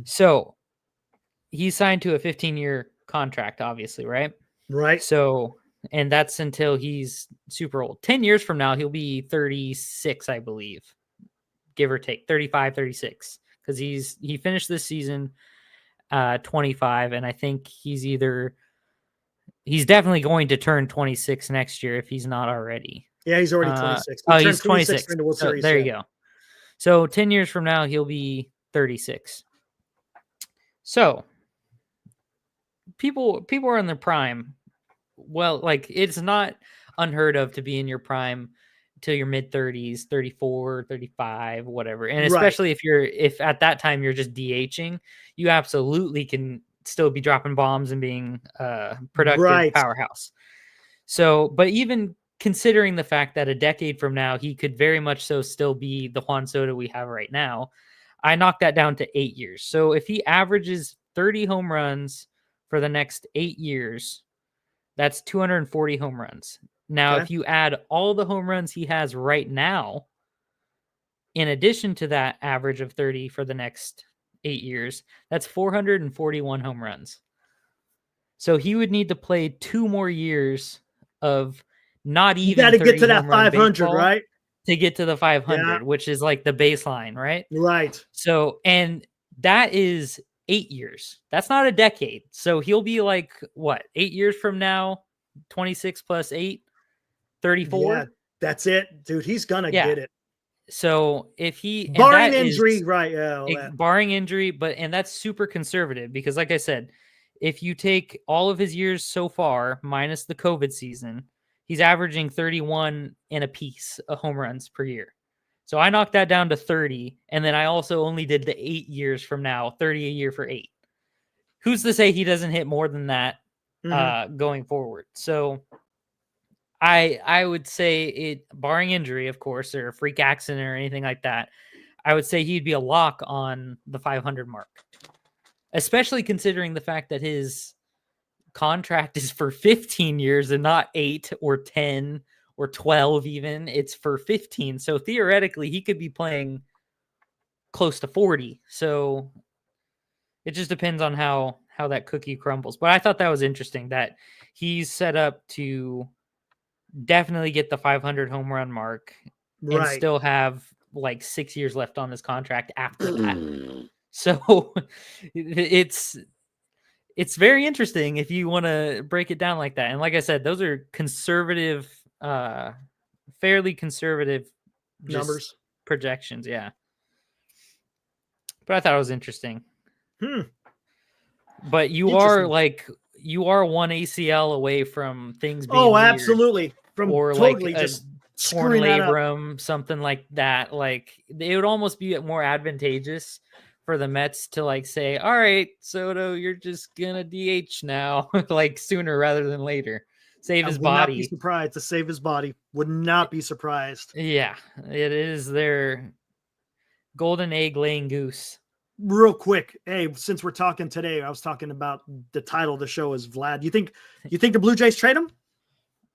So he's signed to a 15-year contract, obviously, right? Right. So, and that's until he's super old. 10 years from now, he'll be 36, I believe, give or take, 35, 36, because he finished this season 25, and I think he's definitely going to turn 26 next year if he's not already. Yeah, he's already 26. He's 26. So there you go. So 10 years from now, he'll be 36. So people are in their prime. Well, like, it's not unheard of to be in your prime till your mid 30s, 34, 35, whatever. And especially if at that time you're just DHing, you absolutely can still be dropping bombs and being a productive powerhouse. So, but even considering the fact that a decade from now, he could very much so still be the Juan Soto we have right now, I knocked that down to 8 years. So if he averages 30 home runs for the next 8 years, that's 240 home runs. Now, if you add all the home runs he has right now, in addition to that average of 30 for the next 8 years, that's 441 home runs. So he would need to play 2 more years of not even. You got to get to that 500, right? To get to the 500, which is like the baseline, right? Right. So, and that is 8 years. That's not a decade. So he'll be like, what, 8 years from now, 26 plus 8, 34? Yeah, that's it, dude. He's going to get it. So if he barring injury, right? Yeah, barring injury, and that's super conservative because, like I said, if you take all of his years so far minus the COVID season, he's averaging 31 and a piece of home runs per year. So I knocked that down to 30, and then I also only did the 8 years from now, 30 a year for 8. Who's to say he doesn't hit more than that going forward? So I would say it, barring injury, of course, or a freak accident or anything like that, I would say he'd be a lock on the 500 mark, especially considering the fact that his contract is for 15 years and not 8 or 10 or 12 even. It's for 15. So theoretically, he could be playing close to 40. So it just depends on how that cookie crumbles. But I thought that was interesting that he's set up to definitely get the 500 home run mark and still have like 6 years left on his contract after that. So it's very interesting if you want to break it down like that. And like I said, those are conservative, fairly conservative numbers, projections. Yeah. But I thought it was interesting. But you are one ACL away from things being weird. Absolutely. From or totally like just torn labrum, something like that. Like it would almost be more advantageous for the Mets to like say, all right, Soto, you're just gonna DH now, like sooner rather than later. Save his body. Would not be surprised to save his body. Would not be surprised. Yeah, it is their golden egg laying goose. Real quick, hey, since we're talking today, I was talking about the title of the show is Vlad. You think the Blue Jays trade him?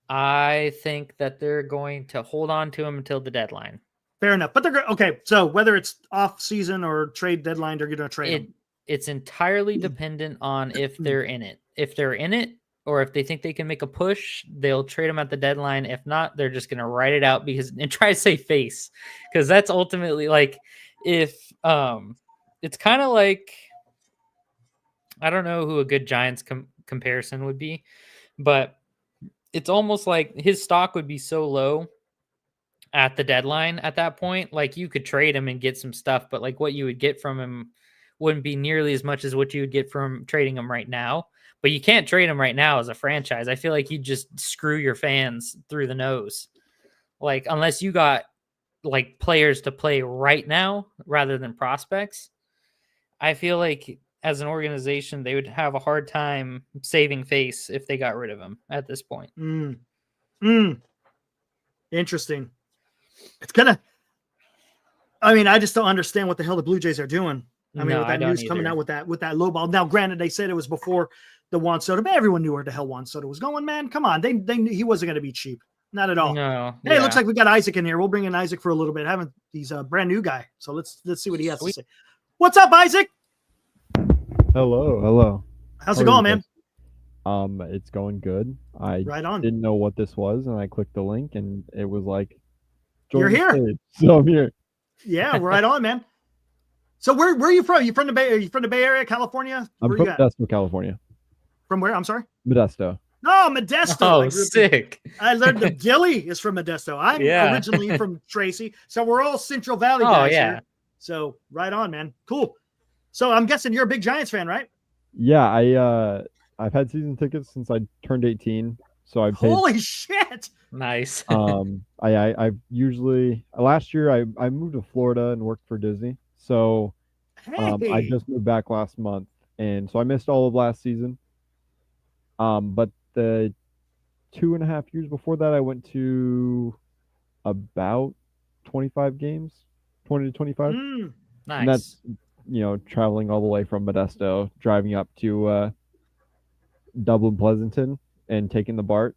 I think that they're going to hold on to him until the deadline. Fair enough. But they're okay. So whether it's off season or trade deadline, they're going to trade him. It's entirely dependent on if they're in it. If they're in it, or if they think they can make a push, they'll trade him at the deadline. If not, they're just going to write it out and try to save face, because that's ultimately like if it's kind of like, I don't know who a good Giants comparison would be, but it's almost like his stock would be so low at the deadline at that point. Like you could trade him and get some stuff, but like what you would get from him wouldn't be nearly as much as what you would get from trading him right now. But you can't trade him right now as a franchise. I feel like you just screw your fans through the nose. Like unless you got like players to play right now rather than prospects, I feel like as an organization, they would have a hard time saving face if they got rid of him at this point. Interesting. It's gonna. I mean, I just don't understand what the hell the Blue Jays are doing. I mean, with that news coming out with that low ball. Now, granted, they said it was before the Juan Soto, but everyone knew where the hell Juan Soto was going. Man, come on, they knew he wasn't going to be cheap. Not at all. No. Hey, it looks like we got Isaac in here. We'll bring in Isaac for a little bit. He's a brand new guy, so let's see what he has to say. What's up, Isaac? Hello. How's it going, man? It's going good. I Right on. didn't know what this was, and I clicked the link, and it was like, You're join the here. stage. So I'm here. Yeah, we're right on, man. So where are you from? You from the Bay? Are you from the Bay Area, California? I'm Where from you at? Modesto, California. From where? I'm sorry. Modesto. No, Modesto. Oh, sick. I learned that Gilly is from Modesto. I'm Yeah. originally from Tracy, so we're all Central Valley guys yeah. here. So right on, man. Cool. So I'm guessing you're a big Giants fan, right? Yeah, I've had season tickets since I turned 18. So I paid. Holy shit! Nice. I usually last year I moved to Florida and worked for Disney. So Hey, I just moved back last month, and so I missed all of last season. But the 2.5 years before that, I went to about 25 games, 20 to 25. And Nice. that's, traveling all the way from Modesto, driving up to Dublin Pleasanton and taking the BART.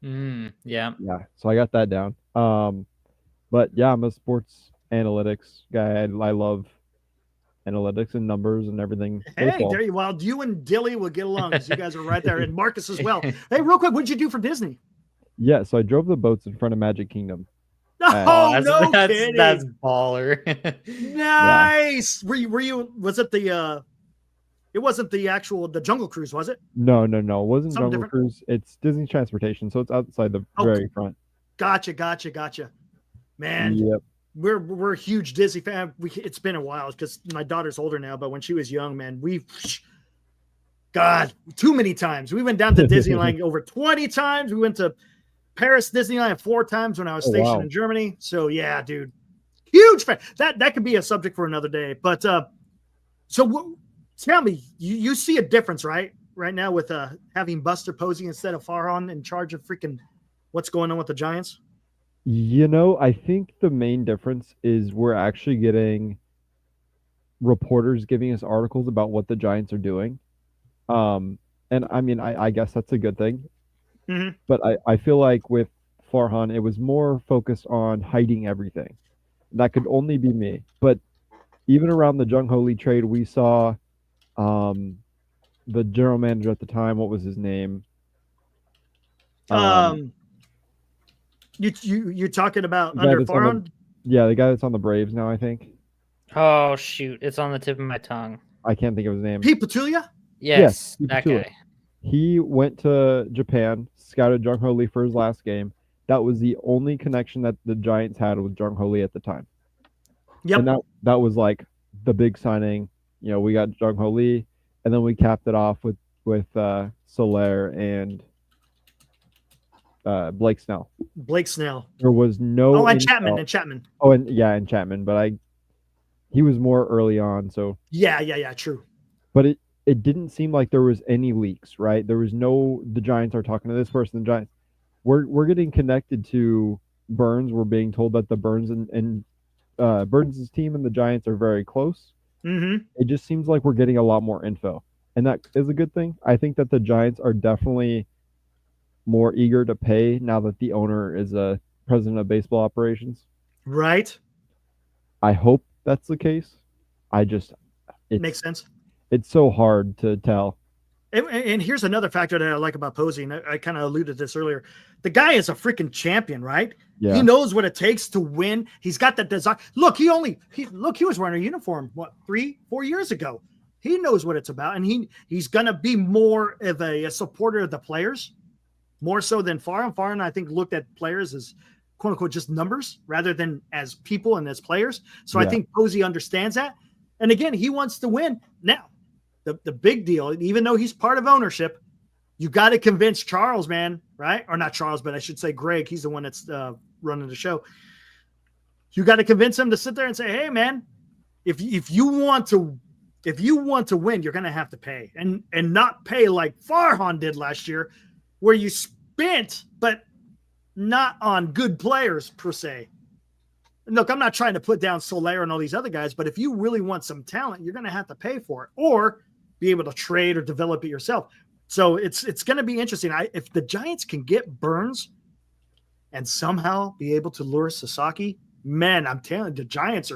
Yeah. Yeah, so I got that down. But yeah, I'm a sports analytics guy. I love analytics and numbers and everything. hey, baseball. there you. Well, you and Dilly will get along because you guys are right there, and Marcus as well. Hey, real quick, what'd you do for Disney? Yeah, so I drove the boats in front of Magic Kingdom. Oh, no that's kidding. that's baller. Nice. Were you? Was it the? It wasn't the Jungle Cruise, was it? No. It wasn't Something Jungle different? Cruise. It's Disney Transportation, so it's outside the Oh, very front. Gotcha. Man, Yep. we're a huge Disney fan. It's been a while because my daughter's older now, but when she was young, man, God, too many times. We went down to Disneyland over 20 times. We went to Paris Disneyland 4 times when I was stationed in Germany. So yeah, dude, huge fan. That could be a subject for another day. But tell me, you see a difference, right now with having Buster Posey instead of Farhan in charge of freaking what's going on with the Giants? I think the main difference is we're actually getting reporters giving us articles about what the Giants are doing. And I mean, I guess that's a good thing. Mm-hmm. But I feel like with Farhan, it was more focused on hiding everything. That could only be me. But even around the Jung Ho Lee trade, we saw the general manager at the time. What was his name? You're talking about the under guy that's on Farhan? Yeah, the guy that's on the Braves now, I think. Oh shoot, it's on the tip of my tongue. I can't think of his name. Pete Petulia? Yes, Pete that Petula. guy. He went to Japan, scouted Jung Ho Lee for his last game. That was the only connection that the Giants had with Jung Ho Lee at the time. Yep. And that was like the big signing. We got Jung Ho Lee, and then we capped it off with Soler and Blake Snell. Blake Snell. There was no. Oh, and intel. Chapman. Oh, and Chapman, but he was more early on. So Yeah, true. but it didn't seem like there was any leaks, right? There was the Giants are talking to this person. The Giants, we're getting connected to Burnes. We're being told that the Burnes and Burnes' team and the Giants are very close. Mm-hmm. It just seems like we're getting a lot more info, and that is a good thing. I think that the Giants are definitely more eager to pay now that the owner is a president of baseball operations. Right. I hope that's the case. Makes sense. It's so hard to tell. And here's another factor that I like about Posey, and I kind of alluded to this earlier. The guy is a freaking champion, right? Yeah. He knows what it takes to win. He's got that desire. Look, he was wearing a uniform, 3-4 years ago. He knows what it's about, and he's going to be more of a supporter of the players, more so than Farhan. Farhan, I think, looked at players as quote unquote just numbers rather than as people and as players. So I think Posey understands that. And again, he wants to win. Now, the big deal, even though he's part of ownership, you got to convince Charles, man, right? Or not Charles, but I should say Greg. He's the one that's running the show. You got to convince him to sit there and say, hey, man, if you want to win, you're going to have to pay and not pay like Farhan did last year, where you spent, but not on good players per se. Look, I'm not trying to put down Soler and all these other guys, but if you really want some talent, you're going to have to pay for it or be able to trade or develop it yourself. So it's going to be interesting. If the Giants can get Burnes and somehow be able to lure Sasaki, man, I'm telling you, the Giants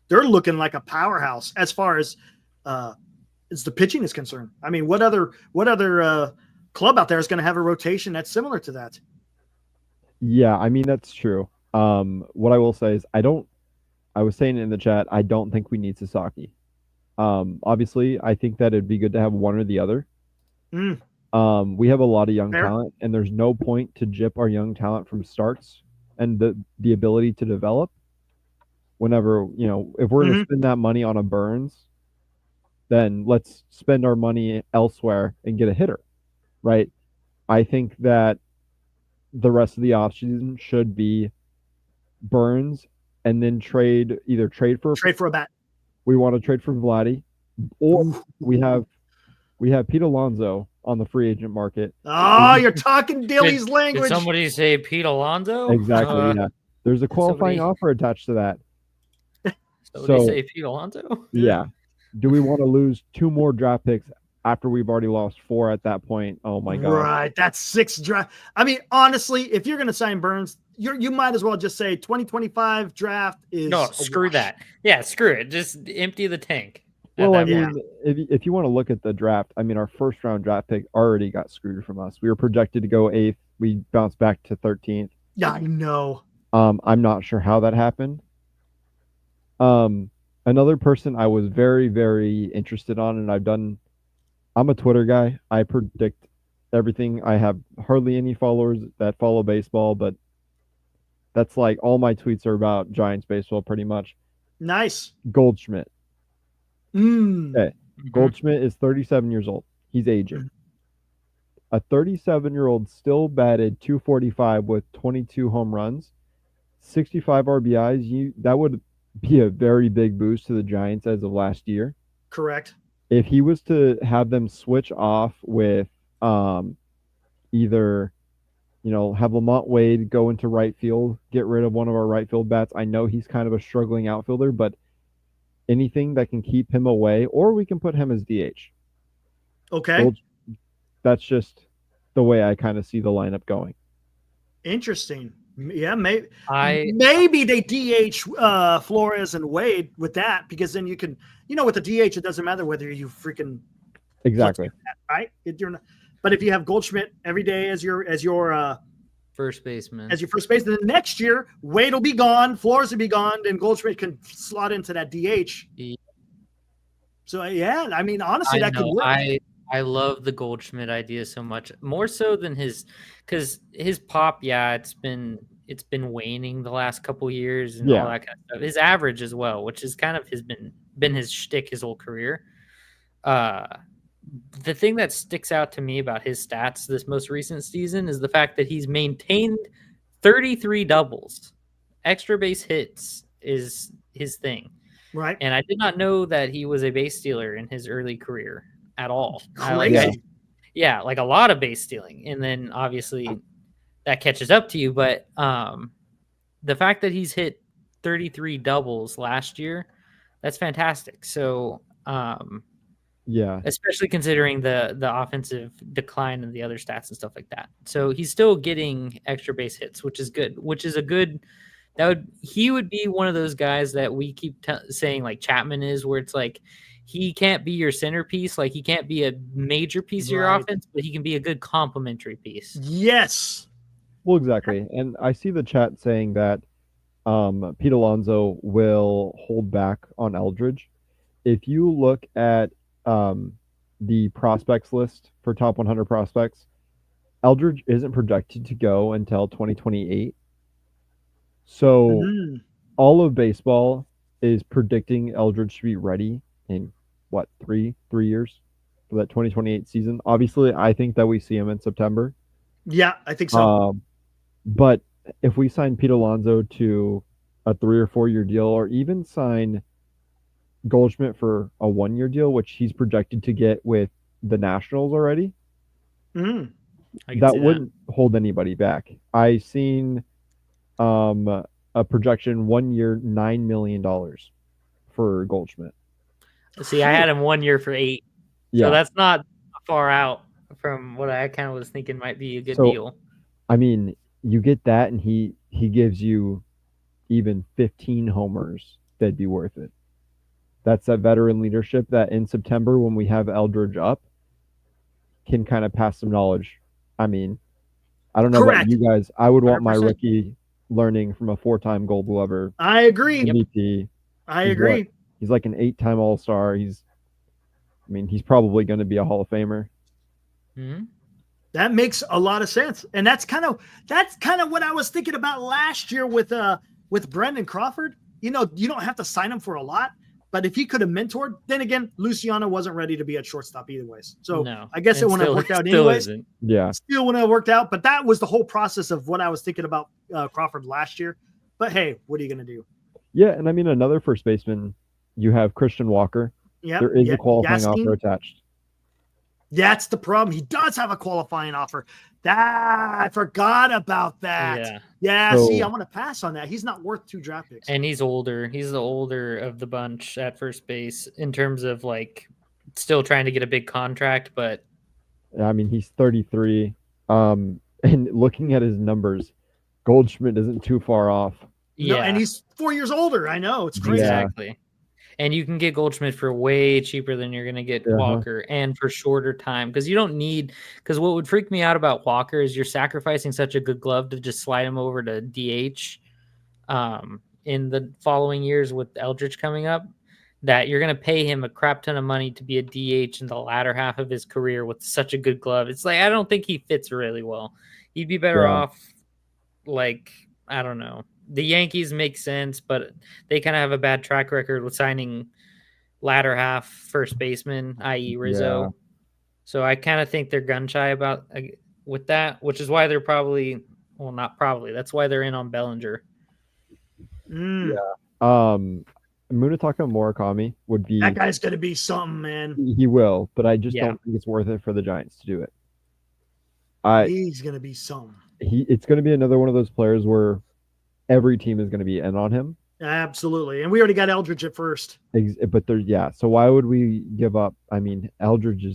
they're looking like a powerhouse as far as the pitching is concerned. I mean, what other club out there is going to have a rotation that's similar to that? Yeah, I mean, that's true. What I will say is I was saying in the chat, I don't think we need Sasaki. Obviously, I think that it'd be good to have one or the other. We have a lot of young talent, and there's no point to jip our young talent from starts and the ability to develop. Whenever, if we're going to spend that money on a Burnes, then let's spend our money elsewhere and get a hitter, right? I think that the rest of the offseason should be Burnes and then trade for a bat. We want to trade for Vladdy, or we have Pete Alonso on the free agent market. Oh, you're talking Dilly's language. Did somebody say Pete Alonso? Exactly. Yeah. There's a qualifying offer attached to that. Somebody say Pete Alonso? Yeah. Do we want to lose 2 more draft picks after we've already lost 4 at that point? Oh my God. Right. That's 6 draft. I mean, honestly, if you're going to sign Burnes, you might as well just say 2025 draft is screw that. Yeah, screw it. Just empty the tank. Well, I mean, if you want to look at the draft, I mean, our first round draft pick already got screwed from us. We were projected to go 8th. We bounced back to 13th. Yeah, I know. I'm not sure how that happened. Another person I was very, very interested on, and I'm a Twitter guy. I predict everything. I have hardly any followers that follow baseball, but that's like all my tweets are about Giants baseball pretty much. Nice. Goldschmidt. Okay. Mm-hmm. Goldschmidt is 37 years old. He's aging. A 37-year-old still batted .245 with 22 home runs, 65 RBIs. That would be a very big boost to the Giants as of last year. Correct. If he was to have them switch off with either, have Lamont Wade go into right field, get rid of one of our right field bats. I know he's kind of a struggling outfielder, but anything that can keep him away, or we can put him as DH. Okay. That's just the way I kind of see the lineup going. Interesting. Yeah, maybe they DH Flores and Wade with that, because then you can, with the DH, it doesn't matter whether you freaking exactly right. But if you have Goldschmidt every day as your first baseman, then next year Wade will be gone, Flores will be gone, and Goldschmidt can slot into that DH. Yeah. So yeah, I mean, honestly, that could work. I love the Goldschmidt idea so much, more so than because his pop, it's been waning the last couple years and all that kind of stuff. His average as well, which is kind of been his shtick his whole career. The thing that sticks out to me about his stats this most recent season is the fact that he's maintained 33 doubles. Extra base hits is his thing. Right. And I did not know that he was a base stealer in his early career at all. Crazy. Like a lot of base stealing. And then obviously that catches up to you. But the fact that he's hit 33 doubles last year, that's fantastic. So especially considering the offensive decline and the other stats and stuff like that. So he's still getting extra base hits, which is good, he would be one of those guys that we keep saying like Chapman is, where it's like he can't be your centerpiece. Like, he can't be a major piece of your Right. offense, but he can be a good complementary piece. Yes. Well, exactly. And I see the chat saying that Pete Alonso will hold back on Eldridge. If you look at the prospects list for top 100 prospects, Eldridge isn't projected to go until 2028. So Mhm. all of baseball is predicting Eldridge to be ready in what, three years for that 2028 season. Obviously, I think that we see him in September. Yeah, I think so. But if we sign Pete Alonso to a 3 or 4 year deal, or even sign Goldschmidt for a 1 year deal, which he's projected to get with the Nationals already, Mhm. I can that see wouldn't hold anybody back. I seen a projection 1 year, $9 million for Goldschmidt. See, I had him 1 year for 8. Yeah. So that's not far out from what I kind of was thinking might be a good So, deal. I mean, you get that, and he gives you even 15 homers. That'd be worth it. That's that veteran leadership that in September, when we have Eldridge up, can kind of pass some knowledge. I mean, I don't know Correct. about you guys. I would want my 100%. rookie learning from a 4-time Gold Glover I agree. MVP. I He's agree. He's like an 8-time All-Star. He's probably going to be a Hall of Famer. Mhm. That makes a lot of sense, and that's kind of what I was thinking about last year with Brendan Crawford. You know, you don't have to sign him for a lot, but if he could have mentored, then again, Luciano wasn't ready to be at shortstop either ways. So No. I guess it And wouldn't have still- worked out still anyways. isn't. Yeah. Still wouldn't have worked out, but that was the whole process of what I was thinking about Crawford last year. But hey, what are you going to do? Yeah, and I mean, another first baseman, you have Christian Walker. Yeah, There is a qualifying Yasteen. offer attached. That's the problem. He does have a qualifying offer. I forgot about that. Yeah, So- see, I'm going to pass on that. He's not worth 2 draft picks. And he's older. He's the older of the bunch at first base in terms of like still trying to get a big contract, but I mean, he's 33. And looking at his numbers, Goldschmidt isn't too far off. No, yeah, and he's 4 years older. I know. It's crazy. Yeah. exactly. And you can get Goldschmidt for way cheaper than you're going to get Uh-huh. Walker, and for shorter time, because you don't need. Because what would freak me out about Walker is you're sacrificing such a good glove to just slide him over to DH in the following years with Eldridge coming up, that you're going to pay him a crap ton of money to be a DH in the latter half of his career with such a good glove. It's like, I don't think he fits really well. He'd be better Yeah. off, like, I don't know. The Yankees make sense, but they kind of have a bad track record with signing latter half first baseman, i.e. Rizzo. Yeah. So I kind of think they're gun shy about with that, which is why they're probably, well, not probably. That's why they're in on Bellinger. Mm, Munetaka Murakami would be. That guy's going to be something, man. He will, but I just Yeah. don't think it's worth it for the Giants to do it. He's going to be something. It's going to be another one of those players where every team is going to be in on him. Absolutely. And we already got Eldridge at first. But so why would we give up? I mean, Eldridge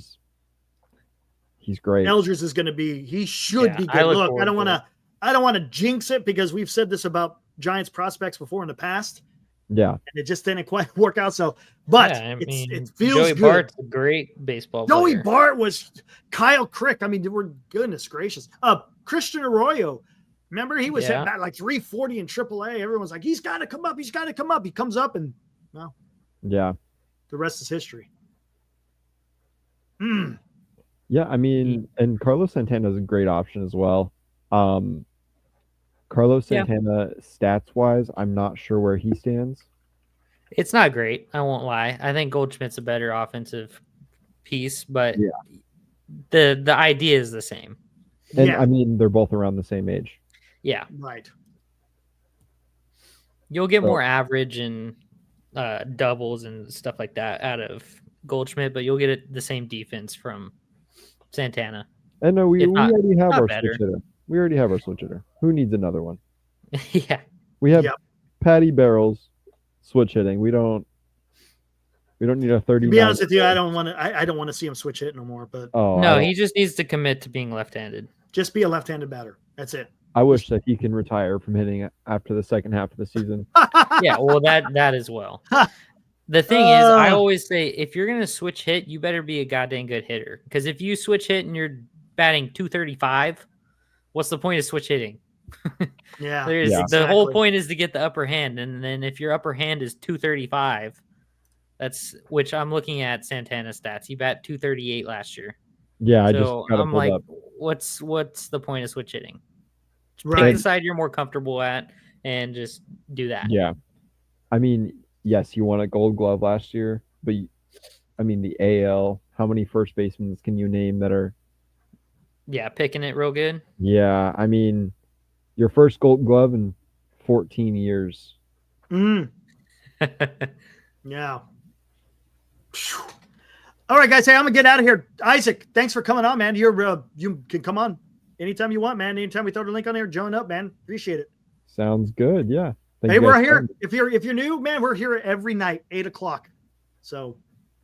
he's great. Eldridge is going to be, he should Yeah, be I good. look Look, forward I don't to want to jinx it because we've said this about Giants prospects before in the past, Yeah. and it just didn't quite work out. So, but Yeah, I mean, it feels Joey good. Bart's a great baseball Joey player. Bart was Kyle Crick. I mean, we're goodness gracious. Christian Arroyo. Remember, he was Yeah. hitting back like 340 in AAA. Everyone's like, he's got to come up. He's got to come up. He comes up, and well, Yeah. the rest is history. Yeah, I mean, and Carlos Santana is a great option as well. Carlos Yeah. Santana, stats wise, I'm not sure where he stands. It's not great. I won't lie. I think Goldschmidt's a better offensive piece, but Yeah. the idea is the same. And Yeah, I mean, they're both around the same age. Yeah, right. you'll get So- more average and doubles and stuff like that out of Goldschmidt, but you'll get the same defense from Santana. And no, we If not- already have not our better. switch hitter. We already have our switch hitter. Who needs another one? Yeah, We have Yep. Patty Barrels switch hitting. We don't need a 30. To be honest with you, I don't want to. I don't want to see him switch hit no more. But Oh, no, I, he just needs to commit to being left-handed. just be a left-handed batter. That's it. I wish that he can retire from hitting after the second half of the season. Yeah, well, that as well. The thing is, I always say, if you're going to switch hit, you better be a goddamn good hitter. Because if you switch hit and you're batting 235, what's the point of switch hitting? Yeah. The whole point is to get the upper hand. And then if your upper hand is 235, which I'm looking at Santana's stats. He bat 238 last year. Yeah, I'm like, what's the point of switch hitting? Right. Pick the side you're more comfortable at and just do that. Yeah. I mean, yes, you won a Gold Glove last year, but I mean, the AL, how many first basemen can you name that are? Yeah, picking it real good. Yeah, I mean, your first Gold Glove in 14 years. Yeah. All right, guys. Hey, I'm gonna get out of here. Isaac, thanks for coming on, man. You can come on anytime you want, man. Anytime we throw the link on there, join up, man. Appreciate it. Sounds good. Yeah. Hey, we're here. If you're new, man, we're here every night, 8:00. So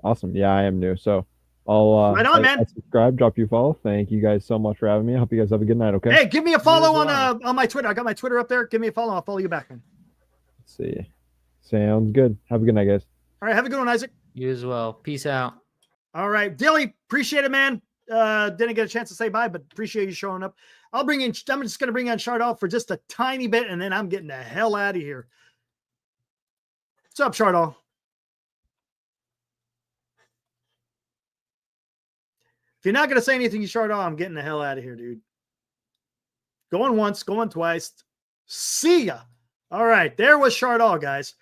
awesome. Yeah, I am new. So I'll right on, man. Subscribe, drop you a follow. Thank you guys so much for having me. I hope you guys have a good night. Okay. Hey, give me a follow on my Twitter. I got my Twitter up there. Give me a follow. I'll follow you back, man. Let's see. Sounds good. Have a good night, guys. All right, have a good one, Isaac. You as well. Peace out. All right, Dilly, appreciate it, man. Didn't get a chance to say bye, but appreciate you showing up. I'm just going to bring on Chardal for just a tiny bit, and then I'm getting the hell out of here. What's up, Chardal? If you're not going to say anything, you Chardal, I'm getting the hell out of here, dude. Going once, going twice. See ya. All right, there was Chardal, guys.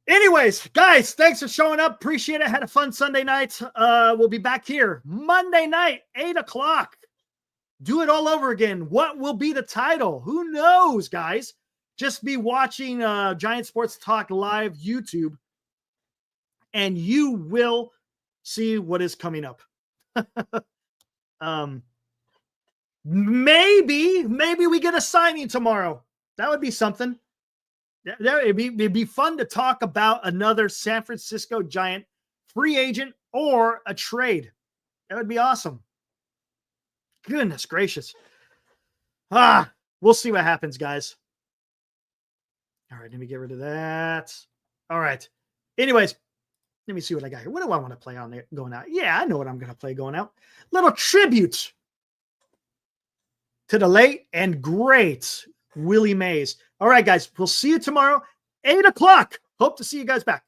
Anyways, guys, thanks for showing up. Appreciate it. Had a fun Sunday night. We'll be back here Monday night, 8:00. Do it all over again. What will be the title? Who knows, guys? Just be watching Giant Sports Talk Live YouTube, and you will see what is coming up. Maybe we get a signing tomorrow. That would be something. It'd be fun to talk about another San Francisco Giant free agent or a trade. That would be awesome. Goodness gracious. We'll see what happens, guys. All right, let me get rid of that. All right. Anyways, let me see what I got here. What do I want to play on there going out? Yeah, I know what I'm going to play going out. Little tribute to the late and great Willie Mays. All right, guys, we'll see you tomorrow, 8:00. Hope to see you guys back.